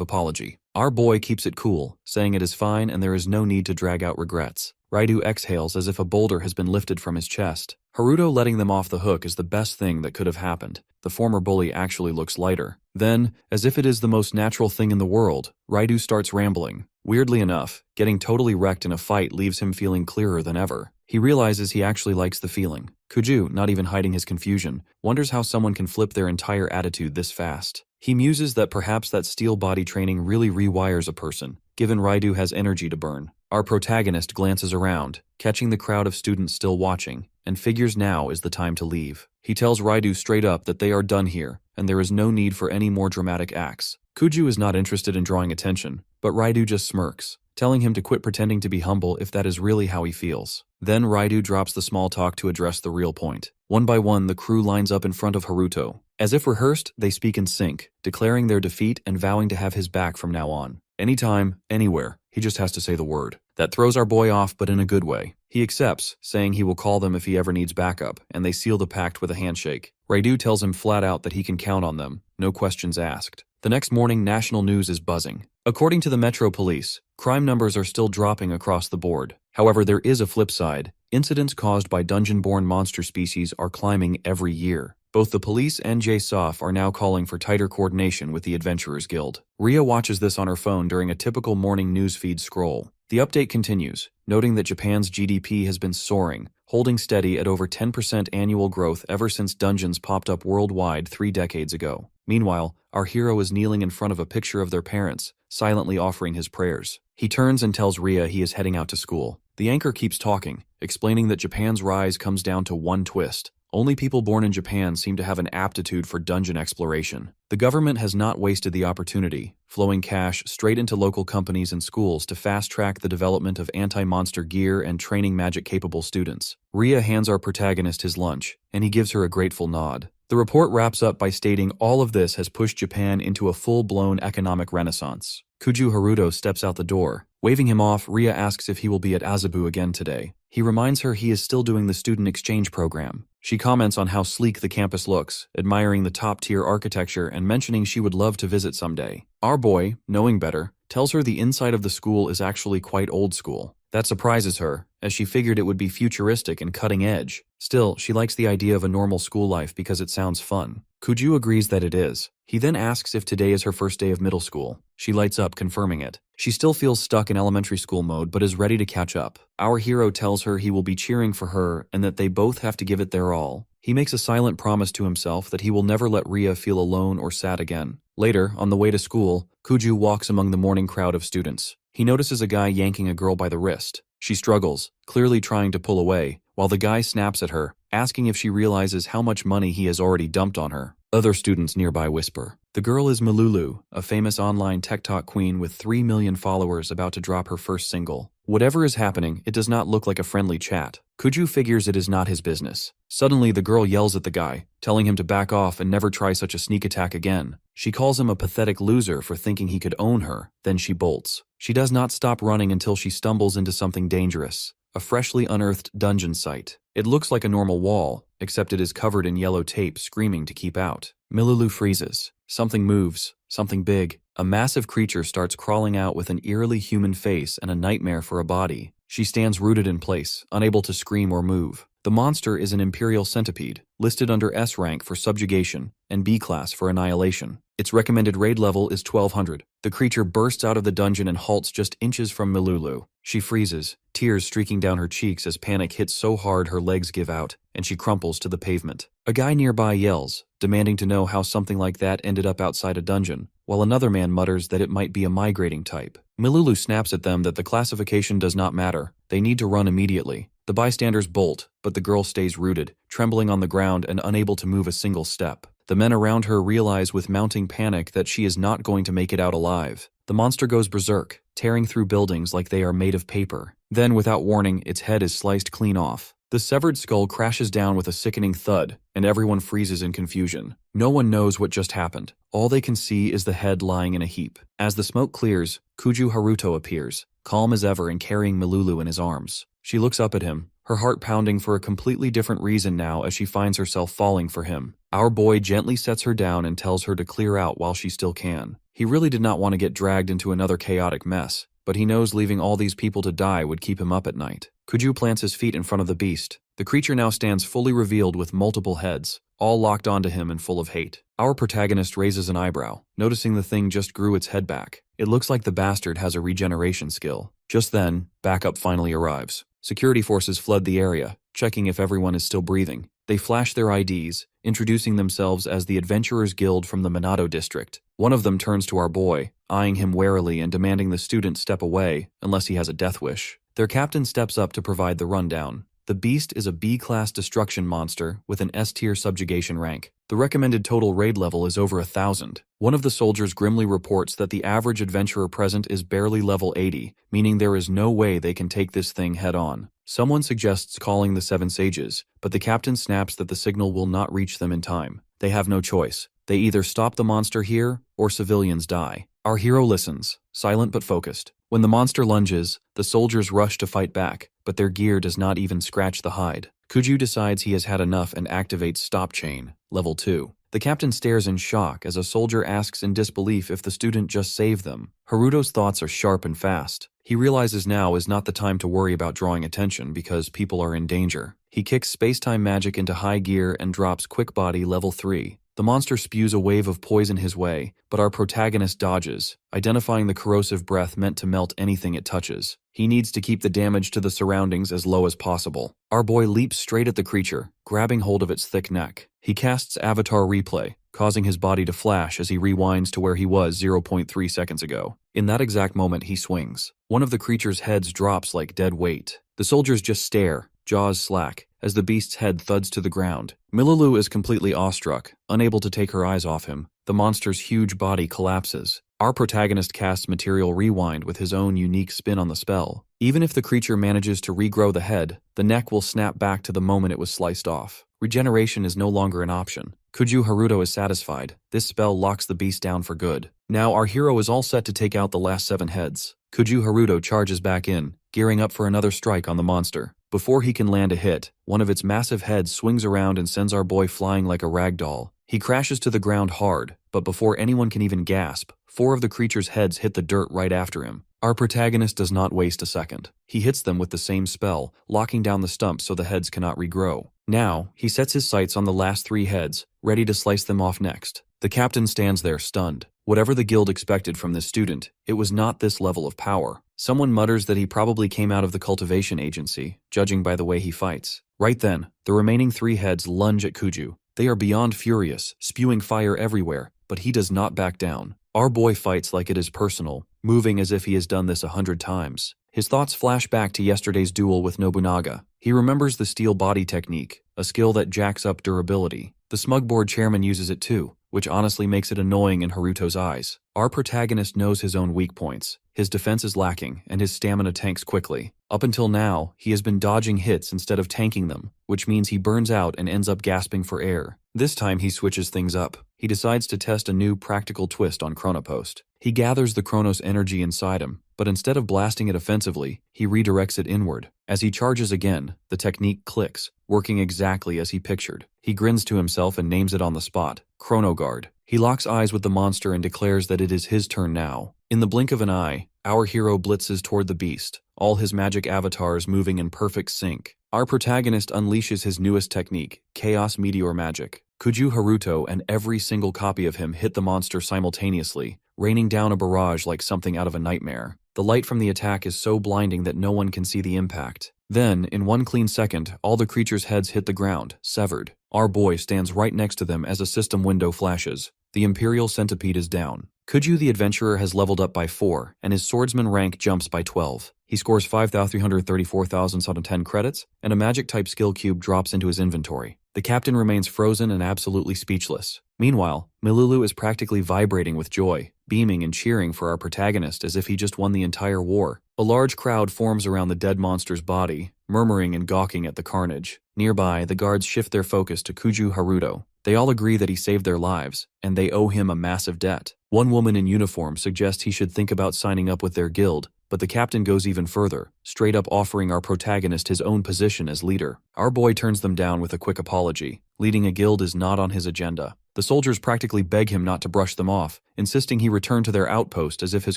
apology. Our boy keeps it cool, saying it is fine and there is no need to drag out regrets. Raidu exhales as if a boulder has been lifted from his chest. Haruto letting them off the hook is the best thing that could have happened. The former bully actually looks lighter. Then, as if it is the most natural thing in the world, Raidu starts rambling. Weirdly enough, getting totally wrecked in a fight leaves him feeling clearer than ever. He realizes he actually likes the feeling. Kuju, not even hiding his confusion, wonders how someone can flip their entire attitude this fast. He muses that perhaps that steel body training really rewires a person, given Raidu has energy to burn. Our protagonist glances around, catching the crowd of students still watching, and figures now is the time to leave. He tells Raidu straight up that they are done here, and there is no need for any more dramatic acts. Kuju is not interested in drawing attention, but Raidu just smirks, telling him to quit pretending to be humble if that is really how he feels. Then Raidu drops the small talk to address the real point. One by one, the crew lines up in front of Haruto. As if rehearsed, they speak in sync, declaring their defeat and vowing to have his back from now on. Anytime, anywhere, he just has to say the word. That throws our boy off, but in a good way. He accepts, saying he will call them if he ever needs backup, and they seal the pact with a handshake. Raidu tells him flat out that he can count on them, no questions asked. The next morning, national news is buzzing. According to the Metro Police, crime numbers are still dropping across the board. However, there is a flip side. Incidents caused by dungeon-born monster species are climbing every year. Both the police and JSOF are now calling for tighter coordination with the Adventurers Guild. Ria watches this on her phone during a typical morning newsfeed scroll. The update continues, noting that Japan's GDP has been soaring, holding steady at over 10% annual growth ever since dungeons popped up worldwide 3 decades ago. Meanwhile, our hero is kneeling in front of a picture of their parents, silently offering his prayers. He turns and tells Ria he is heading out to school. The anchor keeps talking, explaining that Japan's rise comes down to one twist. Only people born in Japan seem to have an aptitude for dungeon exploration. The government has not wasted the opportunity, flowing cash straight into local companies and schools to fast-track the development of anti-monster gear and training magic-capable students. Ria hands our protagonist his lunch, and he gives her a grateful nod. The report wraps up by stating all of this has pushed Japan into a full-blown economic renaissance. Kuju Haruto steps out the door. Waving him off, Ria asks if he will be at Azabu again today. He reminds her he is still doing the student exchange program. She comments on how sleek the campus looks, admiring the top-tier architecture and mentioning she would love to visit someday. Our boy, knowing better, tells her the inside of the school is actually quite old school. That surprises her, as she figured it would be futuristic and cutting edge. Still, she likes the idea of a normal school life because it sounds fun. Kuju agrees that it is. He then asks if today is her first day of middle school. She lights up, confirming it. She still feels stuck in elementary school mode but is ready to catch up. Our hero tells her he will be cheering for her and that they both have to give it their all. He makes a silent promise to himself that he will never let Ria feel alone or sad again. Later, on the way to school, Kuju walks among the morning crowd of students. He notices a guy yanking a girl by the wrist. She struggles, clearly trying to pull away, while the guy snaps at her, asking if she realizes how much money he has already dumped on her. Other students nearby whisper. The girl is Malulu, a famous online TikTok queen with 3 million followers about to drop her first single. Whatever is happening, it does not look like a friendly chat. Kuju figures it is not his business. Suddenly, the girl yells at the guy, telling him to back off and never try such a sneak attack again. She calls him a pathetic loser for thinking he could own her, then she bolts. She does not stop running until she stumbles into something dangerous. A freshly unearthed dungeon site. It looks like a normal wall, except it is covered in yellow tape screaming to keep out. Milulu freezes. Something moves. Something big. A massive creature starts crawling out with an eerily human face and a nightmare for a body. She stands rooted in place, unable to scream or move. The monster is an imperial centipede, listed under S rank for subjugation and B class for annihilation. Its recommended raid level is 1200. The creature bursts out of the dungeon and halts just inches from Milulu. She freezes, tears streaking down her cheeks as panic hits so hard her legs give out, and she crumples to the pavement. A guy nearby yells, demanding to know how something like that ended up outside a dungeon, while another man mutters that it might be a migrating type. Milulu snaps at them that the classification does not matter. They need to run immediately. The bystanders bolt, but the girl stays rooted, trembling on the ground and unable to move a single step. The men around her realize with mounting panic that she is not going to make it out alive. The monster goes berserk, tearing through buildings like they are made of paper. Then, without warning, its head is sliced clean off. The severed skull crashes down with a sickening thud, and everyone freezes in confusion. No one knows what just happened. All they can see is the head lying in a heap. As the smoke clears, Kuju Haruto appears, calm as ever and carrying Milulu in his arms. She looks up at him, her heart pounding for a completely different reason now as she finds herself falling for him. Our boy gently sets her down and tells her to clear out while she still can. He really did not want to get dragged into another chaotic mess, but he knows leaving all these people to die would keep him up at night. Kuju plants his feet in front of the beast. The creature now stands fully revealed with multiple heads, all locked onto him and full of hate. Our protagonist raises an eyebrow, noticing the thing just grew its head back. It looks like the bastard has a regeneration skill. Just then, backup finally arrives. Security forces flood the area, checking if everyone is still breathing. They flash their IDs, introducing themselves as the Adventurers Guild from the Minato district. One of them turns to our boy, eyeing him warily and demanding the student step away, unless he has a death wish. Their captain steps up to provide the rundown. The beast is a B-class destruction monster with an S-tier subjugation rank. The recommended total raid level is over 1000. One of the soldiers grimly reports that the average adventurer present is barely level 80, meaning there is no way they can take this thing head-on. Someone suggests calling the Seven Sages, but the captain snaps that the signal will not reach them in time. They have no choice. They either stop the monster here, or civilians die. Our hero listens, silent but focused. When the monster lunges, the soldiers rush to fight back, but their gear does not even scratch the hide. Kuju decides he has had enough and activates Stop Chain, level 2. The captain stares in shock as a soldier asks in disbelief if the student just saved them. Haruto's thoughts are sharp and fast. He realizes now is not the time to worry about drawing attention because people are in danger. He kicks space-time magic into high gear and drops Quick Body level 3. The monster spews a wave of poison his way, but our protagonist dodges, identifying the corrosive breath meant to melt anything it touches. He needs to keep the damage to the surroundings as low as possible. Our boy leaps straight at the creature, grabbing hold of its thick neck. He casts Avatar Replay, causing his body to flash as he rewinds to where he was 0.3 seconds ago. In that exact moment, he swings. One of the creature's heads drops like dead weight. The soldiers just stare, jaws slack, as the beast's head thuds to the ground. Milulu is completely awestruck, unable to take her eyes off him. The monster's huge body collapses. Our protagonist casts Material Rewind with his own unique spin on the spell. Even if the creature manages to regrow the head, the neck will snap back to the moment it was sliced off. Regeneration is no longer an option. Kuju Haruto is satisfied. This spell locks the beast down for good. Now our hero is all set to take out the last 7 heads. Kuju Haruto charges back in, gearing up for another strike on the monster. Before he can land a hit, one of its massive heads swings around and sends our boy flying like a rag doll. He crashes to the ground hard, but before anyone can even gasp, 4 of the creature's heads hit the dirt right after him. Our protagonist does not waste a second. He hits them with the same spell, locking down the stumps so the heads cannot regrow. Now, he sets his sights on the last 3 heads, ready to slice them off next. The captain stands there stunned. Whatever the guild expected from this student, it was not this level of power. Someone mutters that he probably came out of the cultivation agency, judging by the way he fights. Right then, the remaining 3 heads lunge at Kuju. They are beyond furious, spewing fire everywhere, but he does not back down. Our boy fights like it is personal, moving as if he has done this 100 times. His thoughts flash back to yesterday's duel with Nobunaga. He remembers the steel body technique, a skill that jacks up durability. The smug board chairman uses it too, which honestly makes it annoying in Haruto's eyes. Our protagonist knows his own weak points. His defense is lacking, and his stamina tanks quickly. Up until now, he has been dodging hits instead of tanking them, which means he burns out and ends up gasping for air. This time he switches things up. He decides to test a new practical twist on Chronopost. He gathers the Chronos energy inside him, but instead of blasting it offensively, he redirects it inward. As he charges again, the technique clicks, working exactly as he pictured. He grins to himself and names it on the spot, Chronoguard. He locks eyes with the monster and declares that it is his turn now. In the blink of an eye, our hero blitzes toward the beast, all his magic avatars moving in perfect sync. Our protagonist unleashes his newest technique, Chaos Meteor Magic. Kuju Haruto and every single copy of him hit the monster simultaneously, raining down a barrage like something out of a nightmare. The light from the attack is so blinding that no one can see the impact. Then, in one clean second, all the creatures' heads hit the ground, severed. Our boy stands right next to them as a system window flashes. The Imperial Centipede is down. Kuju the Adventurer has leveled up by 4, and his swordsman rank jumps by 12. He scores 5,334,010 credits, and a magic-type skill cube drops into his inventory. The captain remains frozen and absolutely speechless. Meanwhile, Milulu is practically vibrating with joy, beaming and cheering for our protagonist as if he just won the entire war. A large crowd forms around the dead monster's body, murmuring and gawking at the carnage. Nearby, the guards shift their focus to Kuju Haruto. They all agree that he saved their lives, and they owe him a massive debt. One woman in uniform suggests he should think about signing up with their guild, but the captain goes even further, straight up offering our protagonist his own position as leader. Our boy turns them down with a quick apology. Leading a guild is not on his agenda. The soldiers practically beg him not to brush them off, insisting he return to their outpost as if his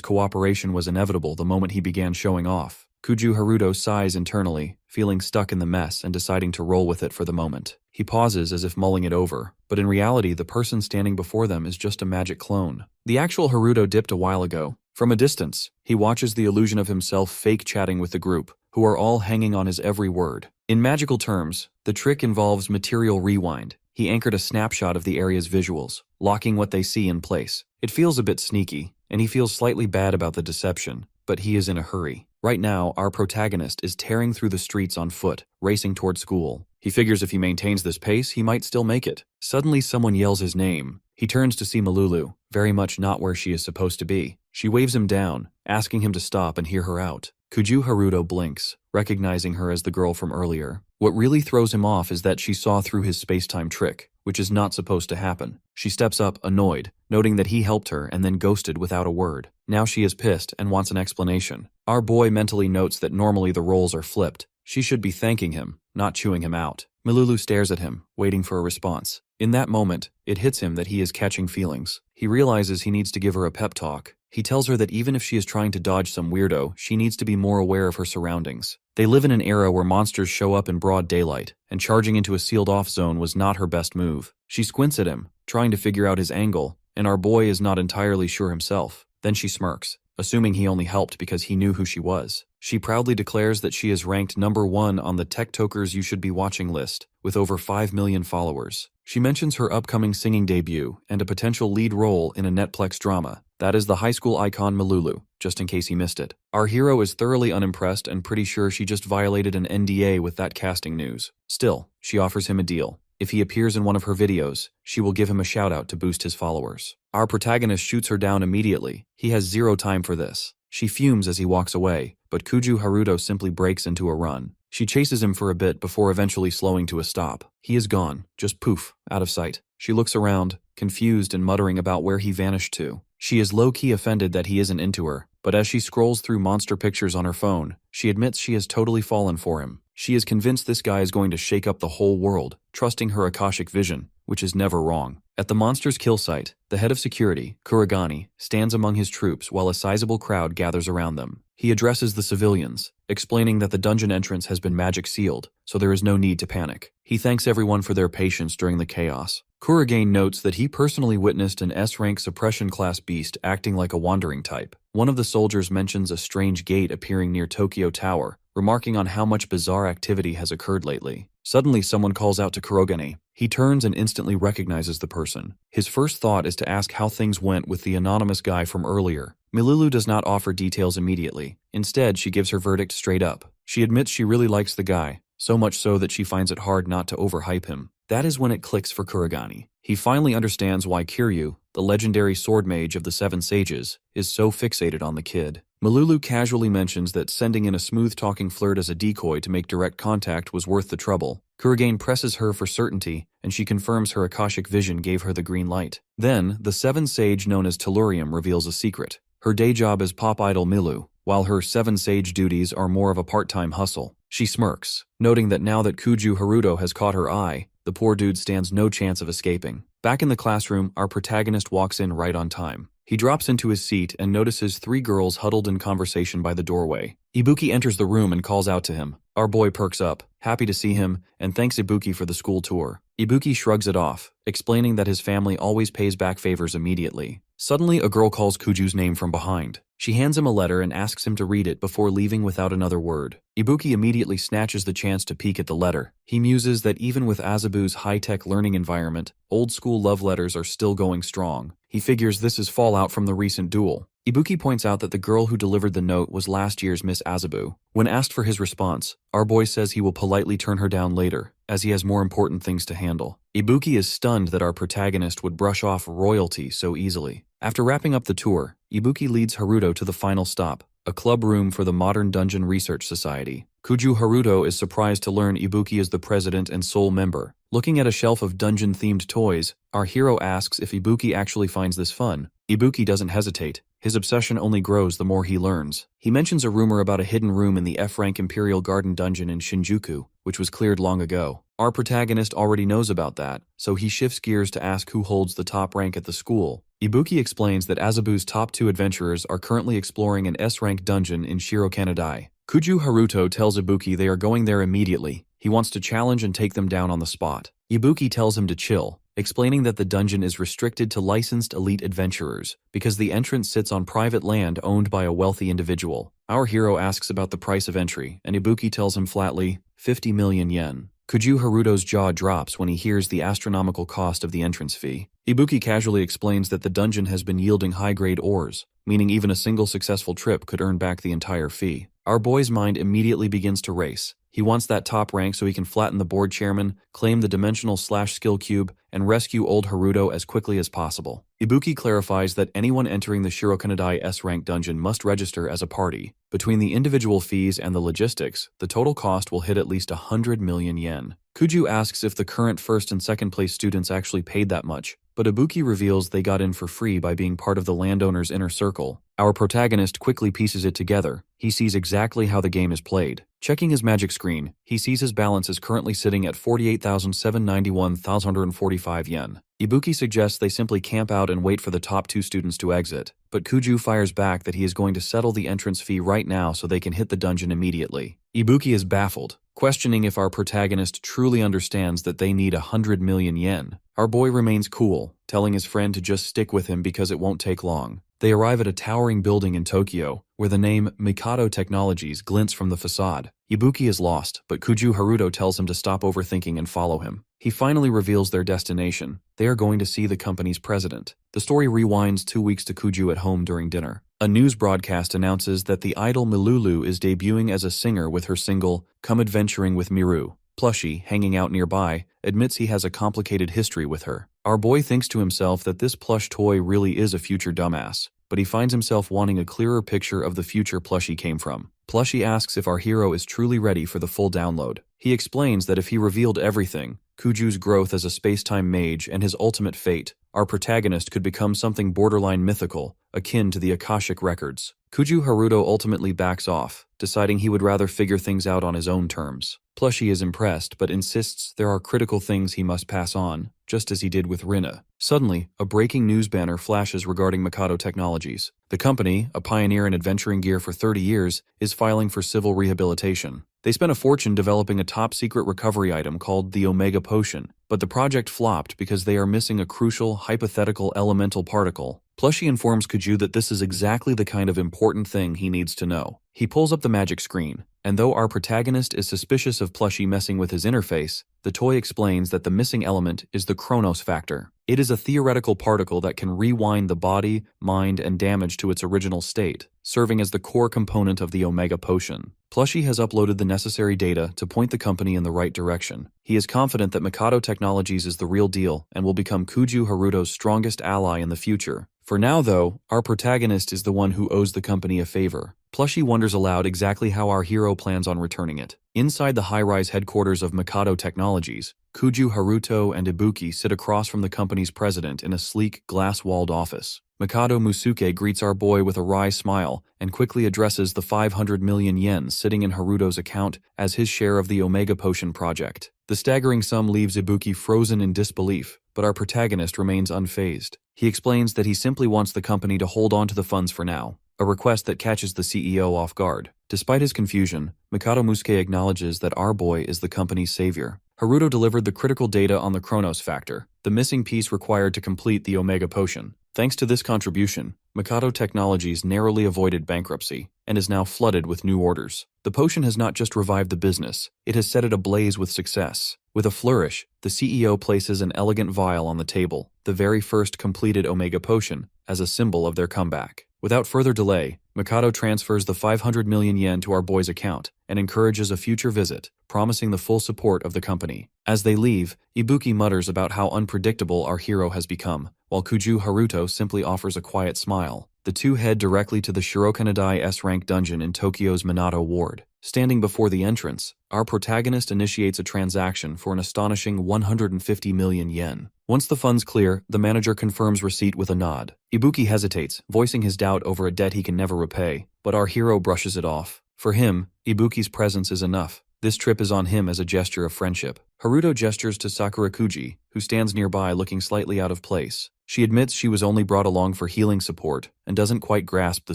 cooperation was inevitable the moment he began showing off. Kuju Haruto sighs internally, feeling stuck in the mess and deciding to roll with it for the moment. He pauses as if mulling it over, but in reality the person standing before them is just a magic clone. The actual Haruto dipped a while ago. From a distance, he watches the illusion of himself fake chatting with the group, who are all hanging on his every word. In magical terms, the trick involves material rewind. He anchored a snapshot of the area's visuals, locking what they see in place. It feels a bit sneaky, and he feels slightly bad about the deception, but he is in a hurry. Right now, our protagonist is tearing through the streets on foot, racing toward school. He figures if he maintains this pace, he might still make it. Suddenly someone yells his name. He turns to see Milulu, very much not where she is supposed to be. She waves him down, asking him to stop and hear her out. Kuju Haruto blinks, recognizing her as the girl from earlier. What really throws him off is that she saw through his space-time trick, which is not supposed to happen. She steps up, annoyed, noting that he helped her and then ghosted without a word. Now she is pissed and wants an explanation. Our boy mentally notes that normally the roles are flipped. She should be thanking him, not chewing him out. Milulu stares at him, waiting for a response. In that moment, it hits him that he is catching feelings. He realizes he needs to give her a pep talk. He tells her that even if she is trying to dodge some weirdo, she needs to be more aware of her surroundings. They live in an era where monsters show up in broad daylight, and charging into a sealed-off zone was not her best move. She squints at him, trying to figure out his angle, and our boy is not entirely sure himself. Then she smirks, assuming he only helped because he knew who she was. She proudly declares that she is ranked #1 on the TikTokers You Should Be Watching list, with over 5 million followers. She mentions her upcoming singing debut and a potential lead role in a Netflix drama. That is the high school icon Malulu, just in case he missed it. Our hero is thoroughly unimpressed and pretty sure she just violated an NDA with that casting news. Still, she offers him a deal. If he appears in one of her videos, she will give him a shout-out to boost his followers. Our protagonist shoots her down immediately. He has zero time for this. She fumes as he walks away, but Kuju Haruto simply breaks into a run. She chases him for a bit before eventually slowing to a stop. He is gone, just poof, out of sight. She looks around, confused and muttering about where he vanished to. She is low-key offended that he isn't into her, but as she scrolls through monster pictures on her phone, she admits she has totally fallen for him. She is convinced this guy is going to shake up the whole world, trusting her Akashic vision, which is never wrong. At the monster's kill site, the head of security, Kuragani, stands among his troops while a sizable crowd gathers around them. He addresses the civilians, explaining that the dungeon entrance has been magic sealed, so there is no need to panic. He thanks everyone for their patience during the chaos. Kuragane notes that he personally witnessed an S-rank suppression class beast acting like a wandering type. One of the soldiers mentions a strange gate appearing near Tokyo Tower, remarking on how much bizarre activity has occurred lately. Suddenly someone calls out to Kurogane. He turns and instantly recognizes the person. His first thought is to ask how things went with the anonymous guy from earlier. Milulu does not offer details immediately. Instead, she gives her verdict straight up. She admits she really likes the guy, so much so that she finds it hard not to overhype him. That is when it clicks for Kuragane. He finally understands why Kiryu, the legendary sword mage of the Seven Sages, is so fixated on the kid. Milulu casually mentions that sending in a smooth-talking flirt as a decoy to make direct contact was worth the trouble. Kuragane presses her for certainty, and she confirms her Akashic vision gave her the green light. Then, the Seven Sage known as Tellurium reveals a secret. Her day job is pop idol Milu, while her Seven Sage duties are more of a part-time hustle. She smirks, noting that now that Kuju Haruto has caught her eye, the poor dude stands no chance of escaping. Back in the classroom, our protagonist walks in right on time. He drops into his seat and notices 3 girls huddled in conversation by the doorway. Ibuki enters the room and calls out to him. Our boy perks up, happy to see him, and thanks Ibuki for the school tour. Ibuki shrugs it off, explaining that his family always pays back favors immediately. Suddenly, a girl calls Kuju's name from behind. She hands him a letter and asks him to read it before leaving without another word. Ibuki immediately snatches the chance to peek at the letter. He muses that even with Azabu's high-tech learning environment, old-school love letters are still going strong. He figures this is fallout from the recent duel. Ibuki points out that the girl who delivered the note was last year's Miss Azabu. When asked for his response, our boy says he will politely turn her down later, as he has more important things to handle. Ibuki is stunned that our protagonist would brush off royalty so easily. After wrapping up the tour, Ibuki leads Haruto to the final stop, a club room for the Modern Dungeon Research Society. Kuju Haruto is surprised to learn Ibuki is the president and sole member. Looking at a shelf of dungeon-themed toys, our hero asks if Ibuki actually finds this fun. Ibuki doesn't hesitate. His obsession only grows the more he learns. He mentions a rumor about a hidden room in the F-rank Imperial Garden dungeon in Shinjuku, which was cleared long ago. Our protagonist already knows about that, so he shifts gears to ask who holds the top rank at the school. Ibuki explains that Azabu's top 2 adventurers are currently exploring an S-rank dungeon in Shirokanadai. Kuju Haruto tells Ibuki they are going there immediately. He wants to challenge and take them down on the spot. Ibuki tells him to chill, explaining that the dungeon is restricted to licensed elite adventurers because the entrance sits on private land owned by a wealthy individual. Our hero asks about the price of entry, and Ibuki tells him flatly, 50 million yen. Kuju Haruto's jaw drops when he hears the astronomical cost of the entrance fee. Ibuki casually explains that the dungeon has been yielding high-grade ores, meaning even a single successful trip could earn back the entire fee. Our boy's mind immediately begins to race. He wants that top rank so he can flatten the board chairman, claim the dimensional/skill cube, and rescue old Haruto as quickly as possible. Ibuki clarifies that anyone entering the Shirokanadai S-rank dungeon must register as a party. Between the individual fees and the logistics, the total cost will hit at least 100 million yen. Kuju asks if the current first and second place students actually paid that much, but Ibuki reveals they got in for free by being part of the landowner's inner circle. Our protagonist quickly pieces it together. He sees exactly how the game is played. Checking his magic screen, he sees his balance is currently sitting at 48,791,145 yen. Ibuki suggests they simply camp out and wait for the top 2 students to exit, but Kuju fires back that he is going to settle the entrance fee right now so they can hit the dungeon immediately. Ibuki is baffled, questioning if our protagonist truly understands that they need 100 million yen. Our boy remains cool, telling his friend to just stick with him because it won't take long. They arrive at a towering building in Tokyo, where the name Mikado Technologies glints from the facade. Ibuki is lost, but Kuju Haruto tells him to stop overthinking and follow him. He finally reveals their destination. They are going to see the company's president. The story rewinds 2 weeks to Kuju at home during dinner. A news broadcast announces that the idol Milulu is debuting as a singer with her single, Come Adventuring with Miru. Plushie, hanging out nearby, admits he has a complicated history with her. Our boy thinks to himself that this plush toy really is a future dumbass, but he finds himself wanting a clearer picture of the future Plushie came from. Plushie asks if our hero is truly ready for the full download. He explains that if he revealed everything, Kuju's growth as a space-time mage and his ultimate fate, our protagonist could become something borderline mythical, akin to the Akashic Records. Kuju Haruto ultimately backs off, deciding he would rather figure things out on his own terms. Plushie is impressed but insists there are critical things he must pass on, just as he did with Rina. Suddenly, a breaking news banner flashes regarding Mikado Technologies. The company, a pioneer in adventuring gear for 30 years, is filing for civil rehabilitation. They spent a fortune developing a top-secret recovery item called the Omega Potion, but the project flopped because they are missing a crucial, hypothetical elemental particle. Plushie informs Kuju that this is exactly the kind of important thing he needs to know. He pulls up the magic screen, and though our protagonist is suspicious of Plushie messing with his interface, the toy explains that the missing element is the Chronos factor. It is a theoretical particle that can rewind the body, mind, and damage to its original state, serving as the core component of the Omega Potion. Plushie has uploaded the necessary data to point the company in the right direction. He is confident that Mikado Technologies is the real deal and will become Kuju Haruto's strongest ally in the future. For now, though, our protagonist is the one who owes the company a favor. Plushie wonders aloud exactly how our hero plans on returning it. Inside the high-rise headquarters of Mikado Technologies, Kuju Haruto and Ibuki sit across from the company's president in a sleek, glass-walled office. Mikado Musuke greets our boy with a wry smile and quickly addresses the 500 million yen sitting in Haruto's account as his share of the Omega Potion project. The staggering sum leaves Ibuki frozen in disbelief, but our protagonist remains unfazed. He explains that he simply wants the company to hold on to the funds for now, a request that catches the CEO off guard. Despite his confusion, Mikado Musuke acknowledges that our boy is the company's savior. Haruto delivered the critical data on the Chronos factor, the missing piece required to complete the Omega Potion. Thanks to this contribution, Mikado Technologies narrowly avoided bankruptcy and is now flooded with new orders. The potion has not just revived the business, it has set it ablaze with success. With a flourish, the CEO places an elegant vial on the table, the very first completed Omega Potion, as a symbol of their comeback. Without further delay, Mikado transfers the 500 million yen to our boy's account and encourages a future visit, promising the full support of the company. As they leave, Ibuki mutters about how unpredictable our hero has become, while Kuju Haruto simply offers a quiet smile. The two head directly to the Shirokanadai S-rank dungeon in Tokyo's Minato ward. Standing before the entrance, our protagonist initiates a transaction for an astonishing 150 million yen. Once the funds clear, the manager confirms receipt with a nod. Ibuki hesitates, voicing his doubt over a debt he can never repay, but our hero brushes it off. For him, Ibuki's presence is enough. This trip is on him as a gesture of friendship. Haruto gestures to Sakurakuji, who stands nearby looking slightly out of place. She admits she was only brought along for healing support and doesn't quite grasp the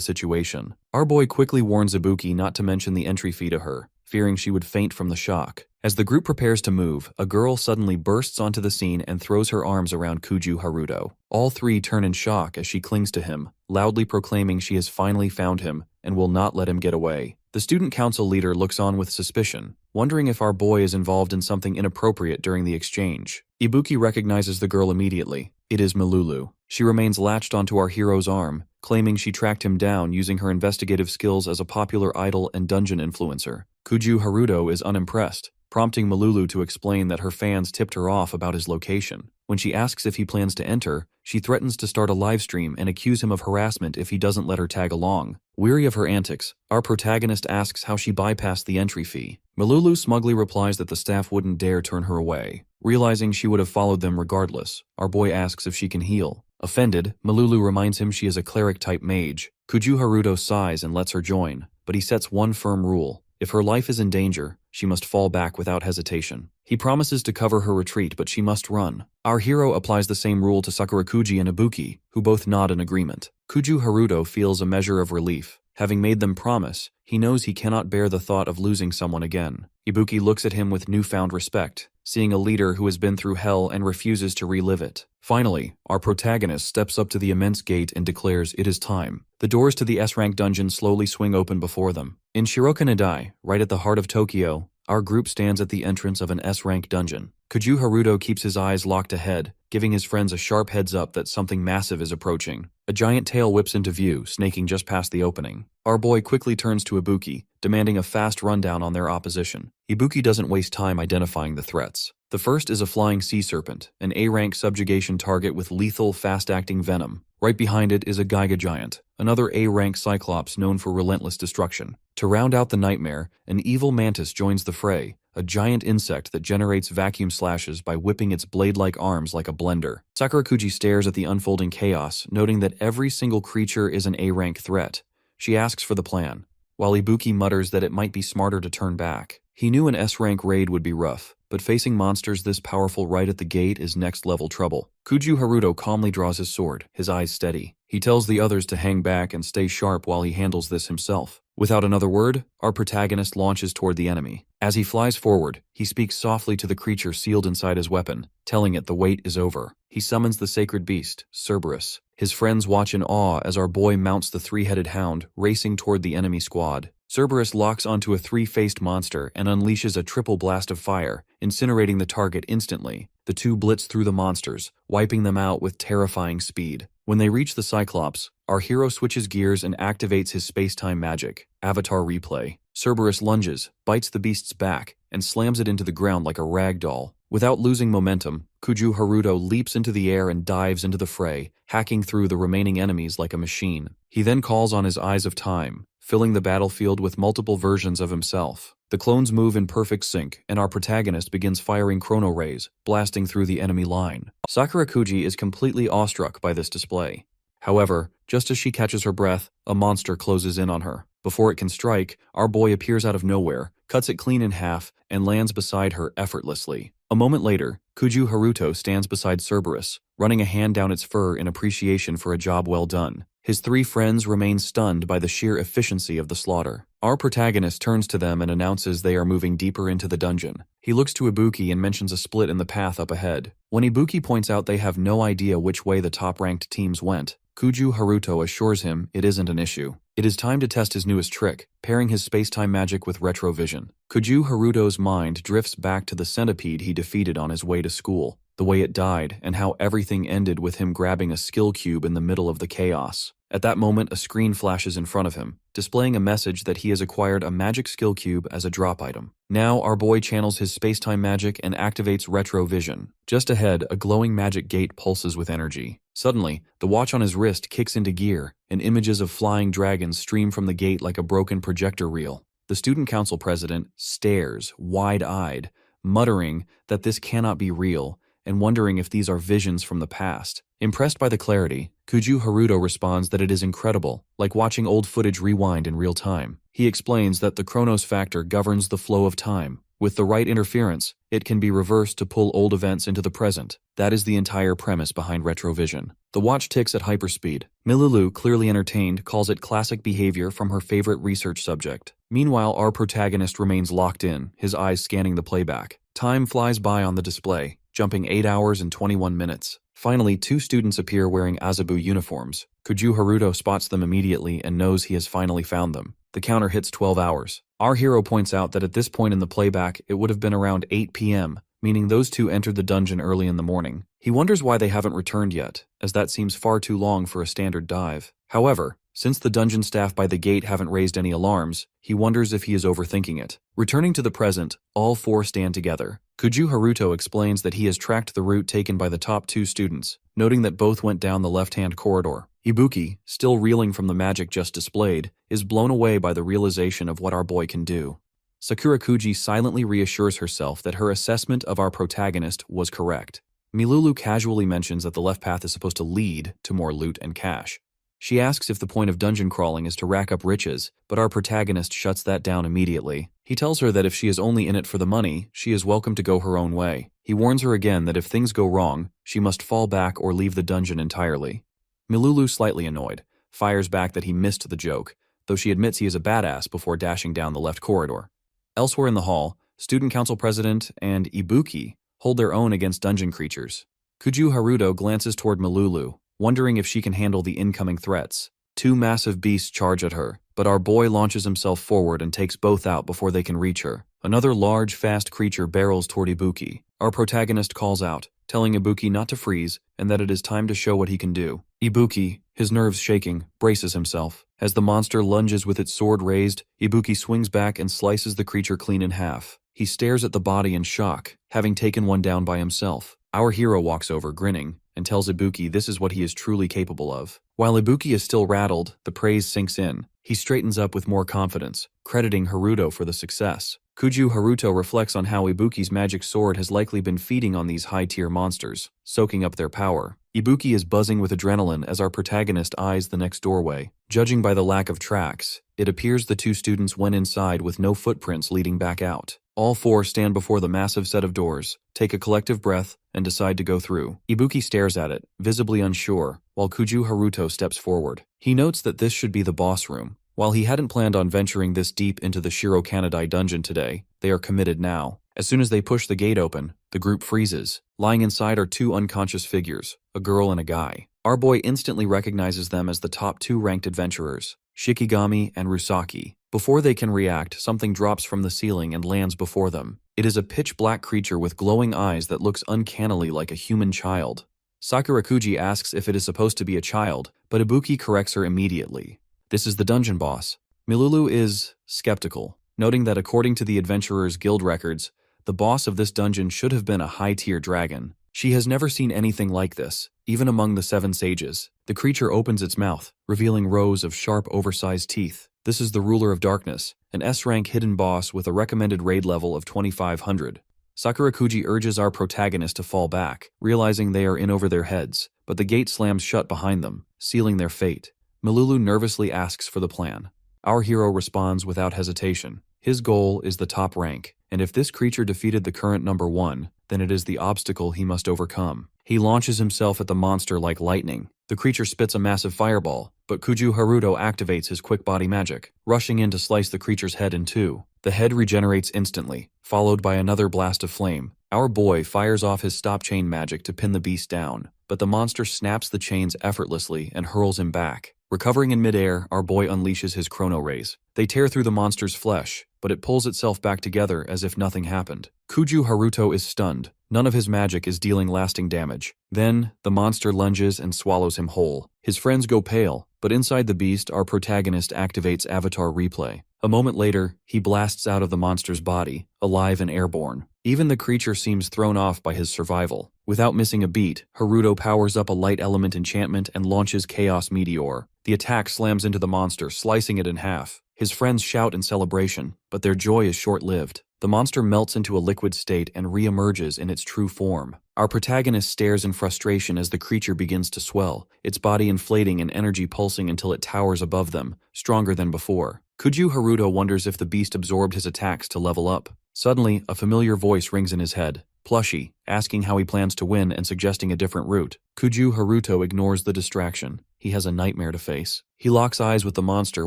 situation. Our boy quickly warns Ibuki not to mention the entry fee to her, fearing she would faint from the shock. As the group prepares to move, a girl suddenly bursts onto the scene and throws her arms around Kuju Haruto. All three turn in shock as she clings to him, loudly proclaiming she has finally found him and will not let him get away. The student council leader looks on with suspicion, wondering if our boy is involved in something inappropriate during the exchange. Ibuki recognizes the girl immediately. It is Milulu. She remains latched onto our hero's arm, claiming she tracked him down using her investigative skills as a popular idol and dungeon influencer. Kuju Haruto is unimpressed, prompting Milulu to explain that her fans tipped her off about his location. When she asks if he plans to enter, she threatens to start a livestream and accuse him of harassment if he doesn't let her tag along. Weary of her antics, our protagonist asks how she bypassed the entry fee. Milulu smugly replies that the staff wouldn't dare turn her away. Realizing she would have followed them regardless, our boy asks if she can heal. Offended, Milulu reminds him she is a cleric-type mage. Kuju Haruto sighs and lets her join, but he sets one firm rule. If her life is in danger, she must fall back without hesitation. He promises to cover her retreat, but she must run. Our hero applies the same rule to Sakurakuji and Ibuki, who both nod in agreement. Kuju Haruto feels a measure of relief. Having made them promise, he knows he cannot bear the thought of losing someone again. Ibuki looks at him with newfound respect, seeing a leader who has been through hell and refuses to relive it. Finally, our protagonist steps up to the immense gate and declares it is time. The doors to the S-rank dungeon slowly swing open before them. In Shirokanadai, right at the heart of Tokyo, our group stands at the entrance of an S-rank dungeon. Kuju Haruto keeps his eyes locked ahead, giving his friends a sharp heads up that something massive is approaching. A giant tail whips into view, snaking just past the opening. Our boy quickly turns to Ibuki, demanding a fast rundown on their opposition. Ibuki doesn't waste time identifying the threats. The first is a flying sea serpent, an A-rank subjugation target with lethal, fast-acting venom. Right behind it is a Giga Giant, another A-rank cyclops known for relentless destruction. To round out the nightmare, an evil mantis joins the fray, a giant insect that generates vacuum slashes by whipping its blade-like arms like a blender. Sakurakuji stares at the unfolding chaos, noting that every single creature is an A-rank threat. She asks for the plan, while Ibuki mutters that it might be smarter to turn back. He knew an S-rank raid would be rough, but facing monsters this powerful right at the gate is next-level trouble. Kuju Haruto calmly draws his sword, his eyes steady. He tells the others to hang back and stay sharp while he handles this himself. Without another word, our protagonist launches toward the enemy. As he flies forward, he speaks softly to the creature sealed inside his weapon, telling it the wait is over. He summons the sacred beast, Cerberus. His friends watch in awe as our boy mounts the three-headed hound, racing toward the enemy squad. Cerberus locks onto a three-faced monster and unleashes a triple blast of fire, incinerating the target instantly. The two blitz through the monsters, wiping them out with terrifying speed. When they reach the Cyclops, our hero switches gears and activates his space-time magic, Avatar Replay. Cerberus lunges, bites the beast's back, and slams it into the ground like a rag doll. Without losing momentum, Kuju Haruto leaps into the air and dives into the fray, hacking through the remaining enemies like a machine. He then calls on his Eyes of Time, filling the battlefield with multiple versions of himself. The clones move in perfect sync, and our protagonist begins firing chrono rays, blasting through the enemy line. Sakurakuji is completely awestruck by this display. However, just as she catches her breath, a monster closes in on her. Before it can strike, our boy appears out of nowhere, cuts it clean in half, and lands beside her effortlessly. A moment later, Kuju Haruto stands beside Cerberus, running a hand down its fur in appreciation for a job well done. His three friends remain stunned by the sheer efficiency of the slaughter. Our protagonist turns to them and announces they are moving deeper into the dungeon. He looks to Ibuki and mentions a split in the path up ahead. When Ibuki points out they have no idea which way the top-ranked teams went, Kuju Haruto assures him it isn't an issue. It is time to test his newest trick, pairing his space-time magic with retrovision. Kuju Haruto's mind drifts back to the centipede he defeated on his way to school, the way it died, and how everything ended with him grabbing a skill cube in the middle of the chaos. At that moment, a screen flashes in front of him, displaying a message that he has acquired a magic skill cube as a drop item. Now, our boy channels his space-time magic and activates retrovision. Just ahead, a glowing magic gate pulses with energy. Suddenly, the watch on his wrist kicks into gear, and images of flying dragons stream from the gate like a broken projector reel. The student council president stares, wide-eyed, muttering that this cannot be real, and wondering if these are visions from the past. Impressed by the clarity, Kuju Haruto responds that it is incredible, like watching old footage rewind in real time. He explains that the Chronos factor governs the flow of time. With the right interference, it can be reversed to pull old events into the present. That is the entire premise behind retrovision. The watch ticks at hyperspeed. Milulu, clearly entertained, calls it classic behavior from her favorite research subject. Meanwhile, our protagonist remains locked in, his eyes scanning the playback. Time flies by on the display, jumping 8 hours and 21 minutes. Finally, two students appear wearing Azabu uniforms. Kuju Haruto spots them immediately and knows he has finally found them. The counter hits 12 hours. Our hero points out that at this point in the playback, it would have been around 8 p.m., meaning those two entered the dungeon early in the morning. He wonders why they haven't returned yet, as that seems far too long for a standard dive. However, since the dungeon staff by the gate haven't raised any alarms, he wonders if he is overthinking it. Returning to the present, all four stand together. Kuju Haruto explains that he has tracked the route taken by the top two students, noting that both went down the left-hand corridor. Ibuki, still reeling from the magic just displayed, is blown away by the realization of what our boy can do. Sakurakuji silently reassures herself that her assessment of our protagonist was correct. Milulu casually mentions that the left path is supposed to lead to more loot and cash. She asks if the point of dungeon crawling is to rack up riches, but our protagonist shuts that down immediately. He tells her that if she is only in it for the money, she is welcome to go her own way. He warns her again that if things go wrong, she must fall back or leave the dungeon entirely. Milulu, slightly annoyed, fires back that he missed the joke, though she admits he is a badass before dashing down the left corridor. Elsewhere in the hall, Student Council President and Ibuki hold their own against dungeon creatures. Kuju Haruto glances toward Milulu, wondering if she can handle the incoming threats. Two massive beasts charge at her, but our boy launches himself forward and takes both out before they can reach her. Another large, fast creature barrels toward Ibuki. Our protagonist calls out, telling Ibuki not to freeze and that it is time to show what he can do. Ibuki, his nerves shaking, braces himself. As the monster lunges with its sword raised, Ibuki swings back and slices the creature clean in half. He stares at the body in shock, having taken one down by himself. Our hero walks over, grinning, and tells Ibuki this is what he is truly capable of. While Ibuki is still rattled, the praise sinks in. He straightens up with more confidence, crediting Haruto for the success. Kuju Haruto reflects on how Ibuki's magic sword has likely been feeding on these high-tier monsters, soaking up their power. Ibuki is buzzing with adrenaline as our protagonist eyes the next doorway. Judging by the lack of tracks, it appears the two students went inside with no footprints leading back out. All four stand before the massive set of doors, take a collective breath, and decide to go through. Ibuki stares at it, visibly unsure, while Kuju Haruto steps forward. He notes that this should be the boss room. While he hadn't planned on venturing this deep into the Shiro Kanadai dungeon today, they are committed now. As soon as they push the gate open, the group freezes. Lying inside are two unconscious figures, a girl and a guy. Our boy instantly recognizes them as the top two ranked adventurers, Shikigami and Rusaki. Before they can react, something drops from the ceiling and lands before them. It is a pitch-black creature with glowing eyes that looks uncannily like a human child. Sakurakuji asks if it is supposed to be a child, but Ibuki corrects her immediately. This is the dungeon boss. Milulu is skeptical, noting that according to the Adventurers Guild records, the boss of this dungeon should have been a high-tier dragon. She has never seen anything like this, even among the 7 sages. The creature opens its mouth, revealing rows of sharp, oversized teeth. This is the Ruler of Darkness, an S-rank hidden boss with a recommended raid level of 2500. Sakurakuji urges our protagonist to fall back, realizing they are in over their heads, but the gate slams shut behind them, sealing their fate. Milulu nervously asks for the plan. Our hero responds without hesitation. His goal is the top rank, and if this creature defeated the current number 1, then it is the obstacle he must overcome. He launches himself at the monster like lightning. The creature spits a massive fireball, but Kuju Haruto activates his quick body magic, rushing in to slice the creature's head in two. The head regenerates instantly, followed by another blast of flame. Our boy fires off his stop chain magic to pin the beast down, but the monster snaps the chains effortlessly and hurls him back. Recovering in midair, our boy unleashes his chrono rays. They tear through the monster's flesh, but it pulls itself back together as if nothing happened. Kuju Haruto is stunned. None of his magic is dealing lasting damage. Then, the monster lunges and swallows him whole. His friends go pale, but inside the beast, our protagonist activates Avatar Replay. A moment later, he blasts out of the monster's body, alive and airborne. Even the creature seems thrown off by his survival. Without missing a beat, Haruto powers up a light element enchantment and launches Chaos Meteor. The attack slams into the monster, slicing it in half. His friends shout in celebration, but their joy is short-lived. The monster melts into a liquid state and re-emerges in its true form. Our protagonist stares in frustration as the creature begins to swell, its body inflating and energy pulsing until it towers above them, stronger than before. Kuju Haruto wonders if the beast absorbed his attacks to level up. Suddenly, a familiar voice rings in his head. Plushie, asking how he plans to win and suggesting a different route. Kuju Haruto ignores the distraction. He has a nightmare to face. He locks eyes with the monster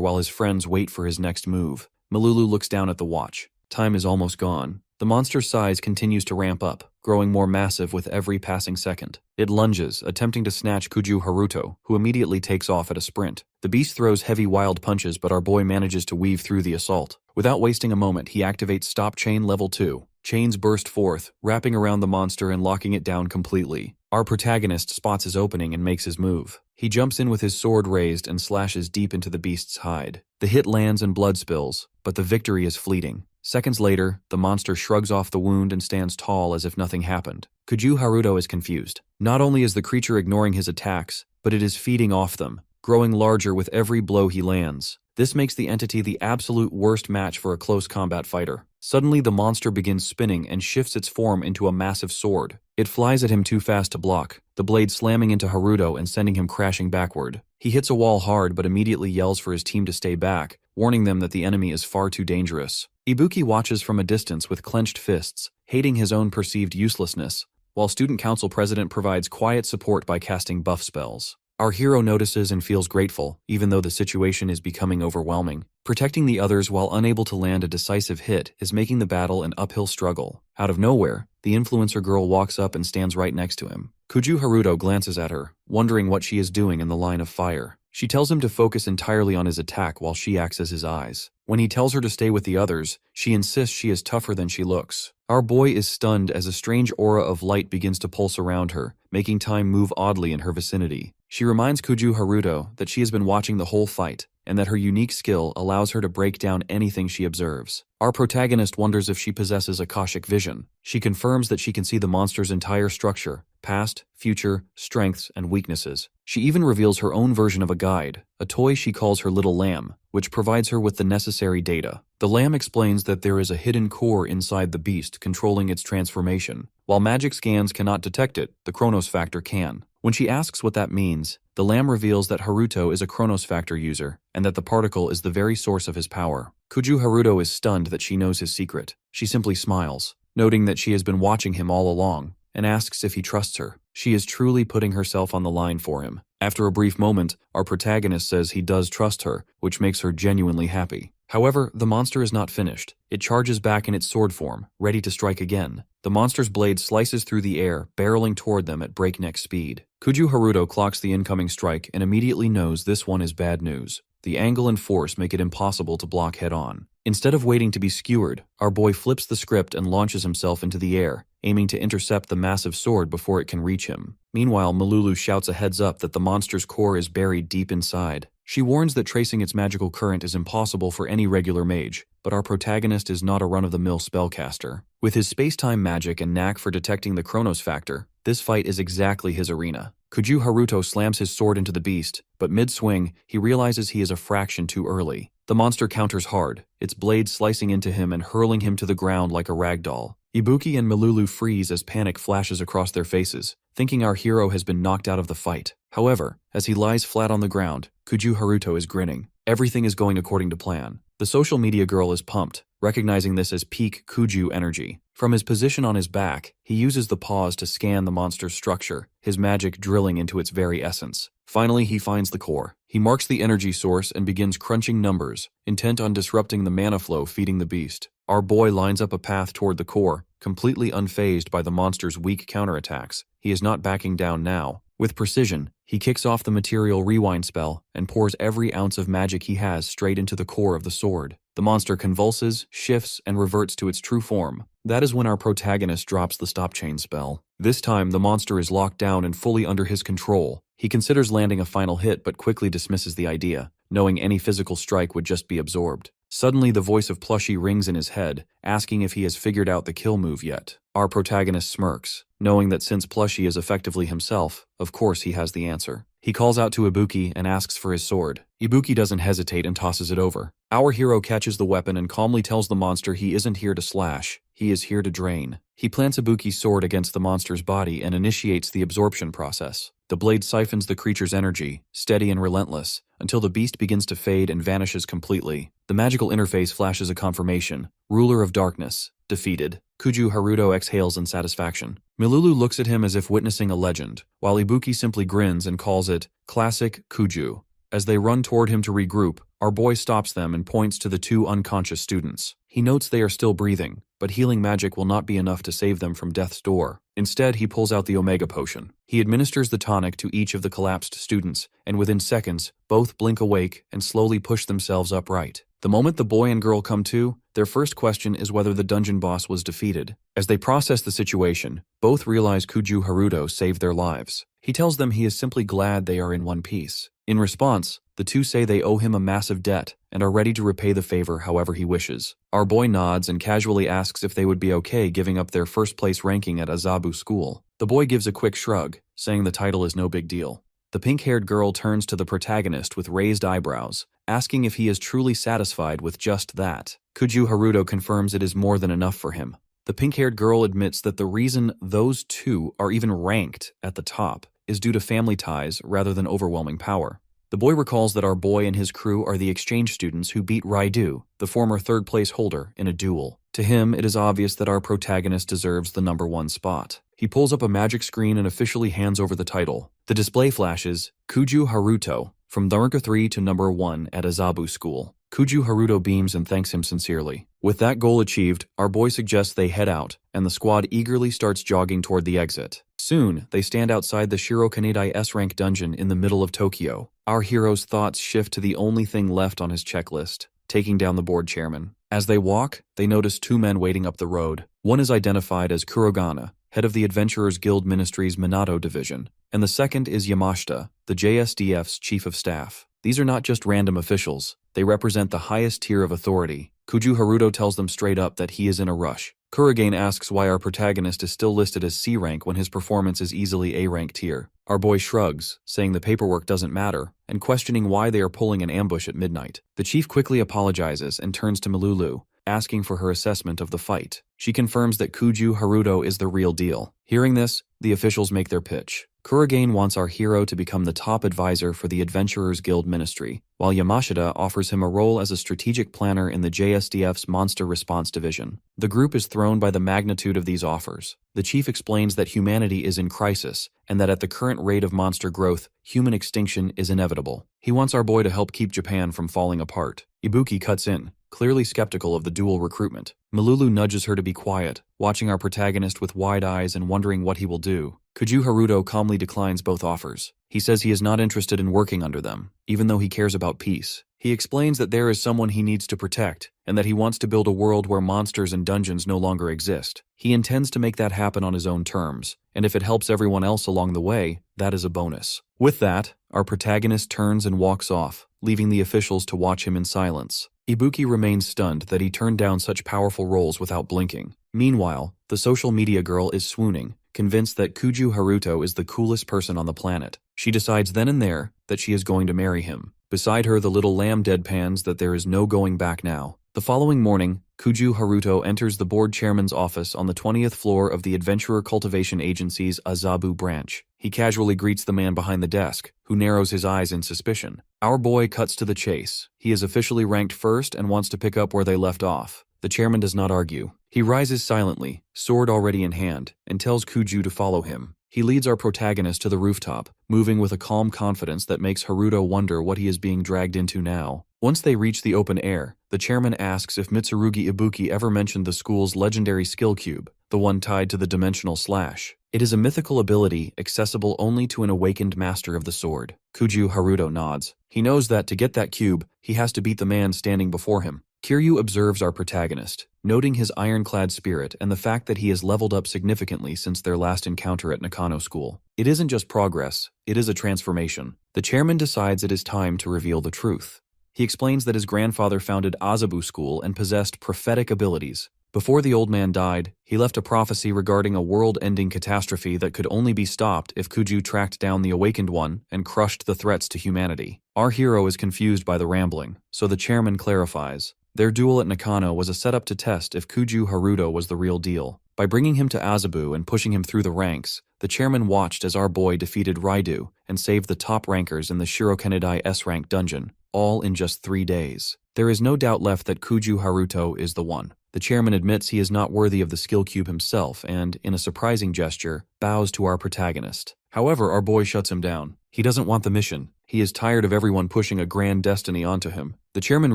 while his friends wait for his next move. Milulu looks down at the watch. Time is almost gone. The monster's size continues to ramp up, growing more massive with every passing second. It lunges, attempting to snatch Kuju Haruto, who immediately takes off at a sprint. The beast throws heavy wild punches, but our boy manages to weave through the assault. Without wasting a moment, he activates Stop Chain Level 2. Chains burst forth, wrapping around the monster and locking it down completely. Our protagonist spots his opening and makes his move. He jumps in with his sword raised and slashes deep into the beast's hide. The hit lands and blood spills, but the victory is fleeting. Seconds later, the monster shrugs off the wound and stands tall as if nothing happened. Kuju Haruto is confused. Not only is the creature ignoring his attacks, but it is feeding off them, growing larger with every blow he lands. This makes the entity the absolute worst match for a close combat fighter. Suddenly, the monster begins spinning and shifts its form into a massive sword. It flies at him too fast to block, the blade slamming into Haruto and sending him crashing backward. He hits a wall hard but immediately yells for his team to stay back, warning them that the enemy is far too dangerous. Ibuki watches from a distance with clenched fists, hating his own perceived uselessness, while Student Council President provides quiet support by casting buff spells. Our hero notices and feels grateful, even though the situation is becoming overwhelming. Protecting the others while unable to land a decisive hit is making the battle an uphill struggle. Out of nowhere, the influencer girl walks up and stands right next to him. Kuju Haruto glances at her, wondering what she is doing in the line of fire. She tells him to focus entirely on his attack while she acts as his eyes. When he tells her to stay with the others, she insists she is tougher than she looks. Our boy is stunned as a strange aura of light begins to pulse around her, making time move oddly in her vicinity. She reminds Kuju Haruto that she has been watching the whole fight, and that her unique skill allows her to break down anything she observes. Our protagonist wonders if she possesses Akashic vision. She confirms that she can see the monster's entire structure, past, future, strengths, and weaknesses. She even reveals her own version of a guide, a toy she calls her little lamb, which provides her with the necessary data. The lamb explains that there is a hidden core inside the beast controlling its transformation. While magic scans cannot detect it, the Chronos Factor can. When she asks what that means, the lamb reveals that Haruto is a Chronos Factor user, and that the particle is the very source of his power. Kuju Haruto is stunned that she knows his secret. She simply smiles, noting that she has been watching him all along, and asks if he trusts her. She is truly putting herself on the line for him. After a brief moment, our protagonist says he does trust her, which makes her genuinely happy. However, the monster is not finished. It charges back in its sword form, ready to strike again. The monster's blade slices through the air, barreling toward them at breakneck speed. Kuju Haruto clocks the incoming strike and immediately knows this one is bad news. The angle and force make it impossible to block head-on. Instead of waiting to be skewered, our boy flips the script and launches himself into the air, aiming to intercept the massive sword before it can reach him. Meanwhile, Malulu shouts a heads-up that the monster's core is buried deep inside. She warns that tracing its magical current is impossible for any regular mage, but our protagonist is not a run-of-the-mill spellcaster. With his space-time magic and knack for detecting the Chronos Factor, this fight is exactly his arena. Kuju Haruto slams his sword into the beast, but mid-swing, he realizes he is a fraction too early. The monster counters hard, its blade slicing into him and hurling him to the ground like a ragdoll. Ibuki and Malulu freeze as panic flashes across their faces, thinking our hero has been knocked out of the fight. However, as he lies flat on the ground, Kuju Haruto is grinning. Everything is going according to plan. The social media girl is pumped, recognizing this as peak Kuju energy. From his position on his back, he uses the paws to scan the monster's structure, his magic drilling into its very essence. Finally, he finds the core. He marks the energy source and begins crunching numbers, intent on disrupting the mana flow feeding the beast. Our boy lines up a path toward the core, completely unfazed by the monster's weak counterattacks. He is not backing down now. With precision, he kicks off the material rewind spell and pours every ounce of magic he has straight into the core of the sword. The monster convulses, shifts, and reverts to its true form. That is when our protagonist drops the stop chain spell. This time, the monster is locked down and fully under his control. He considers landing a final hit but quickly dismisses the idea, knowing any physical strike would just be absorbed. Suddenly, the voice of Plushie rings in his head, asking if he has figured out the kill move yet. Our protagonist smirks, knowing that since Plushie is effectively himself, of course he has the answer. He calls out to Ibuki and asks for his sword. Ibuki doesn't hesitate and tosses it over. Our hero catches the weapon and calmly tells the monster he isn't here to slash, he is here to drain. He plants Ibuki's sword against the monster's body and initiates the absorption process. The blade siphons the creature's energy, steady and relentless, until the beast begins to fade and vanishes completely. The magical interface flashes a confirmation. Ruler of Darkness, defeated. Kuju Haruto exhales in satisfaction. Malulu looks at him as if witnessing a legend, while Ibuki simply grins and calls it classic Kuju. As they run toward him to regroup, our boy stops them and points to the two unconscious students. He notes they are still breathing, but healing magic will not be enough to save them from death's door. Instead, he pulls out the Omega Potion. He administers the tonic to each of the collapsed students, and within seconds, both blink awake and slowly push themselves upright. The moment the boy and girl come to, their first question is whether the dungeon boss was defeated. As they process the situation, both realize Kuju Haruto saved their lives. He tells them he is simply glad they are in one piece. In response, the two say they owe him a massive debt and are ready to repay the favor however he wishes. Our boy nods and casually asks if they would be okay giving up their first-place ranking at Azabu School. The boy gives a quick shrug, saying the title is no big deal. The pink-haired girl turns to the protagonist with raised eyebrows, asking if he is truly satisfied with just that. Kuju Haruto confirms it is more than enough for him. The pink-haired girl admits that the reason those two are even ranked at the top is due to family ties rather than overwhelming power. The boy recalls that our boy and his crew are the exchange students who beat Raidu, the former third-place holder, in a duel. To him, it is obvious that our protagonist deserves the #1 spot. He pulls up a magic screen and officially hands over the title. The display flashes, Kuju Haruto, from number 3 to number 1 at Azabu School. Kuju Haruto beams and thanks him sincerely. With that goal achieved, our boy suggests they head out, and the squad eagerly starts jogging toward the exit. Soon, they stand outside the Shiro Kanedai S-rank dungeon in the middle of Tokyo. Our hero's thoughts shift to the only thing left on his checklist, taking down the board chairman. As they walk, they notice 2 men waiting up the road. One is identified as Kurogana, head of the Adventurers Guild Ministry's Minato division, and the second is Yamashita, the JSDF's chief of staff. These are not just random officials, they represent the highest tier of authority. Kuju Haruto tells them straight up that he is in a rush. Kurogane asks why our protagonist is still listed as C rank when his performance is easily A rank tier. Our boy shrugs, saying the paperwork doesn't matter, and questioning why they are pulling an ambush at midnight. The chief quickly apologizes and turns to Malulu, asking for her assessment of the fight. She confirms that Kuju Haruto is the real deal. Hearing this, the officials make their pitch. Kurogane wants our hero to become the top advisor for the Adventurers Guild Ministry, while Yamashita offers him a role as a strategic planner in the JSDF's Monster Response Division. The group is thrown by the magnitude of these offers. The chief explains that humanity is in crisis, and that at the current rate of monster growth, human extinction is inevitable. He wants our boy to help keep Japan from falling apart. Ibuki cuts in, clearly skeptical of the dual recruitment. Malulu nudges her to be quiet, watching our protagonist with wide eyes and wondering what he will do. Kuju Haruto calmly declines both offers. He says he is not interested in working under them, even though he cares about peace. He explains that there is someone he needs to protect, and that he wants to build a world where monsters and dungeons no longer exist. He intends to make that happen on his own terms, and if it helps everyone else along the way, that is a bonus. With that, our protagonist turns and walks off, leaving the officials to watch him in silence. Ibuki remains stunned that he turned down such powerful roles without blinking. Meanwhile, the social media girl is swooning, convinced that Kuju Haruto is the coolest person on the planet. She decides then and there that she is going to marry him. Beside her, the little lamb deadpans that there is no going back now. The following morning, Kuju Haruto enters the board chairman's office on the 20th floor of the Adventurer Cultivation Agency's Azabu branch. He casually greets the man behind the desk, who narrows his eyes in suspicion. Our boy cuts to the chase. He is officially ranked first and wants to pick up where they left off. The chairman does not argue. He rises silently, sword already in hand, and tells Kuju to follow him. He leads our protagonist to the rooftop, moving with a calm confidence that makes Haruto wonder what he is being dragged into now. Once they reach the open air, the chairman asks if Mitsurugi Ibuki ever mentioned the school's legendary skill cube, the one tied to the dimensional slash. It is a mythical ability accessible only to an awakened master of the sword. Kuju Haruto nods. He knows that to get that cube, he has to beat the man standing before him. Kiryu observes our protagonist, noting his ironclad spirit and the fact that he has leveled up significantly since their last encounter at Nakano School. It isn't just progress, it is a transformation. The chairman decides it is time to reveal the truth. He explains that his grandfather founded Azabu School and possessed prophetic abilities. Before the old man died, he left a prophecy regarding a world-ending catastrophe that could only be stopped if Kuju tracked down the Awakened One and crushed the threats to humanity. Our hero is confused by the rambling, so the chairman clarifies. Their duel at Nakano was a setup to test if Kuju Haruto was the real deal. By bringing him to Azabu and pushing him through the ranks, the chairman watched as our boy defeated Raidu and saved the top rankers in the Shirokanedai S-rank dungeon, all in just 3 days. There is no doubt left that Kuju Haruto is the one. The chairman admits he is not worthy of the skill cube himself and, in a surprising gesture, bows to our protagonist. However, our boy shuts him down. He doesn't want the mission. He is tired of everyone pushing a grand destiny onto him. The chairman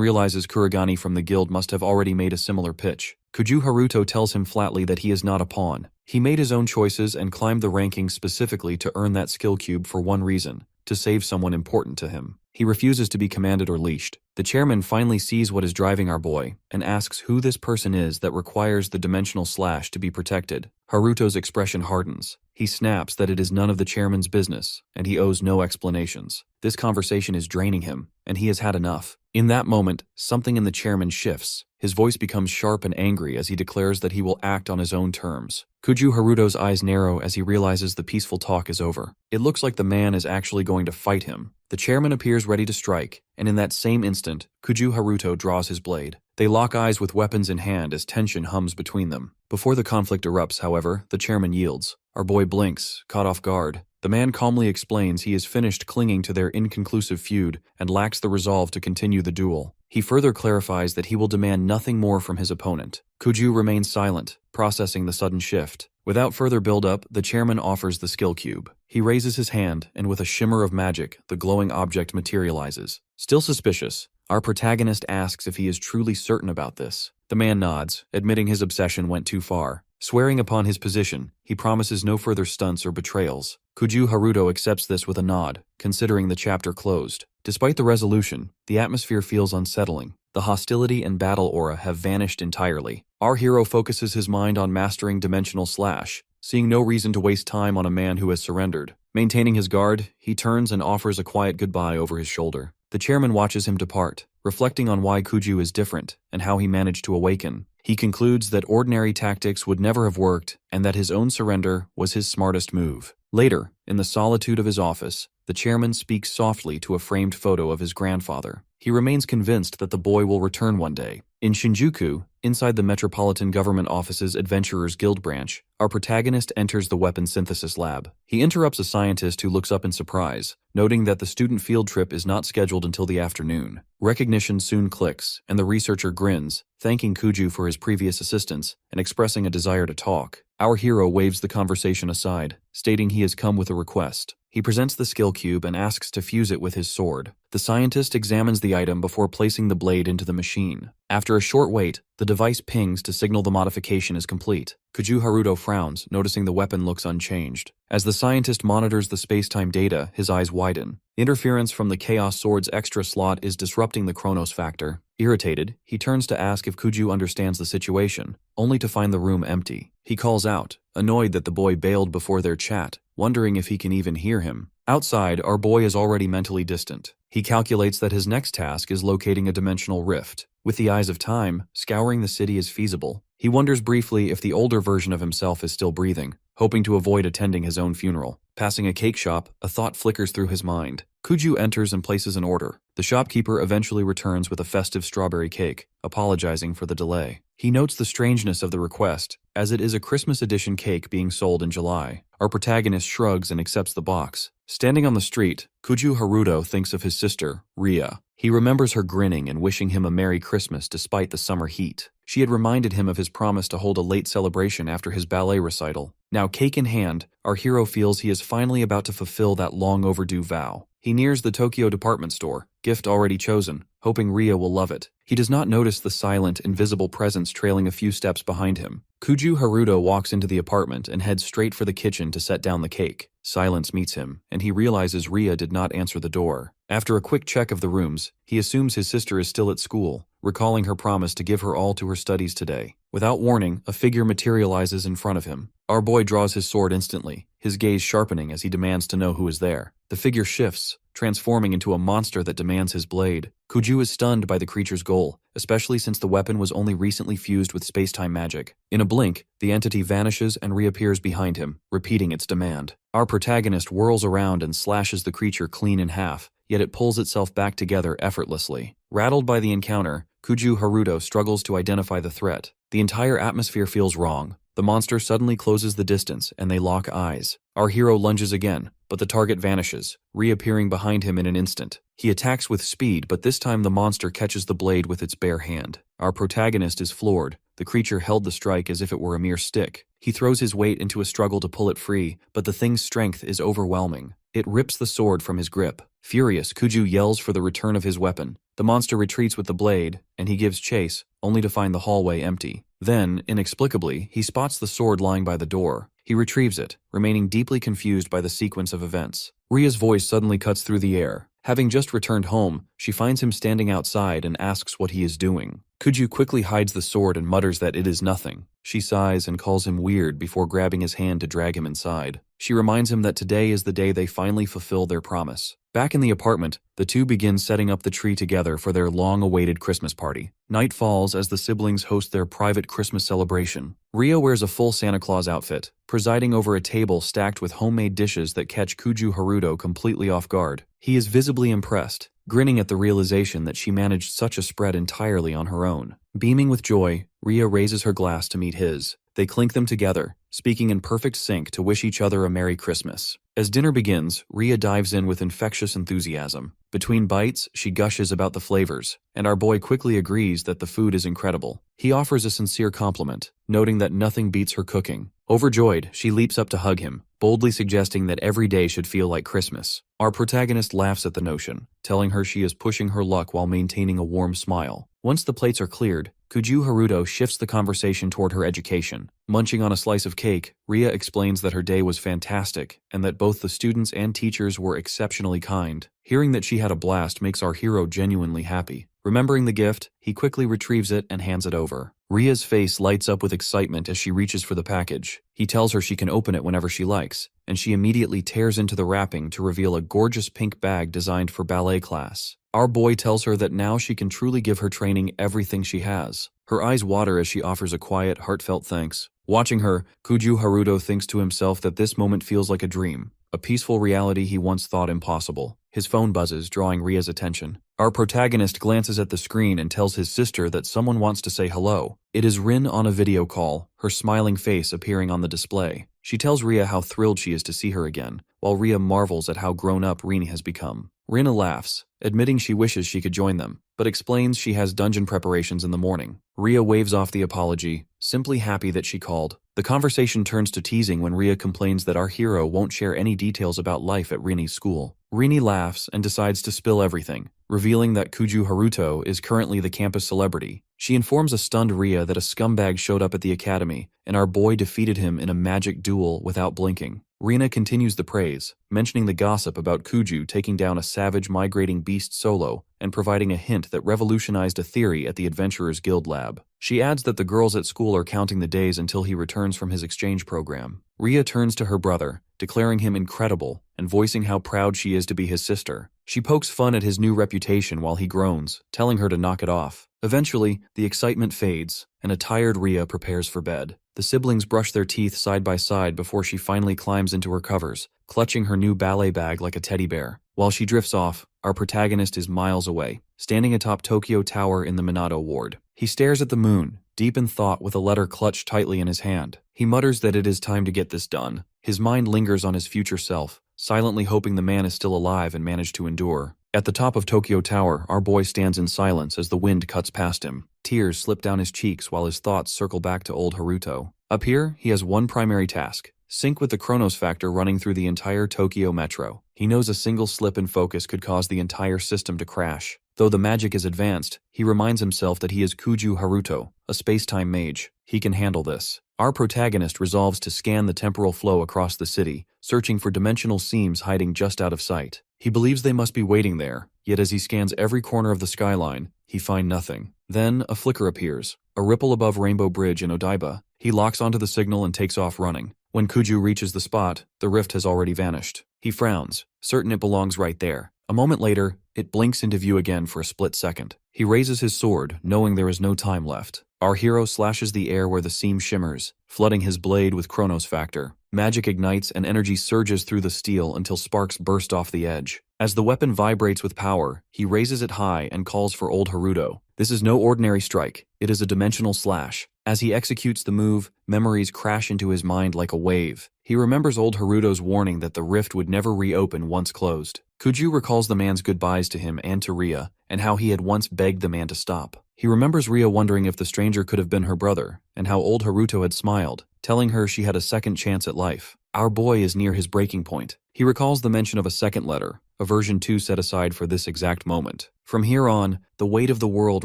realizes Kurogane from the guild must have already made a similar pitch. Kuju Haruto tells him flatly that he is not a pawn. He made his own choices and climbed the rankings specifically to earn that skill cube for one reason: to save someone important to him. He refuses to be commanded or leashed. The chairman finally sees what is driving our boy and asks who this person is that requires the dimensional slash to be protected. Haruto's expression hardens. He snaps that it is none of the chairman's business, and he owes no explanations. This conversation is draining him, and he has had enough. In that moment, something in the chairman shifts. His voice becomes sharp and angry as he declares that he will act on his own terms. Kuju Haruto's eyes narrow as he realizes the peaceful talk is over. It looks like the man is actually going to fight him. The chairman appears ready to strike, and in that same instant, Kuju Haruto draws his blade. They lock eyes with weapons in hand as tension hums between them. Before the conflict erupts, however, the chairman yields. Our boy blinks, caught off guard. The man calmly explains he is finished clinging to their inconclusive feud and lacks the resolve to continue the duel. He further clarifies that he will demand nothing more from his opponent. Kuju remains silent, processing the sudden shift. Without further build-up, the chairman offers the skill cube. He raises his hand, and with a shimmer of magic, the glowing object materializes. Still suspicious, our protagonist asks if he is truly certain about this. The man nods, admitting his obsession went too far. Swearing upon his position, he promises no further stunts or betrayals. Kuju Haruto accepts this with a nod, considering the chapter closed. Despite the resolution, the atmosphere feels unsettling. The hostility and battle aura have vanished entirely. Our hero focuses his mind on mastering Dimensional Slash, seeing no reason to waste time on a man who has surrendered. Maintaining his guard, he turns and offers a quiet goodbye over his shoulder. The chairman watches him depart, reflecting on why Kuju is different and how he managed to awaken. He concludes that ordinary tactics would never have worked and that his own surrender was his smartest move. Later, in the solitude of his office, the chairman speaks softly to a framed photo of his grandfather. He remains convinced that the boy will return one day. In Shinjuku, inside the Metropolitan Government Office's Adventurers Guild branch, our protagonist enters the weapon synthesis lab. He interrupts a scientist who looks up in surprise, noting that the student field trip is not scheduled until the afternoon. Recognition soon clicks, and the researcher grins, thanking Kuju for his previous assistance and expressing a desire to talk. Our hero waves the conversation aside, stating he has come with a request. He presents the skill cube and asks to fuse it with his sword. The scientist examines the item before placing the blade into the machine. After a short wait, the device pings to signal the modification is complete. Kuju Haruto frowns, noticing the weapon looks unchanged. As the scientist monitors the space-time data, his eyes widen. Interference from the Chaos Sword's extra slot is disrupting the Chronos factor. Irritated, he turns to ask if Kuju understands the situation, only to find the room empty. He calls out, annoyed that the boy bailed before their chat, wondering if he can even hear him. Outside, our boy is already mentally distant. He calculates that his next task is locating a dimensional rift. With the eyes of time, scouring the city is feasible. He wonders briefly if the older version of himself is still breathing, hoping to avoid attending his own funeral. Passing a cake shop, a thought flickers through his mind. Kuju enters and places an order. The shopkeeper eventually returns with a festive strawberry cake, apologizing for the delay. He notes the strangeness of the request, as it is a Christmas edition cake being sold in July. Our protagonist shrugs and accepts the box. Standing on the street, Kuju Haruto thinks of his sister, Ria. He remembers her grinning and wishing him a Merry Christmas despite the summer heat. She had reminded him of his promise to hold a late celebration after his ballet recital. Now, cake in hand, our hero feels he is finally about to fulfill that long overdue vow. He nears the Tokyo department store, gift already chosen, hoping Ria will love it. He does not notice the silent, invisible presence trailing a few steps behind him. Kuju Haruto walks into the apartment and heads straight for the kitchen to set down the cake. Silence meets him, and he realizes Ria did not answer the door. After a quick check of the rooms, he assumes his sister is still at school, recalling her promise to give her all to her studies today. Without warning, a figure materializes in front of him. Our boy draws his sword instantly, his gaze sharpening as he demands to know who is there. The figure shifts, transforming into a monster that demands his blade. Kuju is stunned by the creature's goal, especially since the weapon was only recently fused with space-time magic. In a blink, the entity vanishes and reappears behind him, repeating its demand. Our protagonist whirls around and slashes the creature clean in half, yet it pulls itself back together effortlessly. Rattled by the encounter, Kuju Haruto struggles to identify the threat. The entire atmosphere feels wrong. The monster suddenly closes the distance, and they lock eyes. Our hero lunges again, but the target vanishes, reappearing behind him in an instant. He attacks with speed, but this time the monster catches the blade with its bare hand. Our protagonist is floored. The creature held the strike as if it were a mere stick. He throws his weight into a struggle to pull it free, but the thing's strength is overwhelming. It rips the sword from his grip. Furious, Kuju yells for the return of his weapon. The monster retreats with the blade, and he gives chase, only to find the hallway empty. Then, inexplicably, he spots the sword lying by the door. He retrieves it, remaining deeply confused by the sequence of events. Ria's voice suddenly cuts through the air. Having just returned home, she finds him standing outside and asks what he is doing. Kuju quickly hides the sword and mutters that it is nothing. She sighs and calls him weird before grabbing his hand to drag him inside. She reminds him that today is the day they finally fulfill their promise. Back in the apartment, the two begin setting up the tree together for their long-awaited Christmas party. Night falls as the siblings host their private Christmas celebration. Ria wears a full Santa Claus outfit, presiding over a table stacked with homemade dishes that catch Kuju Haruto completely off guard. He is visibly impressed, grinning at the realization that she managed such a spread entirely on her own. Beaming with joy, Ria raises her glass to meet his. They clink them together, speaking in perfect sync to wish each other a Merry Christmas. As dinner begins, Ria dives in with infectious enthusiasm. Between bites, she gushes about the flavors, and our boy quickly agrees that the food is incredible. He offers a sincere compliment, noting that nothing beats her cooking. Overjoyed, she leaps up to hug him, boldly suggesting that every day should feel like Christmas. Our protagonist laughs at the notion, telling her she is pushing her luck while maintaining a warm smile. Once the plates are cleared, Kuju Haruto shifts the conversation toward her education. Munching on a slice of cake, Ria explains that her day was fantastic and that both the students and teachers were exceptionally kind. Hearing that she had a blast makes our hero genuinely happy. Remembering the gift, he quickly retrieves it and hands it over. Ria's face lights up with excitement as she reaches for the package. He tells her she can open it whenever she likes, and she immediately tears into the wrapping to reveal a gorgeous pink bag designed for ballet class. Our boy tells her that now she can truly give her training everything she has. Her eyes water as she offers a quiet, heartfelt thanks. Watching her, Kuju Haruto thinks to himself that this moment feels like a dream, a peaceful reality he once thought impossible. His phone buzzes, drawing Ria's attention. Our protagonist glances at the screen and tells his sister that someone wants to say hello. It is Rin on a video call, her smiling face appearing on the display. She tells Ria how thrilled she is to see her again, while Ria marvels at how grown-up Rini has become. Rina laughs, admitting she wishes she could join them, but explains she has dungeon preparations in the morning. Ria waves off the apology, simply happy that she called. The conversation turns to teasing when Ria complains that our hero won't share any details about life at Rini's school. Rini laughs and decides to spill everything, revealing that Kuju Haruto is currently the campus celebrity. She informs a stunned Ria that a scumbag showed up at the academy, and our boy defeated him in a magic duel without blinking. Rina continues the praise, mentioning the gossip about Kuju taking down a savage migrating beast solo and providing a hint that revolutionized a theory at the Adventurers Guild lab. She adds that the girls at school are counting the days until he returns from his exchange program. Ria turns to her brother, declaring him incredible and voicing how proud she is to be his sister. She pokes fun at his new reputation while he groans, telling her to knock it off. Eventually, the excitement fades, and a tired Ria prepares for bed. The siblings brush their teeth side by side before she finally climbs into her covers, clutching her new ballet bag like a teddy bear. While she drifts off, our protagonist is miles away, standing atop Tokyo Tower in the Minato ward. He stares at the moon, deep in thought with a letter clutched tightly in his hand. He mutters that it is time to get this done. His mind lingers on his future self, silently hoping the man is still alive and managed to endure. At the top of Tokyo Tower, our boy stands in silence as the wind cuts past him. Tears slip down his cheeks while his thoughts circle back to old Haruto. Up here, he has one primary task: sync with the Chronos factor running through the entire Tokyo metro. He knows a single slip in focus could cause the entire system to crash. Though the magic is advanced, he reminds himself that he is Kuju Haruto, a space-time mage. He can handle this. Our protagonist resolves to scan the temporal flow across the city, searching for dimensional seams hiding just out of sight. He believes they must be waiting there, yet as he scans every corner of the skyline, he finds nothing. Then, a flicker appears, a ripple above Rainbow Bridge in Odaiba. He locks onto the signal and takes off running. When Kuju reaches the spot, the rift has already vanished. He frowns, certain it belongs right there. A moment later, it blinks into view again for a split second. He raises his sword, knowing there is no time left. Our hero slashes the air where the seam shimmers, flooding his blade with Chronos factor. Magic ignites and energy surges through the steel until sparks burst off the edge. As the weapon vibrates with power, he raises it high and calls for old Haruto. This is no ordinary strike, it is a dimensional slash. As he executes the move, memories crash into his mind like a wave. He remembers old Haruto's warning that the rift would never reopen once closed. Kuju recalls the man's goodbyes to him and to Ria, and how he had once begged the man to stop. He remembers Ria wondering if the stranger could have been her brother, and how old Haruto had smiled, telling her she had a second chance at life. Our boy is near his breaking point. He recalls the mention of a second letter, a version 2 set aside for this exact moment. From here on, the weight of the world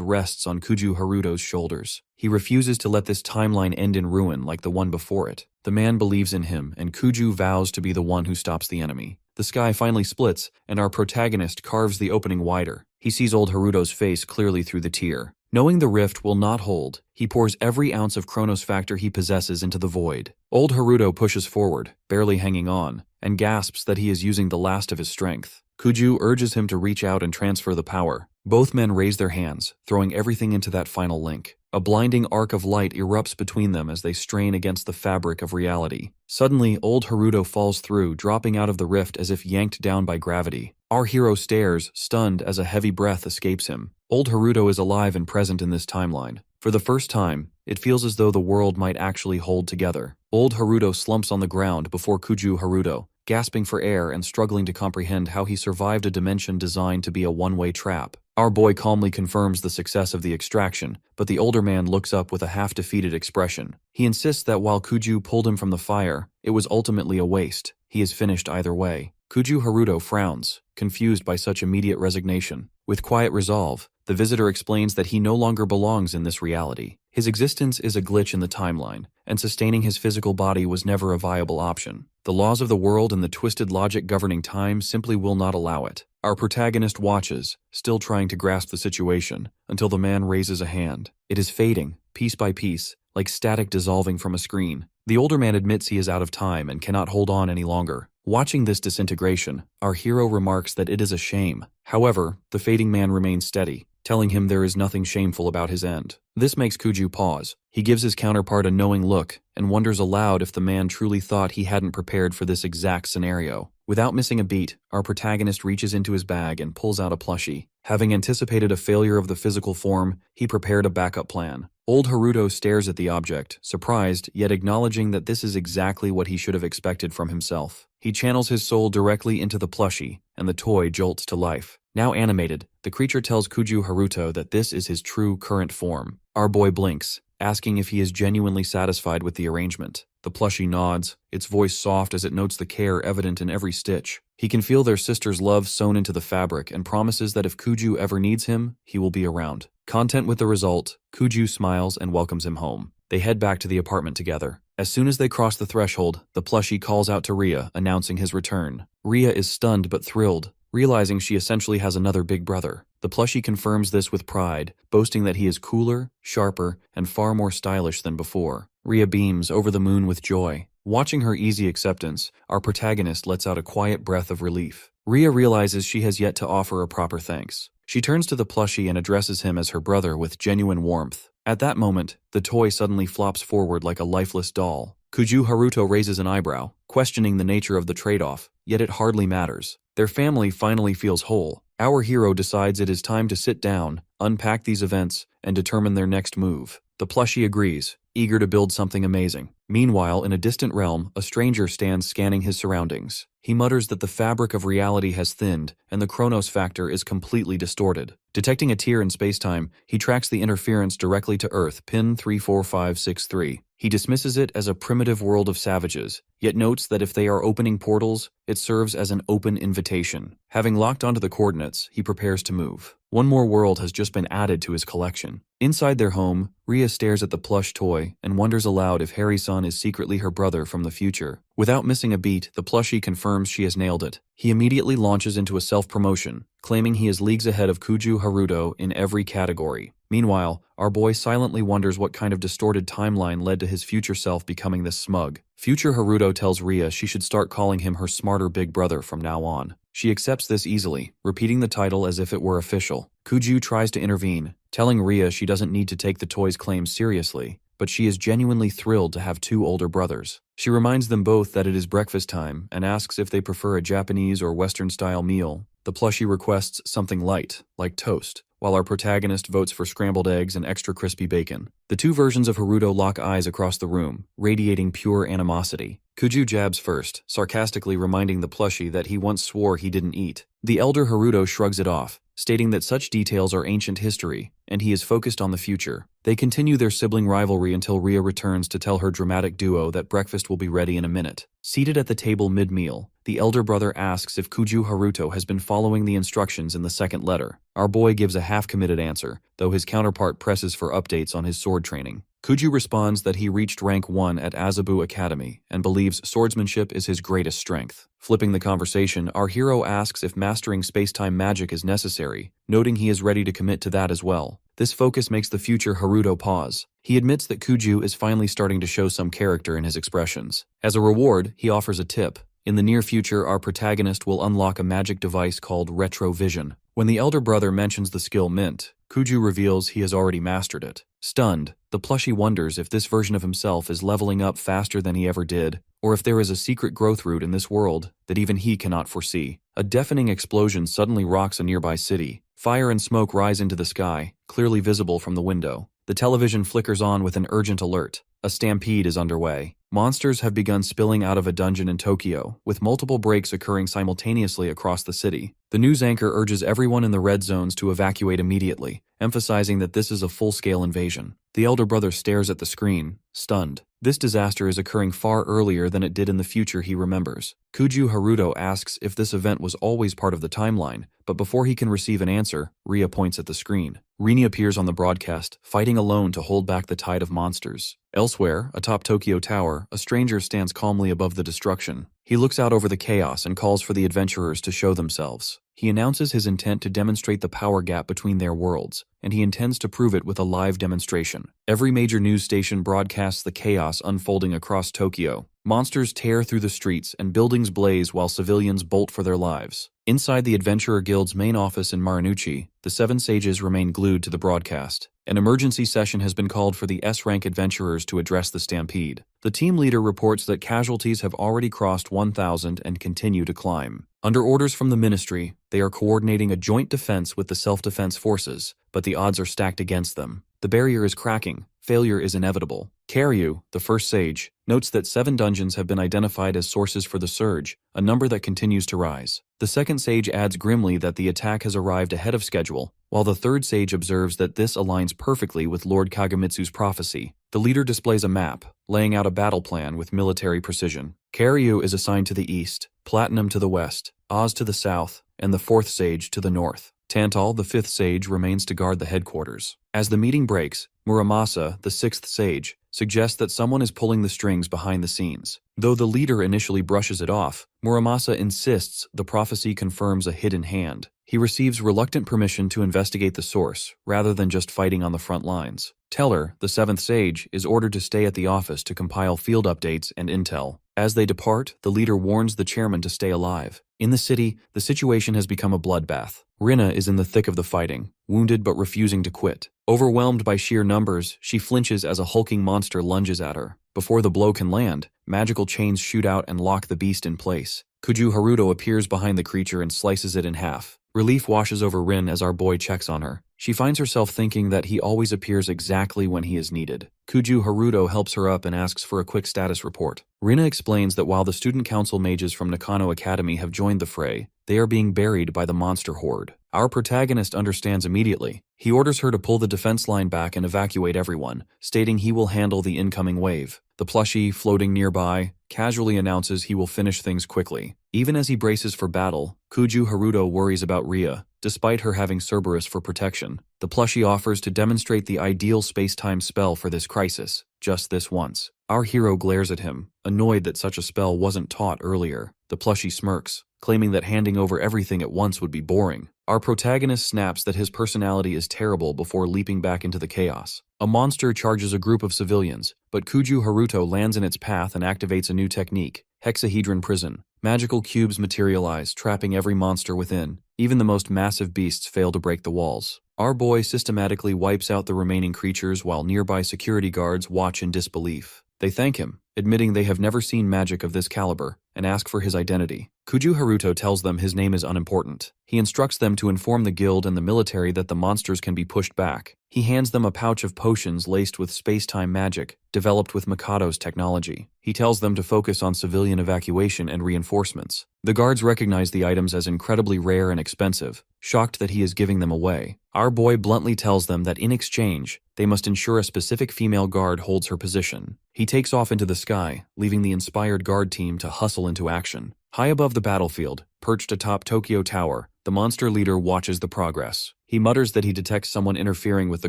rests on Kuju Haruto's shoulders. He refuses to let this timeline end in ruin like the one before it. The man believes in him, and Kuju vows to be the one who stops the enemy. The sky finally splits, and our protagonist carves the opening wider. He sees old Haruto's face clearly through the tear. Knowing the rift will not hold, he pours every ounce of Chronos factor he possesses into the void. Old Haruto pushes forward, barely hanging on, and gasps that he is using the last of his strength. Kuju urges him to reach out and transfer the power. Both men raise their hands, throwing everything into that final link. A blinding arc of light erupts between them as they strain against the fabric of reality. Suddenly, old Haruto falls through, dropping out of the rift as if yanked down by gravity. Our hero stares, stunned as a heavy breath escapes him. Old Haruto is alive and present in this timeline. For the first time, it feels as though the world might actually hold together. Old Haruto slumps on the ground before Kuju Haruto, gasping for air and struggling to comprehend how he survived a dimension designed to be a one-way trap. Our boy calmly confirms the success of the extraction, but the older man looks up with a half-defeated expression. He insists that while Kuju pulled him from the fire, it was ultimately a waste. He is finished either way. Kuju Haruto frowns, confused by such immediate resignation. With quiet resolve, the visitor explains that he no longer belongs in this reality. His existence is a glitch in the timeline, and sustaining his physical body was never a viable option. The laws of the world and the twisted logic governing time simply will not allow it. Our protagonist watches, still trying to grasp the situation, until the man raises a hand. It is fading, piece by piece, like static dissolving from a screen. The older man admits he is out of time and cannot hold on any longer. Watching this disintegration, our hero remarks that it is a shame. However, the fading man remains steady, telling him there is nothing shameful about his end. This makes Kuju pause. He gives his counterpart a knowing look and wonders aloud if the man truly thought he hadn't prepared for this exact scenario. Without missing a beat, our protagonist reaches into his bag and pulls out a plushie. Having anticipated a failure of the physical form, he prepared a backup plan. Old Haruto stares at the object, surprised, yet acknowledging that this is exactly what he should have expected from himself. He channels his soul directly into the plushie, and the toy jolts to life. Now animated, the creature tells Kuju Haruto that this is his true current form. Our boy blinks, asking if he is genuinely satisfied with the arrangement. The plushie nods, its voice soft as it notes the care evident in every stitch. He can feel their sister's love sewn into the fabric and promises that if Kuju ever needs him, he will be around. Content with the result, Kuju smiles and welcomes him home. They head back to the apartment together. As soon as they cross the threshold, the plushie calls out to Ria, announcing his return. Ria is stunned but thrilled, realizing she essentially has another big brother. The plushie confirms this with pride, boasting that he is cooler, sharper, and far more stylish than before. Ria beams over the moon with joy. Watching her easy acceptance, our protagonist lets out a quiet breath of relief. Ria realizes she has yet to offer a proper thanks. She turns to the plushie and addresses him as her brother with genuine warmth. At that moment, the toy suddenly flops forward like a lifeless doll. Kuju Haruto raises an eyebrow, questioning the nature of the trade-off, yet it hardly matters. Their family finally feels whole. Our hero decides it is time to sit down, unpack these events, and determine their next move. The plushie agrees, eager to build something amazing. Meanwhile, in a distant realm, a stranger stands scanning his surroundings. He mutters that the fabric of reality has thinned, and the Chronos factor is completely distorted. Detecting a tear in spacetime, he tracks the interference directly to Earth, pin 34563. He dismisses it as a primitive world of savages, yet notes that if they are opening portals, it serves as an open invitation. Having locked onto the coordinates, he prepares to move. One more world has just been added to his collection. Inside their home, Ria stares at the plush toy and wonders aloud if Harry-san is secretly her brother from the future. Without missing a beat, the plushie confirms she has nailed it. He immediately launches into a self-promotion, claiming he is leagues ahead of Kuju Haruto in every category. Meanwhile, our boy silently wonders what kind of distorted timeline led to his future self becoming this smug. Future Haruto tells Ria she should start calling him her smarter big brother from now on. She accepts this easily, repeating the title as if it were official. Kuju tries to intervene, telling Ria she doesn't need to take the toy's claims seriously, but she is genuinely thrilled to have two older brothers. She reminds them both that it is breakfast time and asks if they prefer a Japanese or Western-style meal. The plushie requests something light, like toast, while our protagonist votes for scrambled eggs and extra crispy bacon. The two versions of Haruto lock eyes across the room, radiating pure animosity. Kuju jabs first, sarcastically reminding the plushie that he once swore he didn't eat. The elder Haruto shrugs it off, stating that such details are ancient history, and he is focused on the future. They continue their sibling rivalry until Ria returns to tell her dramatic duo that breakfast will be ready in a minute. Seated at the table mid-meal, the elder brother asks if Kuju Haruto has been following the instructions in the second letter. Our boy gives a half-committed answer, though his counterpart presses for updates on his sword training. Kuju responds that he reached rank 1 at Azabu Academy and believes swordsmanship is his greatest strength. Flipping the conversation, our hero asks if mastering space-time magic is necessary, noting he is ready to commit to that as well. This focus makes the future Haruto pause. He admits that Kuju is finally starting to show some character in his expressions. As a reward, he offers a tip. In the near future, our protagonist will unlock a magic device called retrovision. When the elder brother mentions the skill Mint, Kuju reveals he has already mastered it. Stunned, the plushie wonders if this version of himself is leveling up faster than he ever did, or if there is a secret growth route in this world that even he cannot foresee. A deafening explosion suddenly rocks a nearby city. Fire and smoke rise into the sky, clearly visible from the window. The television flickers on with an urgent alert. A stampede is underway. Monsters have begun spilling out of a dungeon in Tokyo, with multiple breaks occurring simultaneously across the city. The news anchor urges everyone in the red zones to evacuate immediately, emphasizing that this is a full-scale invasion. The elder brother stares at the screen, stunned. This disaster is occurring far earlier than it did in the future he remembers. Kuju Haruto asks if this event was always part of the timeline, but before he can receive an answer, Ria points at the screen. Rini appears on the broadcast, fighting alone to hold back the tide of monsters. Elsewhere, atop Tokyo Tower, a stranger stands calmly above the destruction. He looks out over the chaos and calls for the adventurers to show themselves. He announces his intent to demonstrate the power gap between their worlds, and he intends to prove it with a live demonstration. Every major news station broadcasts the chaos unfolding across Tokyo. Monsters tear through the streets and buildings blaze while civilians bolt for their lives. Inside the Adventurer Guild's main office in Marunouchi, the 7 sages remain glued to the broadcast. An emergency session has been called for the S-rank adventurers to address the stampede. The team leader reports that casualties have already crossed 1,000 and continue to climb. Under orders from the ministry, they are coordinating a joint defense with the self-defense forces, but the odds are stacked against them. The barrier is cracking. Failure is inevitable. Karyu, the first sage, notes that 7 dungeons have been identified as sources for the surge, a number that continues to rise. The second sage adds grimly that the attack has arrived ahead of schedule, while the third sage observes that this aligns perfectly with Lord Kagamitsu's prophecy. The leader displays a map, laying out a battle plan with military precision. Karyu is assigned to the east, Platinum to the west, Oz to the south, and the 4th sage to the north. Tantal, the 5th sage, remains to guard the headquarters. As the meeting breaks, Muramasa, the 6th sage, suggests that someone is pulling the strings behind the scenes. Though the leader initially brushes it off, Muramasa insists the prophecy confirms a hidden hand. He receives reluctant permission to investigate the source, rather than just fighting on the front lines. Teller, the 7th sage, is ordered to stay at the office to compile field updates and intel. As they depart, the leader warns the chairman to stay alive. In the city, the situation has become a bloodbath. Rina is in the thick of the fighting, wounded but refusing to quit. Overwhelmed by sheer numbers, she flinches as a hulking monster lunges at her. Before the blow can land, magical chains shoot out and lock the beast in place. Kuju Haruto appears behind the creature and slices it in half. Relief washes over Rin as our boy checks on her. She finds herself thinking that he always appears exactly when he is needed. Kuju Haruto helps her up and asks for a quick status report. Rina explains that while the student council mages from Nakano Academy have joined the fray, they are being buried by the monster horde. Our protagonist understands immediately. He orders her to pull the defense line back and evacuate everyone, stating he will handle the incoming wave. The plushie, floating nearby, casually announces he will finish things quickly. Even as he braces for battle, Kuju Haruto worries about Ria. Despite her having Cerberus for protection, the plushie offers to demonstrate the ideal space-time spell for this crisis, just this once. Our hero glares at him, annoyed that such a spell wasn't taught earlier. The plushie smirks, claiming that handing over everything at once would be boring. Our protagonist snaps that his personality is terrible before leaping back into the chaos. A monster charges a group of civilians, but Kuju Haruto lands in its path and activates a new technique, Hexahedron Prison. Magical cubes materialize, trapping every monster within. Even the most massive beasts fail to break the walls. Our boy systematically wipes out the remaining creatures while nearby security guards watch in disbelief. They thank him, admitting they have never seen magic of this caliber, and ask for his identity. Kuju Haruto tells them his name is unimportant. He instructs them to inform the guild and the military that the monsters can be pushed back. He hands them a pouch of potions laced with space-time magic, developed with Mikado's technology. He tells them to focus on civilian evacuation and reinforcements. The guards recognize the items as incredibly rare and expensive, shocked that he is giving them away. Our boy bluntly tells them that in exchange, they must ensure a specific female guard holds her position. He takes off into the sky, leaving the inspired guard team to hustle into action. High above the battlefield, perched atop Tokyo Tower, the monster leader watches the progress. He mutters that he detects someone interfering with the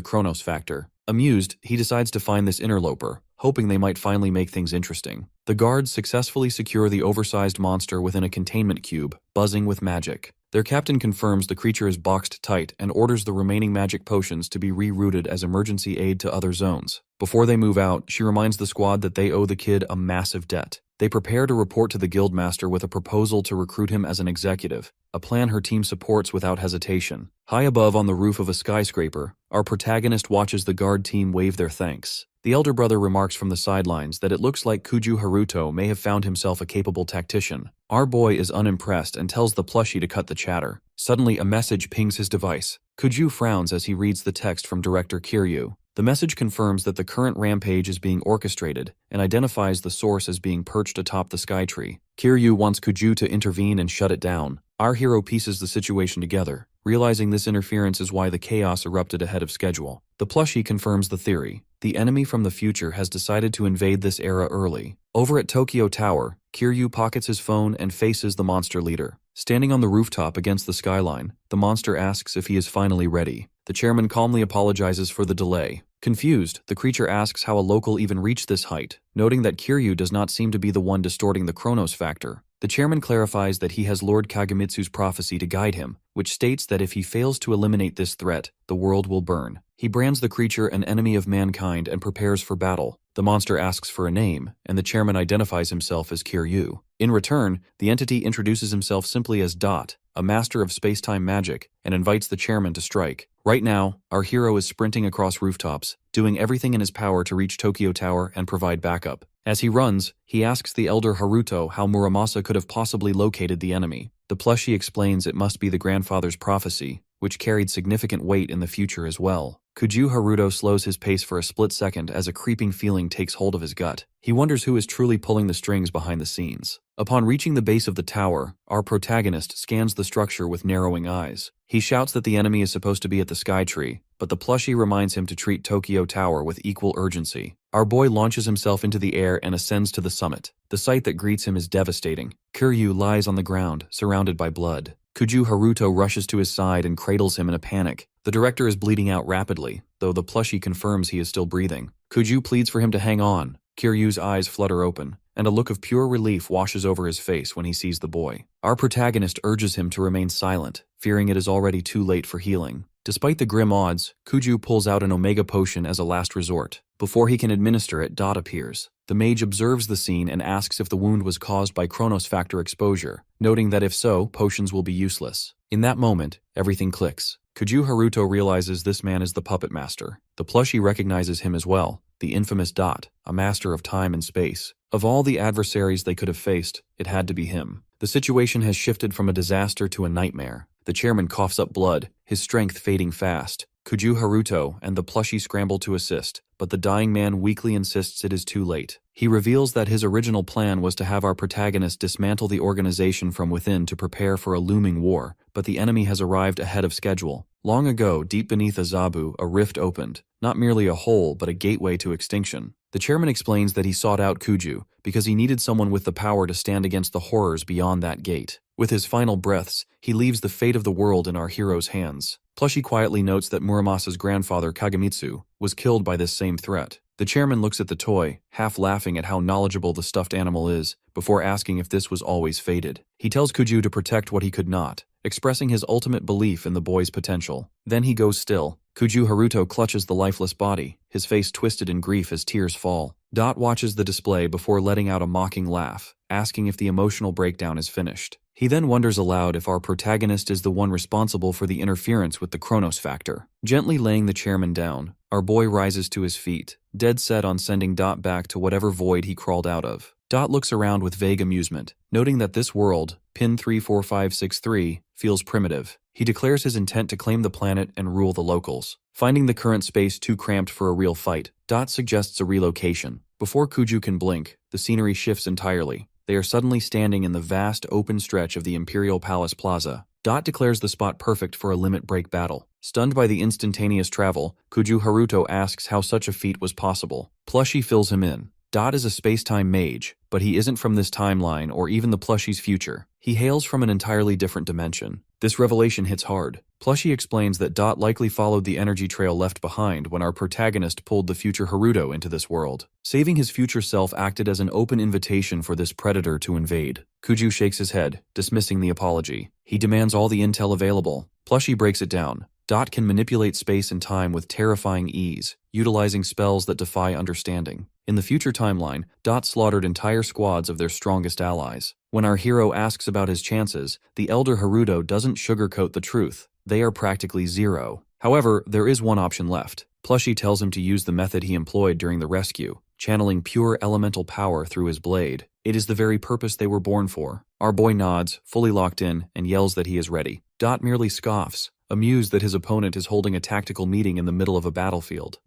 Chronos factor. Amused, he decides to find this interloper, hoping they might finally make things interesting. The guards successfully secure the oversized monster within a containment cube, buzzing with magic. Their captain confirms the creature is boxed tight and orders the remaining magic potions to be rerouted as emergency aid to other zones. Before they move out, she reminds the squad that they owe the kid a massive debt. They prepare to report to the guildmaster with a proposal to recruit him as an executive, a plan her team supports without hesitation. High above on the roof of a skyscraper, our protagonist watches the guard team wave their thanks. The elder brother remarks from the sidelines that it looks like Kuju Haruto may have found himself a capable tactician. Our boy is unimpressed and tells the plushie to cut the chatter. Suddenly, a message pings his device. Kuju frowns as he reads the text from director Kiryu. The message confirms that the current rampage is being orchestrated and identifies the source as being perched atop the skytree. Kiryu wants Kuju to intervene and shut it down. Our hero pieces the situation together, realizing this interference is why the chaos erupted ahead of schedule. The plushie confirms the theory. The enemy from the future has decided to invade this era early. Over at Tokyo Tower, Kiryu pockets his phone and faces the monster leader. Standing on the rooftop against the skyline, the monster asks if he is finally ready. The chairman calmly apologizes for the delay. Confused, the creature asks how a local even reached this height, noting that Kiryu does not seem to be the one distorting the Chronos factor. The chairman clarifies that he has Lord Kagemitsu's prophecy to guide him, which states that if he fails to eliminate this threat, the world will burn. He brands the creature an enemy of mankind and prepares for battle. The monster asks for a name, and the chairman identifies himself as Kiryu. In return, the entity introduces himself simply as Dot, a master of space-time magic, and invites the chairman to strike. Right now, our hero is sprinting across rooftops, doing everything in his power to reach Tokyo Tower and provide backup. As he runs, he asks the elder Haruto how Muramasa could have possibly located the enemy. The plushie explains it must be the grandfather's prophecy, which carried significant weight in the future as well. Kuju Haruto slows his pace for a split second as a creeping feeling takes hold of his gut. He wonders who is truly pulling the strings behind the scenes. Upon reaching the base of the tower, our protagonist scans the structure with narrowing eyes. He shouts that the enemy is supposed to be at the skytree, but the plushie reminds him to treat Tokyo Tower with equal urgency. Our boy launches himself into the air and ascends to the summit. The sight that greets him is devastating. Kiryu lies on the ground, surrounded by blood. Kuju Haruto rushes to his side and cradles him in a panic. The director is bleeding out rapidly, though the plushie confirms he is still breathing. Kuju pleads for him to hang on. Kiryu's eyes flutter open, and a look of pure relief washes over his face when he sees the boy. Our protagonist urges him to remain silent, fearing it is already too late for healing. Despite the grim odds, Kuju pulls out an Omega potion as a last resort. Before he can administer it, Dot appears. The mage observes the scene and asks if the wound was caused by Chronos factor exposure, noting that if so, potions will be useless. In that moment, everything clicks. Kuju Haruto realizes this man is the puppet master. The plushie recognizes him as well, the infamous Dot, a master of time and space. Of all the adversaries they could have faced, it had to be him. The situation has shifted from a disaster to a nightmare. The chairman coughs up blood, his strength fading fast. Kuju Haruto and the plushie scramble to assist, but the dying man weakly insists it is too late. He reveals that his original plan was to have our protagonist dismantle the organization from within to prepare for a looming war, but the enemy has arrived ahead of schedule. Long ago, deep beneath Azabu, a rift opened, not merely a hole but a gateway to extinction. The chairman explains that he sought out Kuju because he needed someone with the power to stand against the horrors beyond that gate. With his final breaths, he leaves the fate of the world in our hero's hands. Plushie quietly notes that Muramasa's grandfather, Kagemitsu, was killed by this same threat. The chairman looks at the toy, half laughing at how knowledgeable the stuffed animal is, before asking if this was always fated. He tells Kuju to protect what he could not, expressing his ultimate belief in the boy's potential. Then he goes still. Kuju Haruto clutches the lifeless body, his face twisted in grief as tears fall. Dot watches the display before letting out a mocking laugh, asking if the emotional breakdown is finished. He then wonders aloud if our protagonist is the one responsible for the interference with the Chronos factor. Gently laying the chairman down, our boy rises to his feet, dead set on sending Dot back to whatever void he crawled out of. Dot looks around with vague amusement, noting that this world, pin 34563, feels primitive. He declares his intent to claim the planet and rule the locals. Finding the current space too cramped for a real fight, Dot suggests a relocation. Before Kuju can blink, the scenery shifts entirely. They are suddenly standing in the vast open stretch of the Imperial Palace Plaza. Dot declares the spot perfect for a limit break battle. Stunned by the instantaneous travel, Kuju Haruto asks how such a feat was possible. Plushie fills him in. Dot is a space-time mage, but he isn't from this timeline or even the plushie's future. He hails from an entirely different dimension. This revelation hits hard. Plushie explains that Dot likely followed the energy trail left behind when our protagonist pulled the future Haruto into this world. Saving his future self acted as an open invitation for this predator to invade. Kuju shakes his head, dismissing the apology. He demands all the intel available. Plushie breaks it down. Dot can manipulate space and time with terrifying ease, utilizing spells that defy understanding. In the future timeline, Dot slaughtered entire squads of their strongest allies. When our hero asks about his chances, the elder Haruto doesn't sugarcoat the truth. They are practically zero. However, there is one option left. Plushie tells him to use the method he employed during the rescue, channeling pure elemental power through his blade. It is the very purpose they were born for. Our boy nods, fully locked in, and yells that he is ready. Dot merely scoffs, amused that his opponent is holding a tactical meeting in the middle of a battlefield.